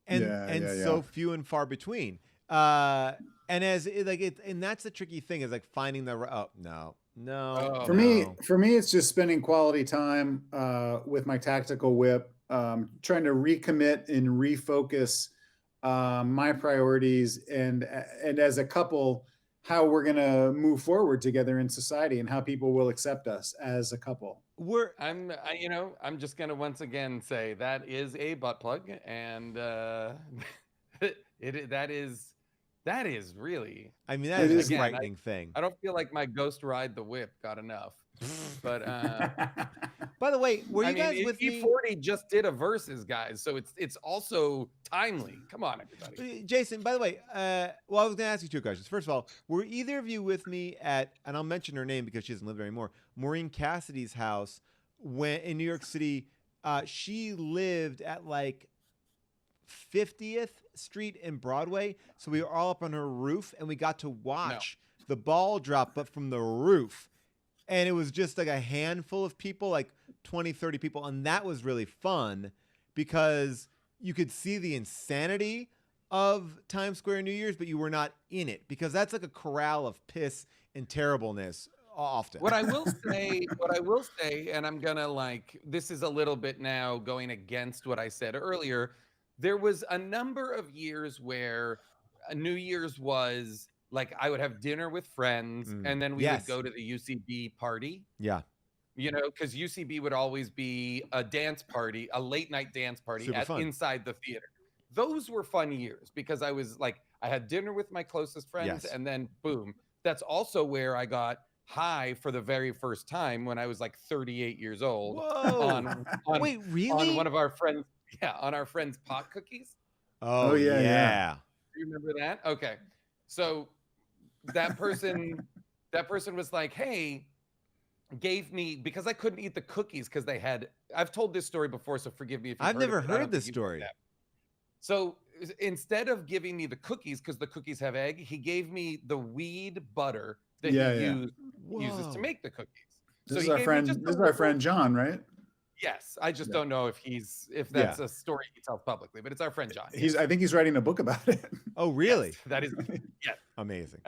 And so few and far between. And and that's the tricky thing is like finding the For me it's just spending quality time with my tactical whip, trying to recommit and refocus my priorities and as a couple how we're going to move forward together in society and how people will accept us as a couple. I'm just going to once again say that is a butt plug, and that is really. I mean, that is a frightening thing. I don't feel like my ghost ride the whip got enough. But by the way, were you guys with me? E40 just did a versus, guys, so it's also timely. Come on, everybody. Jason, by the way, I was going to ask you two questions. First of all, were either of you with me at, and I'll mention her name because she doesn't live there anymore, Maureen Cassidy's house when in New York City? She lived at like 50th Street and Broadway, so we were all up on her roof and we got to watch the ball drop, but from the roof. And it was just like a handful of people, like 20, 30 people. And that was really fun because you could see the insanity of Times Square New Year's, but you were not in it because that's like a corral of piss and terribleness often. What I will say, and I'm gonna this is a little bit now going against what I said earlier. There was a number of years where New Year's was like I would have dinner with friends and then we would go to the UCB party. Yeah. You know, because UCB would always be a dance party, a late night dance party inside the theater. Those were fun years because I was like, I had dinner with my closest friends and then boom. That's also where I got high for the very first time when I was like 38 years old. Whoa. Wait, really? On one of our friends. Yeah, on our friend's pot cookies. Oh yeah. Do you remember that? Okay. So that person was like, hey, gave me, because I couldn't eat the cookies because they had, I've told this story before, so forgive me if you've I've never heard this story. So instead of giving me the cookies, because the cookies have egg, he gave me the weed butter that he uses to make the cookies. This is our friend John, right? Yes, I just Yeah. don't know if that's a story he tells publicly, but it's our friend John. I think he's writing a book about it. Oh, really? Yes, that is yes. Amazing.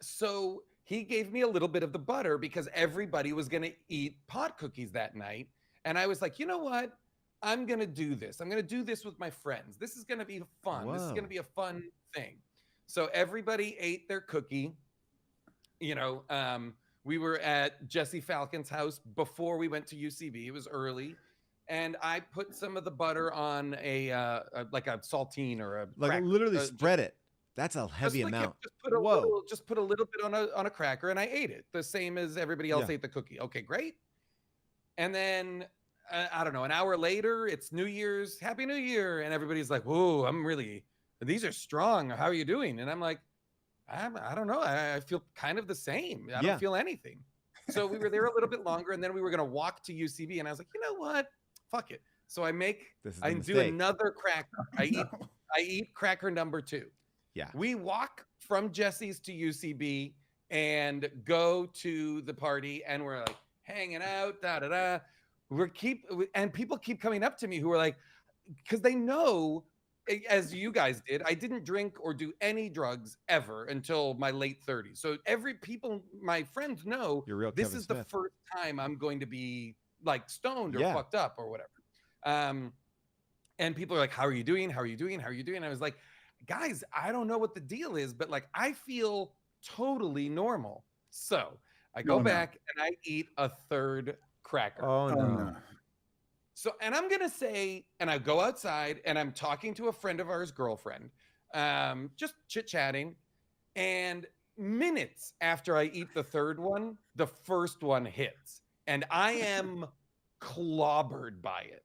So he gave me a little bit of the butter because everybody was going to eat pot cookies that night. And I was like, you know what? I'm going to do this. I'm going to do this with my friends. This is going to be fun. This is Whoa. going to be a fun thing. So everybody ate their cookie. You know, we were at Jesse Falcon's house before we went to UCB. It was early. And I put some of the butter on like a saltine or a Like cracker. literally spread it. That's a heavy amount. Just put a little bit on a cracker, and I ate it the same as everybody else ate the cookie. Okay, great. And then I don't know, an hour later, it's New Year's, Happy New Year, and everybody's like, "Whoa, these are strong. How are you doing?" And I'm like, I don't know. I feel kind of the same. I don't feel anything. So we were there a little bit longer, and then we were gonna walk to UCB, and I was like, you know what? Fuck it. So I do another cracker. I eat cracker number 2. Yeah. We walk from Jesse's to UCB and go to the party, and we're like hanging out, and people keep coming up to me who are like, because they know, as you guys did, I didn't drink or do any drugs ever until my late 30s. So my friends know this is the first time I'm going to be like stoned or fucked up or whatever. And people are like, how are you doing? How are you doing? How are you doing? I was like, guys, I don't know what the deal is, but like, I feel totally normal. So I go back and I eat a third cracker. Oh, no. So, and I'm going to say, and I go outside and I'm talking to a friend of ours, girlfriend, just chit-chatting. And minutes after I eat the third one, the first one hits. And I am clobbered by it.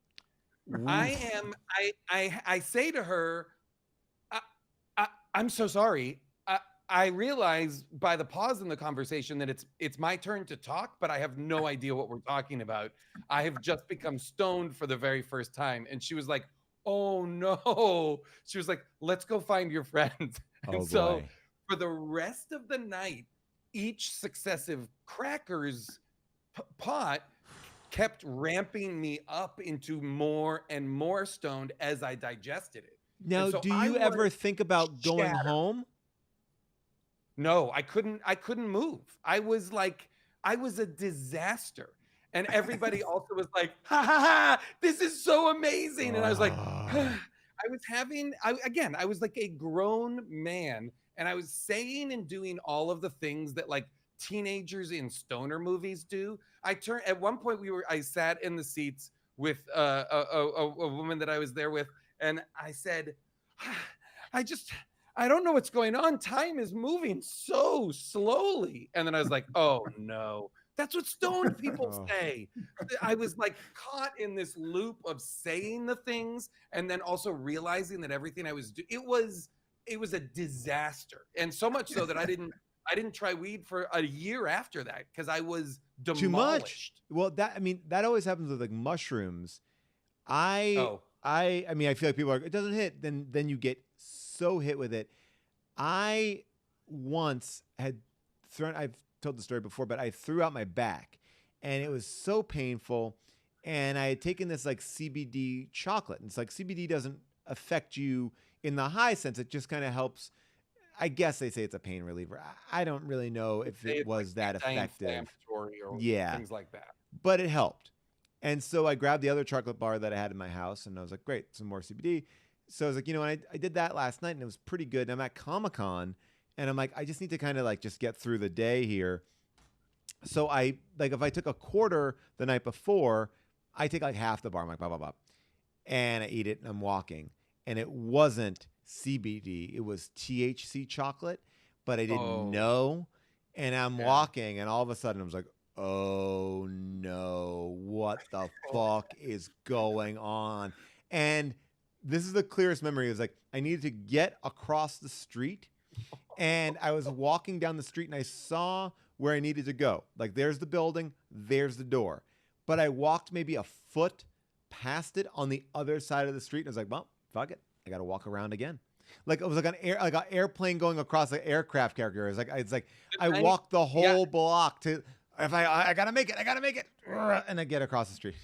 I say to her, I'm so sorry. I realize by the pause in the conversation that it's my turn to talk, but I have no idea what we're talking about. I have just become stoned for the very first time. And she was like, oh no. She was like, let's go find your friends. And so for the rest of the night, each successive crackers pot kept ramping me up into more and more stoned as I digested it. Now, do you ever think about going home? No, I couldn't move. I was a disaster. And everybody also was like, ha ha ha, this is so amazing. And I was like, I was like a grown man, and I was saying and doing all of the things that like teenagers in stoner movies do. At one point I sat in the seats with a woman that I was there with, and I said, I don't know what's going on. Time is moving so slowly. And then I was like, oh no, that's what stoned people say. I was like caught in this loop of saying the things and then also realizing that everything I was doing, it was a disaster. And so much so that I didn't try weed for a year after that because I was demolished. Too much. Well, that always happens with like mushrooms. I feel like people are, it doesn't hit. Then you get so hit with it. I once I've told the story before, but I threw out my back and it was so painful. And I had taken this like CBD chocolate, and it's like CBD doesn't affect you in the high sense. It just kind of helps. I guess they say it's a pain reliever. I don't really know if it was that effective. Or things like that. But it helped. And so I grabbed the other chocolate bar that I had in my house, and I was like, great, some more CBD. So I was like, I did that last night, and it was pretty good. And I'm at Comic-Con, and I'm like, I just need to kind of like just get through the day here. So if I took a quarter the night before, I take like half the bar. I'm like, blah, blah, blah. And I eat it, and I'm walking. And it wasn't CBD. It was THC chocolate, but I didn't know. And I'm walking, and all of a sudden I was like, oh no, what the fuck is going on? And this is the clearest memory. It was like, I needed to get across the street, and I was walking down the street, and I saw where I needed to go. Like, there's the building, there's the door. But I walked maybe a foot past it on the other side of the street, and I was like, well, fuck it. I got to walk around again. Like, it was like an airplane going across an aircraft carrier. It's like I walked the whole block to If I gotta make it, and I get across the street.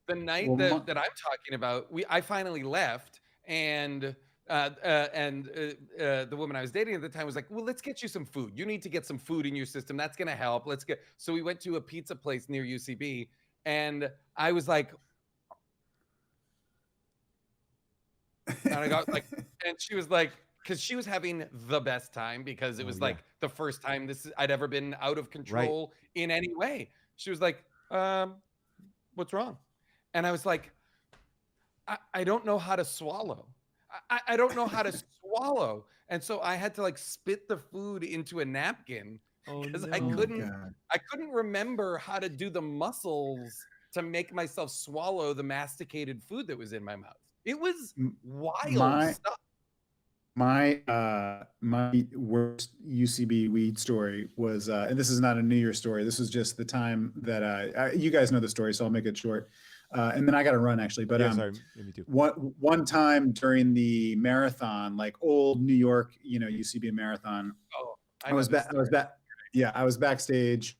The night Well, that I'm talking about, I finally left, and the woman I was dating at the time was like, "Well, let's get you some food. You need to get some food in your system. That's gonna help. Let's get." So we went to a pizza place near UCB, and I was like, and I got like, and she was like, because she was having the best time because it was like the first time I'd ever been out of control in any way. She was like, "What's wrong?" And I was like, I don't know how to swallow. I don't know how to swallow. And so I had to like spit the food into a napkin because I couldn't remember how to do the muscles to make myself swallow the masticated food that was in my mouth. It was wild stuff. My worst UCB weed story was, and this is not a New Year's story. This was just the time that you guys know the story, so I'll make it short. And then I got to run actually. But sorry, me too. One time during the marathon, like old New York, UCB marathon. Oh, I was backstage,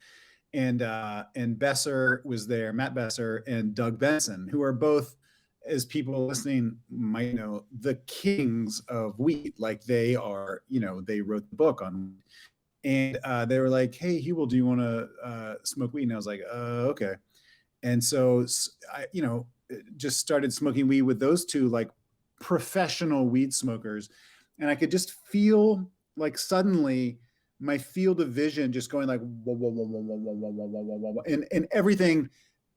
and Besser was there, Matt Besser and Doug Benson, who are both, as people listening might know, the kings of weed. Like they are, they wrote the book on weed. And they were like, "Hey, Hubel, do you want to smoke weed?" And I was like, "Okay." And so I, just started smoking weed with those two like professional weed smokers. And I could just feel like suddenly my field of vision just going like, whoa, whoa, whoa, whoa, whoa, whoa, whoa, whoa, whoa, whoa, whoa. And everything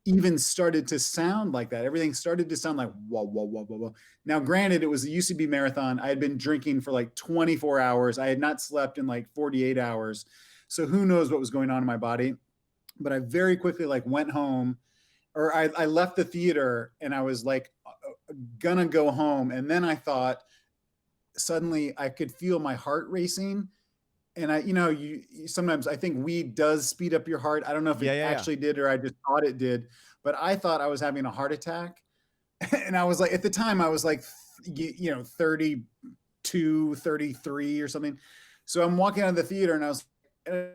even started to sound like that. Everything started to sound like, whoa, whoa, whoa, whoa, whoa. Now, granted, it was a UCB marathon. I had been drinking for like 24 hours. I had not slept in like 48 hours. So who knows what was going on in my body. But I very quickly like went home, or I left the theater and I was like, gonna go home. And then I thought, suddenly I could feel my heart racing. And sometimes I think weed does speed up your heart. I don't know if it actually did, or I just thought it did, but I thought I was having a heart attack. And I was like, at the time I was like, 32, 33 or something. So I'm walking out of the theater and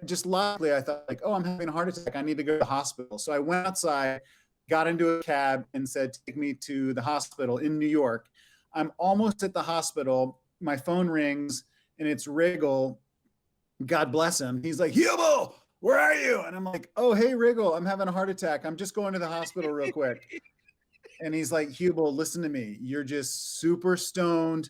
just luckily I thought like, oh, I'm having a heart attack. I need to go to the hospital. So I went outside, got into a cab and said, "Take me to the hospital in New York." I'm almost at the hospital. My phone rings and it's Riggle. God bless him. He's like, "Hubel, where are you?" And I'm like, "Oh, hey, Riggle, I'm having a heart attack. I'm just going to the hospital real quick." And he's like, "Hubel, listen to me. You're just super stoned.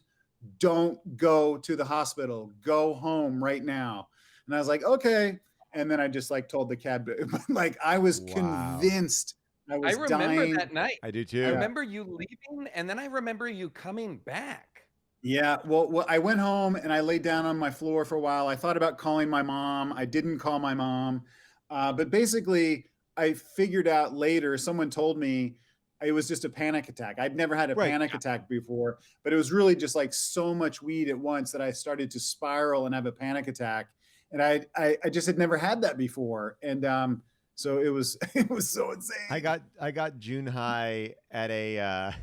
Don't go to the hospital. Go home right now." And I was like, "Okay." And then I just like told the cab, like I was convinced I was remember dying. that night. I do too. I remember you leaving, and then I remember you coming back. Yeah, well, I went home and I laid down on my floor for a while. I thought about calling my mom. I didn't call my mom. But basically, I figured out later, someone told me it was just a panic attack. I'd never had a panic attack before, but it was really just like so much weed at once that I started to spiral and have a panic attack. And I just had never had that before. And so it was so insane. I got June high at a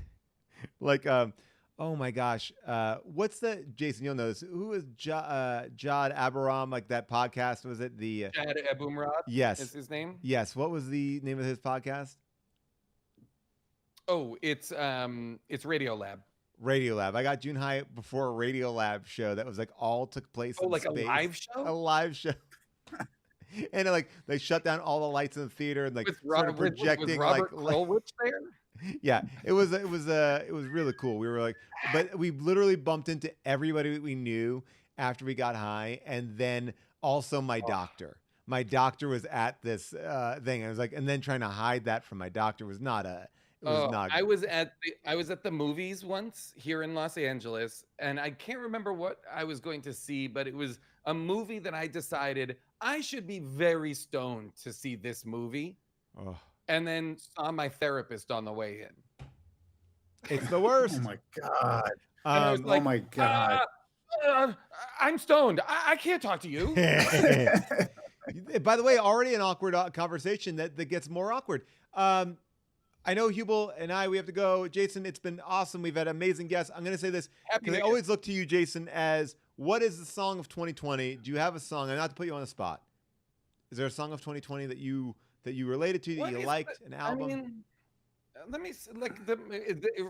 oh my gosh, what's the, Jason, you'll know this, who is Jad Abaram, like that podcast, was it the Jad Abumrad? Yes, is his name. Yes, what was the name of his podcast? Oh, it's Radiolab. Radiolab. I got June high before a Radiolab show that was like all took place in like space. a live show. A live show. And they shut down all the lights in the theater and like started projecting was Robert Krulwich there. Yeah, it was really cool. We were like, but we literally bumped into everybody we knew after we got high, and then also my doctor. My doctor was at this thing. I was like, and then trying to hide that from my doctor was not a. It was not. I was at the movies once here in Los Angeles, and I can't remember what I was going to see, but it was a movie that I decided I should be very stoned to see this movie. Oh. And then saw my therapist on the way in. It's the worst. Oh my God. I was like, oh my God. I'm stoned. I can't talk to you. By the way, already an awkward conversation that gets more awkward. I know Hubel and we have to go. Jason, it's been awesome. We've had amazing guests. I'm going to say this because I always look to you, Jason, as what is the song of 2020? Do you have a song? And not to put you on the spot. Is there a song of 2020 that you related to, that What you is liked, an album? I mean, let me like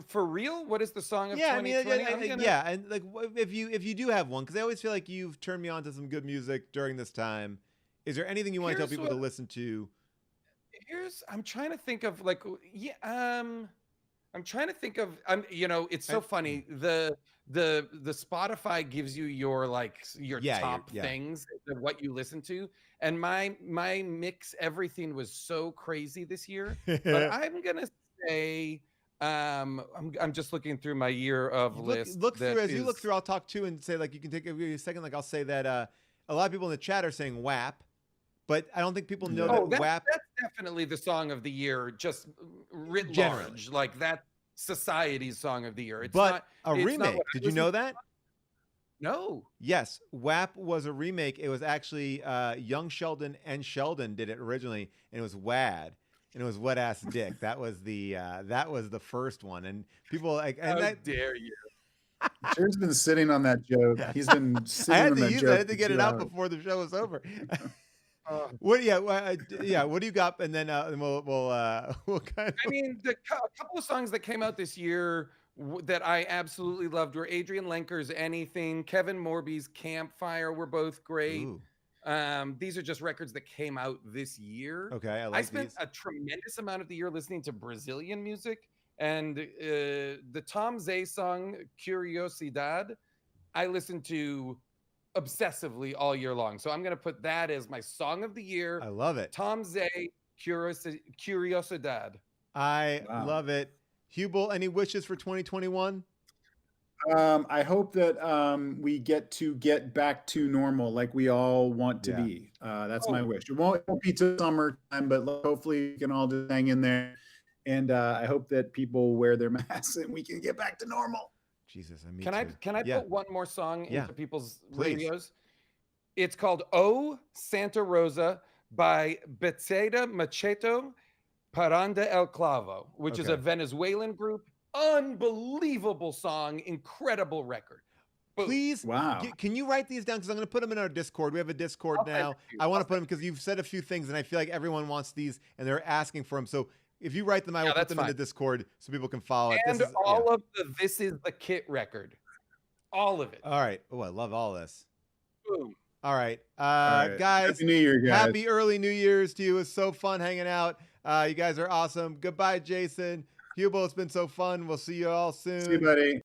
for real. What is the song of Yeah, I mean, 2020? yeah, and like if you do have one, because I always feel like you've turned me on to some good music during this time. Is there anything you want to tell Here's people to listen to? I'm trying to think of like I'm trying to think of it's so funny. The Spotify gives you your top things of what you listen to, and my mix everything was so crazy this year. But I'm gonna say I'm just looking through my year of list. Look through as you look through. I'll talk too and say, like, you can take a second. Like, I'll say that a lot of people in the chat are saying WAP, but I don't think people know that WAP. That's definitely the song of the year, just writ Generally. large. Like that society's song of the year. It's but not a remake. Did you know that? No. Yes, WAP was a remake. It was actually Young Sheldon and Sheldon did it originally, and it was WAD, and it was Wet Ass Dick. That was the first one, and people like. And How dare you? Scheer's been sitting on that joke. He's been sitting I had on to that use joke. it. I had to get for it 2 out hours. before the show was over. What? Yeah, what do you got? And then we'll kind of. I mean, a couple of songs that came out this year that I absolutely loved were Adrian Lenker's Anything, Kevin Morby's Campfire were both great. Ooh. These are just records that came out this year. Okay, I spent a tremendous amount of the year listening to Brazilian music, and the Tom Zay song Curiosidad, I listened to obsessively all year long. So I'm going to put that as my song of the year. I love it. Tom Zay, Curiosidad. I love it. Hubel, any wishes for 2021? I hope that we get back to normal like we all want to be. That's my wish. It won't be till summertime, but hopefully we can all just hang in there. And I hope that people wear their masks and we can get back to normal. Jesus, Can I put one more song into people's radios? It's called "Oh Santa Rosa" by Bethsaida Macheto Paranda El Clavo, which is a Venezuelan group. Unbelievable song, incredible record. Boom. Please, can you write these down? Because I'm going to put them in our Discord. We have a Discord now. I want to put them because you've said a few things, and I feel like everyone wants these, and they're asking for them. So if you write them, I will put them in the Discord so people can follow it. And all of the This Is the Kit record. All of it. All right. Oh, I love all this. Boom. All right. Guys, Happy New Year, guys. Happy early New Year's to you. It was so fun hanging out. You guys are awesome. Goodbye, Jason. Hubel, it's been so fun. We'll see you all soon. See you, buddy.